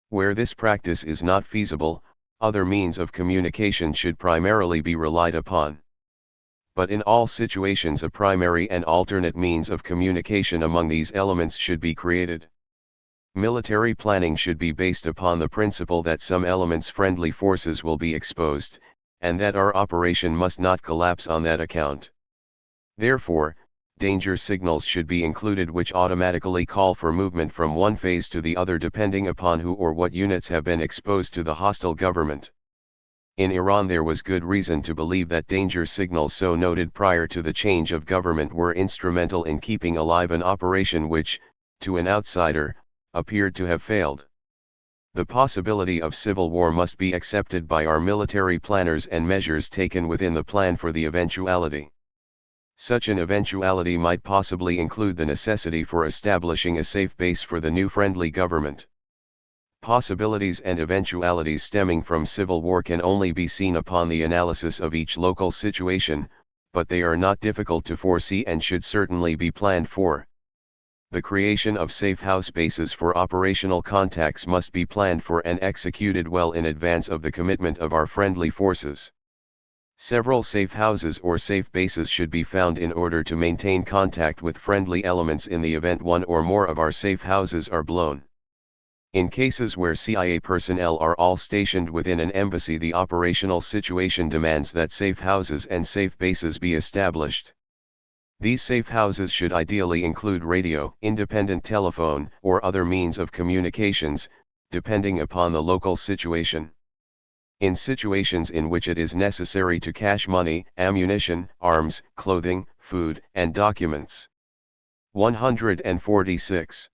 Where this practice is not feasible, other means of communication should primarily be relied upon. but in all situations a primary and alternate means of communication among these elements should be created. Military planning should be based upon the principle that some elements' friendly forces will be exposed, and that our operation must not collapse on that account. Therefore, danger signals should be included which automatically call for movement from one phase to the other depending upon who or what units have been exposed to the hostile government. In Iran there was good reason to believe that danger signals so noted prior to the change of government were instrumental in keeping alive an operation which, to an outsider, appeared to have failed. The possibility of civil war must be accepted by our military planners and measures taken within the plan for the eventuality. Such an eventuality might possibly include the necessity for establishing a safe base for the new friendly government. Possibilities and eventualities stemming from civil war can only be seen upon the analysis of each local situation, but they are not difficult to foresee and should certainly be planned for. The creation of safe house bases for operational contacts must be planned for and executed well in advance of the commitment of our friendly forces. Several safe houses or safe bases should be found in order to maintain contact with friendly elements in the event one or more of our safe houses are blown. In cases where CIA personnel are all stationed within an embassy, the operational situation demands that safe houses and safe bases be established. These safe houses should ideally include radio, independent telephone, or other means of communications, depending upon the local situation. In situations in which it is necessary to cache money, ammunition, arms, clothing, food, and documents. 146.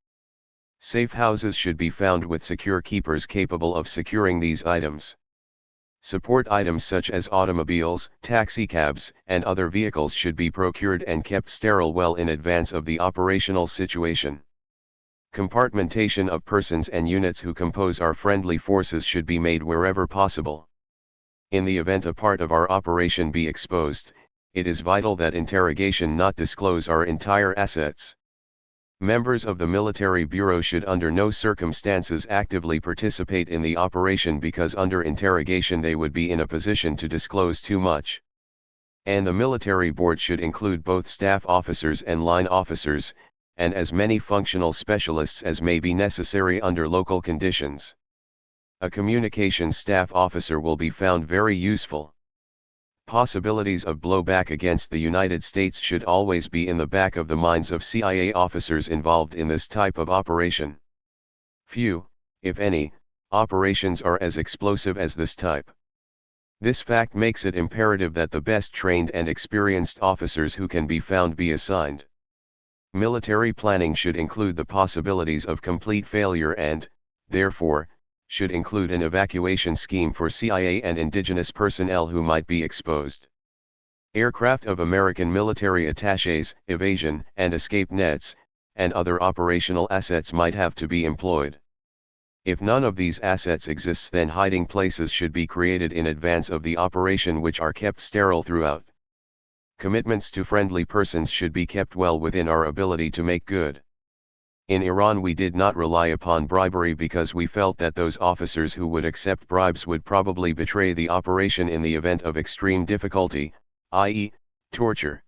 Safe houses should be found with secure keepers capable of securing these items. Support items such as automobiles, taxicabs, and other vehicles should be procured and kept sterile well in advance of the operational situation. Compartmentation of persons and units who compose our friendly forces should be made wherever possible. In the event a part of our operation be exposed, it is vital that interrogation not disclose our entire assets. Members of the military bureau should under no circumstances actively participate in the operation because under interrogation they would be in a position to disclose too much. And the military board should include both staff officers and line officers, and as many functional specialists as may be necessary under local conditions. A communications staff officer will be found very useful. Possibilities of blowback against the United States should always be in the back of the minds of CIA officers involved in this type of operation. Few, if any, operations are as explosive as this type. This fact makes it imperative that the best trained and experienced officers who can be found be assigned. Military planning should include the possibilities of complete failure and, therefore, should include an evacuation scheme for CIA and indigenous personnel who might be exposed. Aircraft of American military attachés, evasion and escape nets, and other operational assets might have to be employed. If none of these assets exists, then hiding places should be created in advance of the operation which are kept sterile throughout. Commitments to friendly persons should be kept well within our ability to make good. In Iran we did not rely upon bribery because we felt that those officers who would accept bribes would probably betray the operation in the event of extreme difficulty, i.e., torture.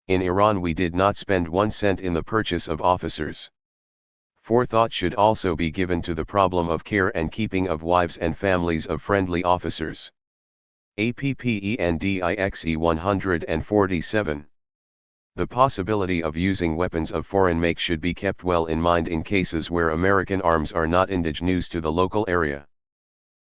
In Iran we did not spend 1 cent in the purchase of officers. Forethought should also be given to the problem of care and keeping of wives and families of friendly officers. APPENDIXE 147. The possibility of using weapons of foreign make should be kept well in mind in cases where American arms are not indigenous to the local area.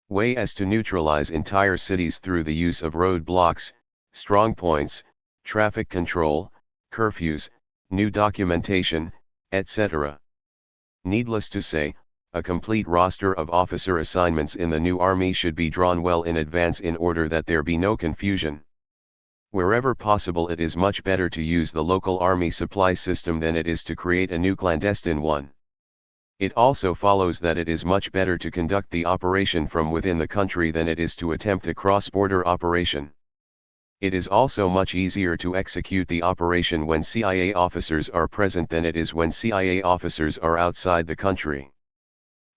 Way as to neutralize entire cities through the use of roadblocks, strong points, traffic control, curfews, new documentation, etc. Needless to say, a complete roster of officer assignments in the new army should be drawn well in advance in order that there be no confusion. Wherever possible, it is much better to use the local army supply system than it is to create a new clandestine one. It also follows that it is much better to conduct the operation from within the country than it is to attempt a cross-border operation. It is also much easier to execute the operation when CIA officers are present than it is when CIA officers are outside the country.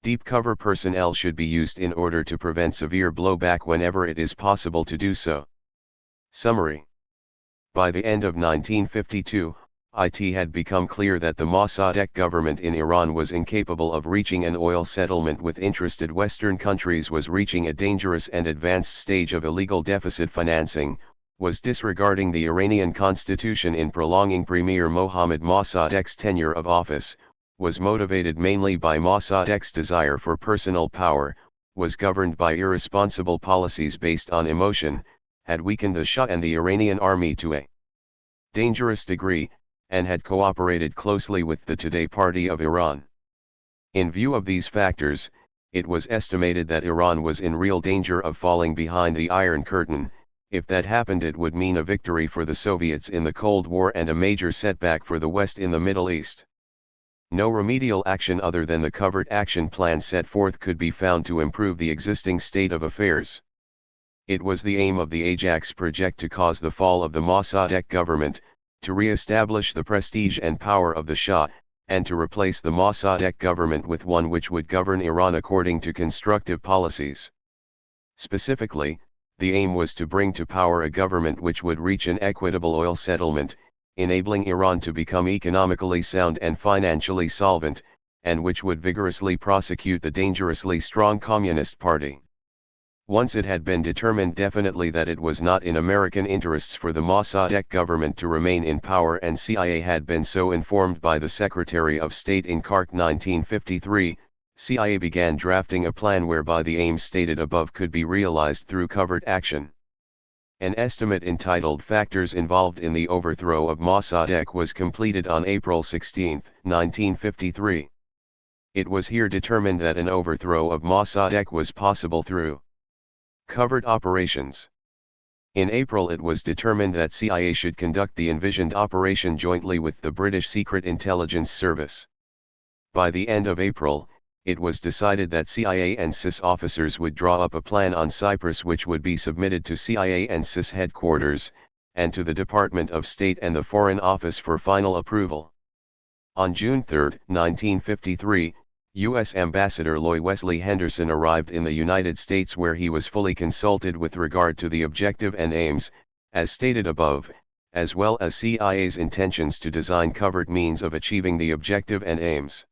Deep cover personnel should be used in order to prevent severe blowback whenever it is possible to do so. Summary. By the end of 1952, it had become clear that the Mossadegh government in Iran was incapable of reaching an oil settlement with interested Western countries, was reaching a dangerous and advanced stage of illegal deficit financing, was disregarding the Iranian constitution in prolonging Premier Mohammad Mossadegh's tenure of office, was motivated mainly by Mossadegh's desire for personal power, was governed by irresponsible policies based on emotion, had weakened the Shah and the Iranian army to a dangerous degree, and had cooperated closely with the Today Party of Iran. In view of these factors, it was estimated that Iran was in real danger of falling behind the Iron Curtain. If that happened, it would mean a victory for the Soviets in the Cold War and a major setback for the West in the Middle East. No remedial action other than the covert action plan set forth could be found to improve the existing state of affairs. It was the aim of the Ajax project to cause the fall of the Mossadegh government, to re-establish the prestige and power of the Shah, and to replace the Mossadegh government with one which would govern Iran according to constructive policies. Specifically, the aim was to bring to power a government which would reach an equitable oil settlement, enabling Iran to become economically sound and financially solvent, and which would vigorously prosecute the dangerously strong Communist Party. Once it had been determined definitely that it was not in American interests for the Mossadegh government to remain in power, and CIA had been so informed by the Secretary of State in Kark 1953, CIA began drafting a plan whereby the aims stated above could be realized through covert action. An estimate entitled Factors Involved in the Overthrow of Mossadegh was completed on April 16, 1953. It was here determined that an overthrow of Mossadegh was possible through covert operations. In April it was determined that CIA should conduct the envisioned operation jointly with the British Secret Intelligence Service. By the end of April, it was decided that CIA and CIS officers would draw up a plan on Cyprus which would be submitted to CIA and CIS headquarters, and to the Department of State and the Foreign Office for final approval. On June 3, 1953, U.S. Ambassador Loy Wesley Henderson arrived in the United States, where he was fully consulted with regard to the objective and aims, as stated above, as well as CIA's intentions to design covert means of achieving the objective and aims.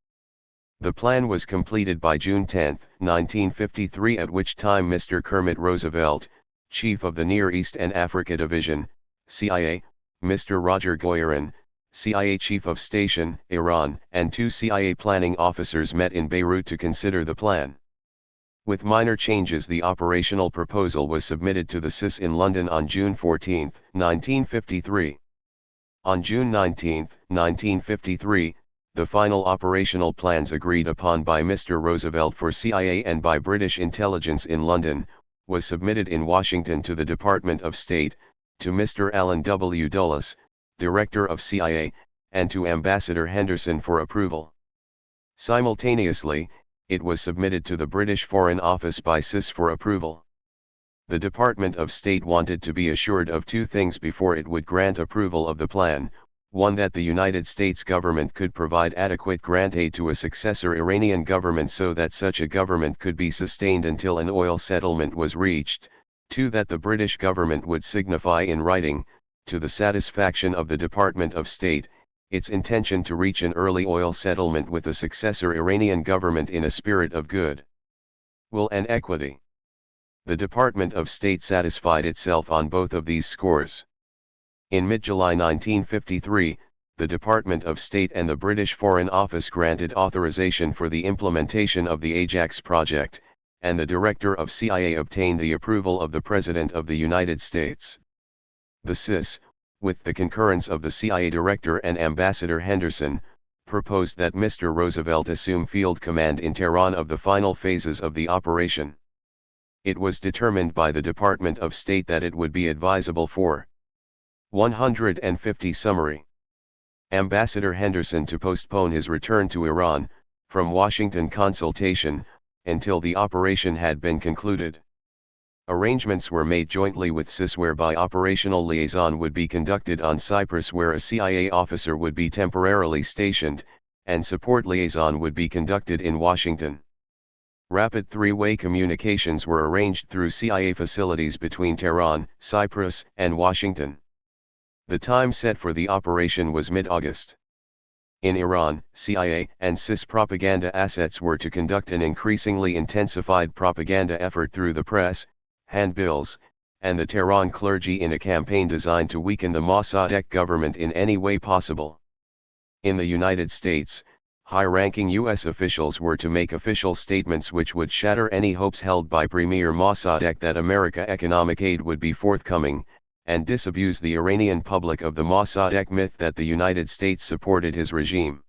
The plan was completed by June 10, 1953, at which time Mr. Kermit Roosevelt, Chief of the Near East and Africa Division, CIA, Mr. Roger Goyerin, CIA Chief of Station, Iran, and 2 CIA planning officers met in Beirut to consider the plan. With minor changes, the operational proposal was submitted to the CIS in London on June 14, 1953. On June 19, 1953, the final operational plans agreed upon by Mr. Roosevelt for CIA and by British intelligence in London, was submitted in Washington to the Department of State, to Mr. Alan W. Dulles, Director of CIA, and to Ambassador Henderson for approval. Simultaneously, it was submitted to the British Foreign Office by CIS for approval. The Department of State wanted to be assured of 2 things before it would grant approval of the plan: one, that the United States government could provide adequate grant aid to a successor Iranian government so that such a government could be sustained until an oil settlement was reached; 2, that the British government would signify in writing, to the satisfaction of the Department of State, its intention to reach an early oil settlement with a successor Iranian government in a spirit of good will and equity. The Department of State satisfied itself on both of these scores. In mid-July 1953, the Department of State and the British Foreign Office granted authorization for the implementation of the Ajax project, and the Director of CIA obtained the approval of the President of the United States. The CIS, with the concurrence of the CIA Director and Ambassador Henderson, proposed that Mr. Roosevelt assume field command in Tehran of the final phases of the operation. It was determined by the Department of State that it would be advisable for 150 summary. Ambassador Henderson to postpone his return to Iran, from Washington consultation, until the operation had been concluded. Arrangements were made jointly with CIS whereby operational liaison would be conducted on Cyprus, where a CIA officer would be temporarily stationed, and support liaison would be conducted in Washington. Rapid 3-way communications were arranged through CIA facilities between Tehran, Cyprus, and Washington. The time set for the operation was mid-August. In Iran, CIA and CIS propaganda assets were to conduct an increasingly intensified propaganda effort through the press, handbills, and the Tehran clergy in a campaign designed to weaken the Mossadegh government in any way possible. In the United States, high-ranking U.S. officials were to make official statements which would shatter any hopes held by Premier Mossadegh that American economic aid would be forthcoming, and disabuse the Iranian public of the Mossadegh myth that the United States supported his regime.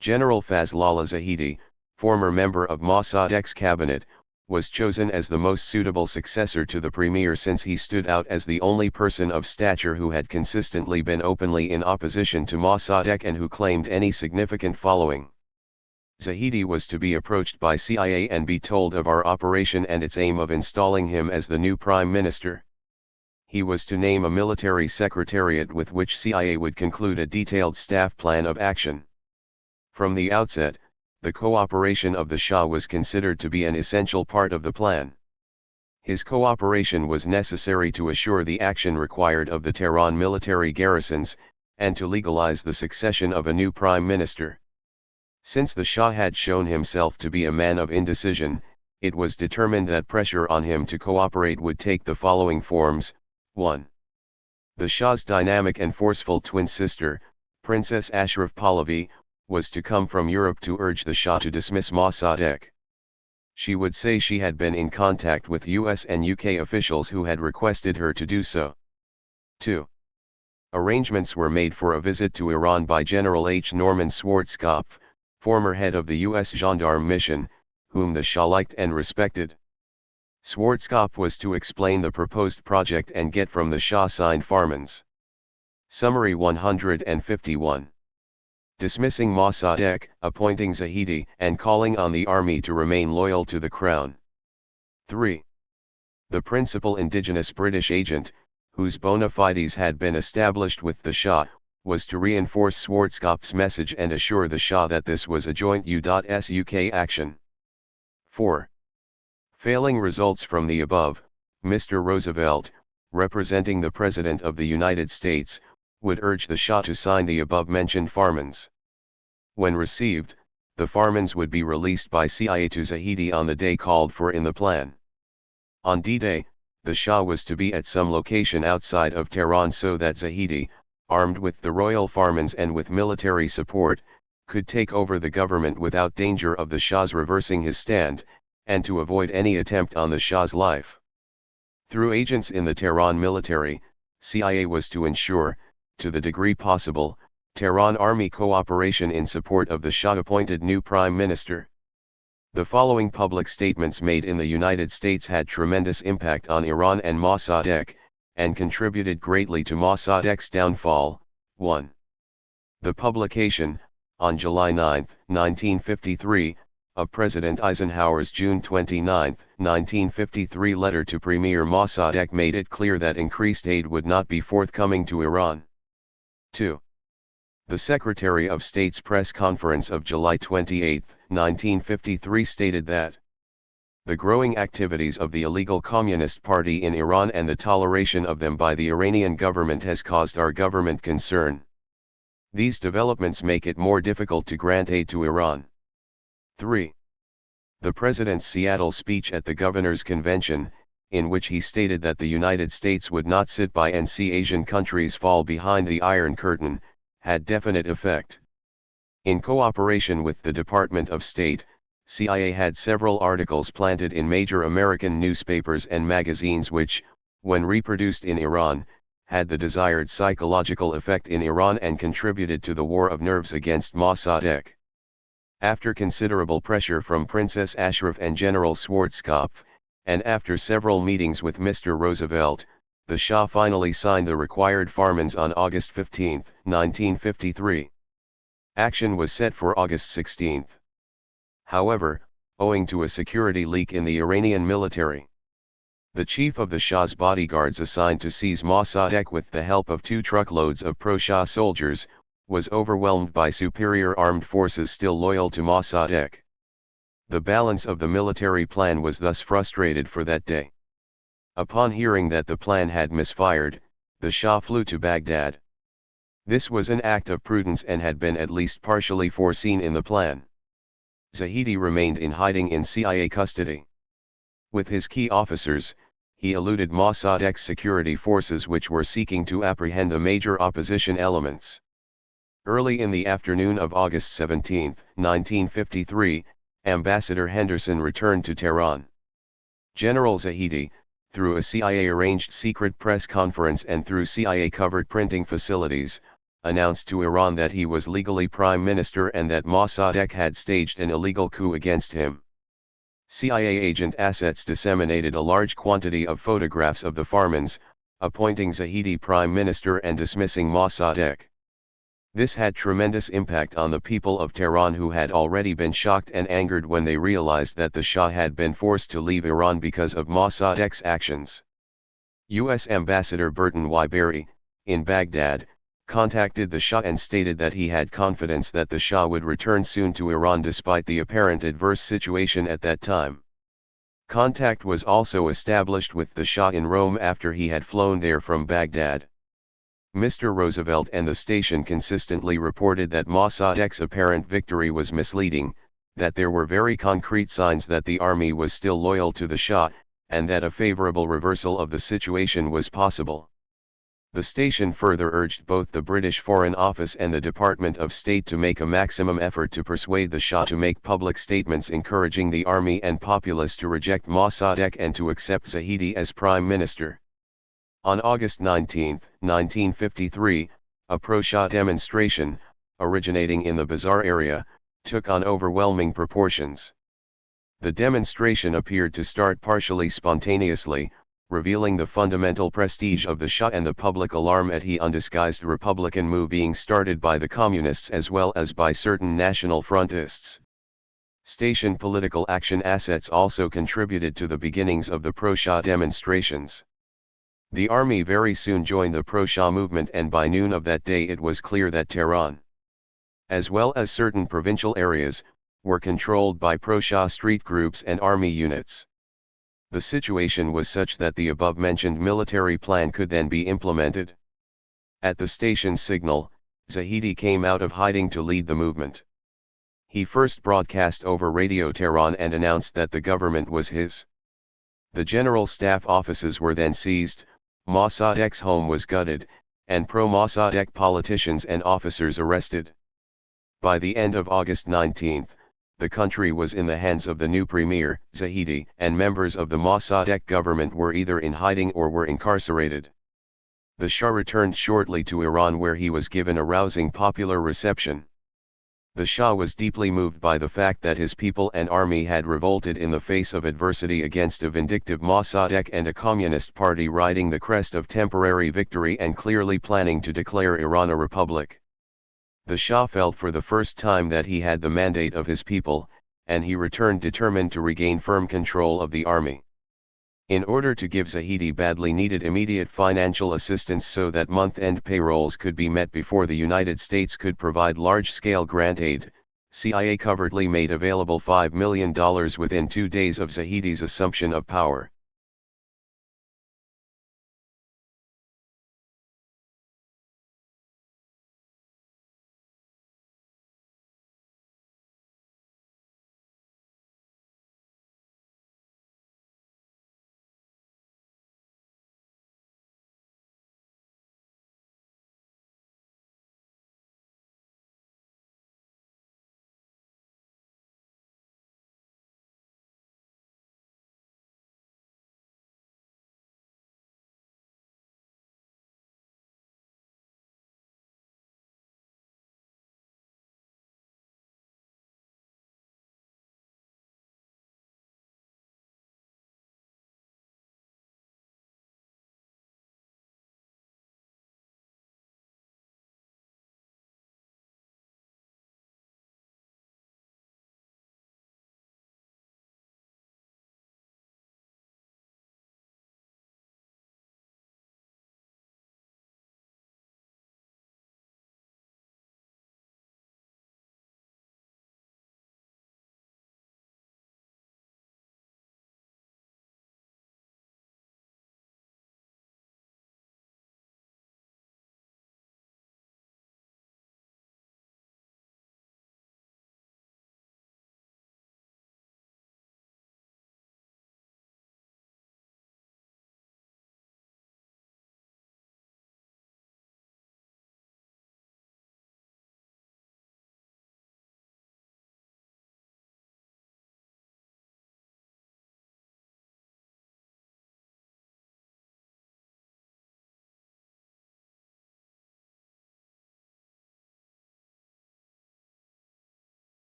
General Fazlollah Zahedi, former member of Mossadegh's cabinet, was chosen as the most suitable successor to the premier since he stood out as the only person of stature who had consistently been openly in opposition to Mossadegh and who claimed any significant following. Zahedi was to be approached by CIA and be told of our operation and its aim of installing him as the new prime minister. He was to name a military secretariat with which CIA would conclude a detailed staff plan of action. From the outset, the cooperation of the Shah was considered to be an essential part of the plan. His cooperation was necessary to assure the action required of the Tehran military garrisons, and to legalize the succession of a new prime minister. Since the Shah had shown himself to be a man of indecision, it was determined that pressure on him to cooperate would take the following forms. 1. The Shah's dynamic and forceful twin sister, Princess Ashraf Pahlavi, was to come from Europe to urge the Shah to dismiss Mossadegh. She would say she had been in contact with US and UK officials who had requested her to do so. 2. Arrangements were made for a visit to Iran by General H. Norman Schwarzkopf, former head of the US Gendarme mission, whom the Shah liked and respected. Schwarzkopf was to explain the proposed project and get from the Shah signed farmans. Summary 151. Dismissing Mossadegh, appointing Zahedi, and calling on the army to remain loyal to the crown. 3. The principal indigenous British agent, whose bona fides had been established with the Shah, was to reinforce Schwarzkopf's message and assure the Shah that this was a joint US-UK action. 4. Failing results from the above, Mr. Roosevelt, representing the President of the United States, would urge the Shah to sign the above-mentioned farmans. When received, the farmans would be released by CIA to Zahedi on the day called for in the plan. On D-Day, the Shah was to be at some location outside of Tehran so that Zahedi, armed with the royal farmans and with military support, could take over the government without danger of the Shah's reversing his stand, and to avoid any attempt on the Shah's life. Through agents in the Tehran military, CIA was to ensure, to the degree possible, Tehran army cooperation in support of the Shah-appointed new prime minister. The following public statements made in the United States had tremendous impact on Iran and Mossadegh, and contributed greatly to Mossadegh's downfall. 1. The publication, on July 9, 1953, of President Eisenhower's June 29, 1953 letter to Premier Mossadegh made it clear that increased aid would not be forthcoming to Iran. 2. The Secretary of State's press conference of July 28, 1953 stated that the growing activities of the illegal Communist Party in Iran and the toleration of them by the Iranian government has caused our government concern. These developments make it more difficult to grant aid to Iran. 3. The President's Seattle speech at the Governors' Convention, in which he stated that the United States would not sit by and see Asian countries fall behind the Iron Curtain, had definite effect. In cooperation with the Department of State, CIA had several articles planted in major American newspapers and magazines which, when reproduced in Iran, had the desired psychological effect in Iran and contributed to the war of nerves against Mossadegh. After considerable pressure from Princess Ashraf and General Schwarzkopf, and after several meetings with Mr. Roosevelt, the Shah finally signed the required farmans on August 15, 1953. Action was set for August 16. However, owing to a security leak in the Iranian military, the chief of the Shah's bodyguards assigned to seize Mossadegh with the help of 2 truckloads of pro-Shah soldiers, was overwhelmed by superior armed forces still loyal to Mossadegh. The balance of the military plan was thus frustrated for that day. Upon hearing that the plan had misfired, the Shah flew to Baghdad. This was an act of prudence and had been at least partially foreseen in the plan. Zahedi remained in hiding in CIA custody. With his key officers, he eluded Mossadeq's security forces which were seeking to apprehend the major opposition elements. Early in the afternoon of August 17, 1953, Ambassador Henderson returned to Tehran. General Zahedi, through a CIA-arranged secret press conference and through CIA-covered printing facilities, announced to Iran that he was legally prime minister and that Mossadegh had staged an illegal coup against him. CIA agent assets disseminated a large quantity of photographs of the Farmans, appointing Zahedi prime minister and dismissing Mossadegh. This had tremendous impact on the people of Tehran, who had already been shocked and angered when they realized that the Shah had been forced to leave Iran because of Mossadegh's actions. U.S. Ambassador Burton Y. Berry, in Baghdad, contacted the Shah and stated that he had confidence that the Shah would return soon to Iran despite the apparent adverse situation at that time. Contact was also established with the Shah in Rome after he had flown there from Baghdad. Mr. Roosevelt and the station consistently reported that Mossadegh's apparent victory was misleading, that there were very concrete signs that the army was still loyal to the Shah, and that a favorable reversal of the situation was possible. The station further urged both the British Foreign Office and the Department of State to make a maximum effort to persuade the Shah to make public statements encouraging the army and populace to reject Mossadegh and to accept Zahedi as prime minister. On August 19, 1953, a pro-Shah demonstration, originating in the Bazaar area, took on overwhelming proportions. The demonstration appeared to start partially spontaneously, revealing the fundamental prestige of the Shah and the public alarm at the undisguised Republican move being started by the Communists as well as by certain National Frontists. Station political action assets also contributed to the beginnings of the pro-Shah demonstrations. The army very soon joined the pro-Shah movement, and by noon of that day it was clear that Tehran, as well as certain provincial areas, were controlled by pro-Shah street groups and army units. The situation was such that the above-mentioned military plan could then be implemented. At the station's signal, Zahedi came out of hiding to lead the movement. He first broadcast over Radio Tehran and announced that the government was his. The general staff offices were then seized, Mossadegh's home was gutted, and pro-Mossadegh politicians and officers arrested. By the end of August 19, the country was in the hands of the new premier, Zahedi, and members of the Mossadegh government were either in hiding or were incarcerated. The Shah returned shortly to Iran, where he was given a rousing popular reception. The Shah was deeply moved by the fact that his people and army had revolted in the face of adversity against a vindictive Mossadegh and a communist party riding the crest of temporary victory and clearly planning to declare Iran a republic. The Shah felt for the first time that he had the mandate of his people, and he returned determined to regain firm control of the army. In order to give Zahedi badly needed immediate financial assistance so that month-end payrolls could be met before the United States could provide large-scale grant aid, CIA covertly made available $5 million within 2 days of Zahedi's assumption of power.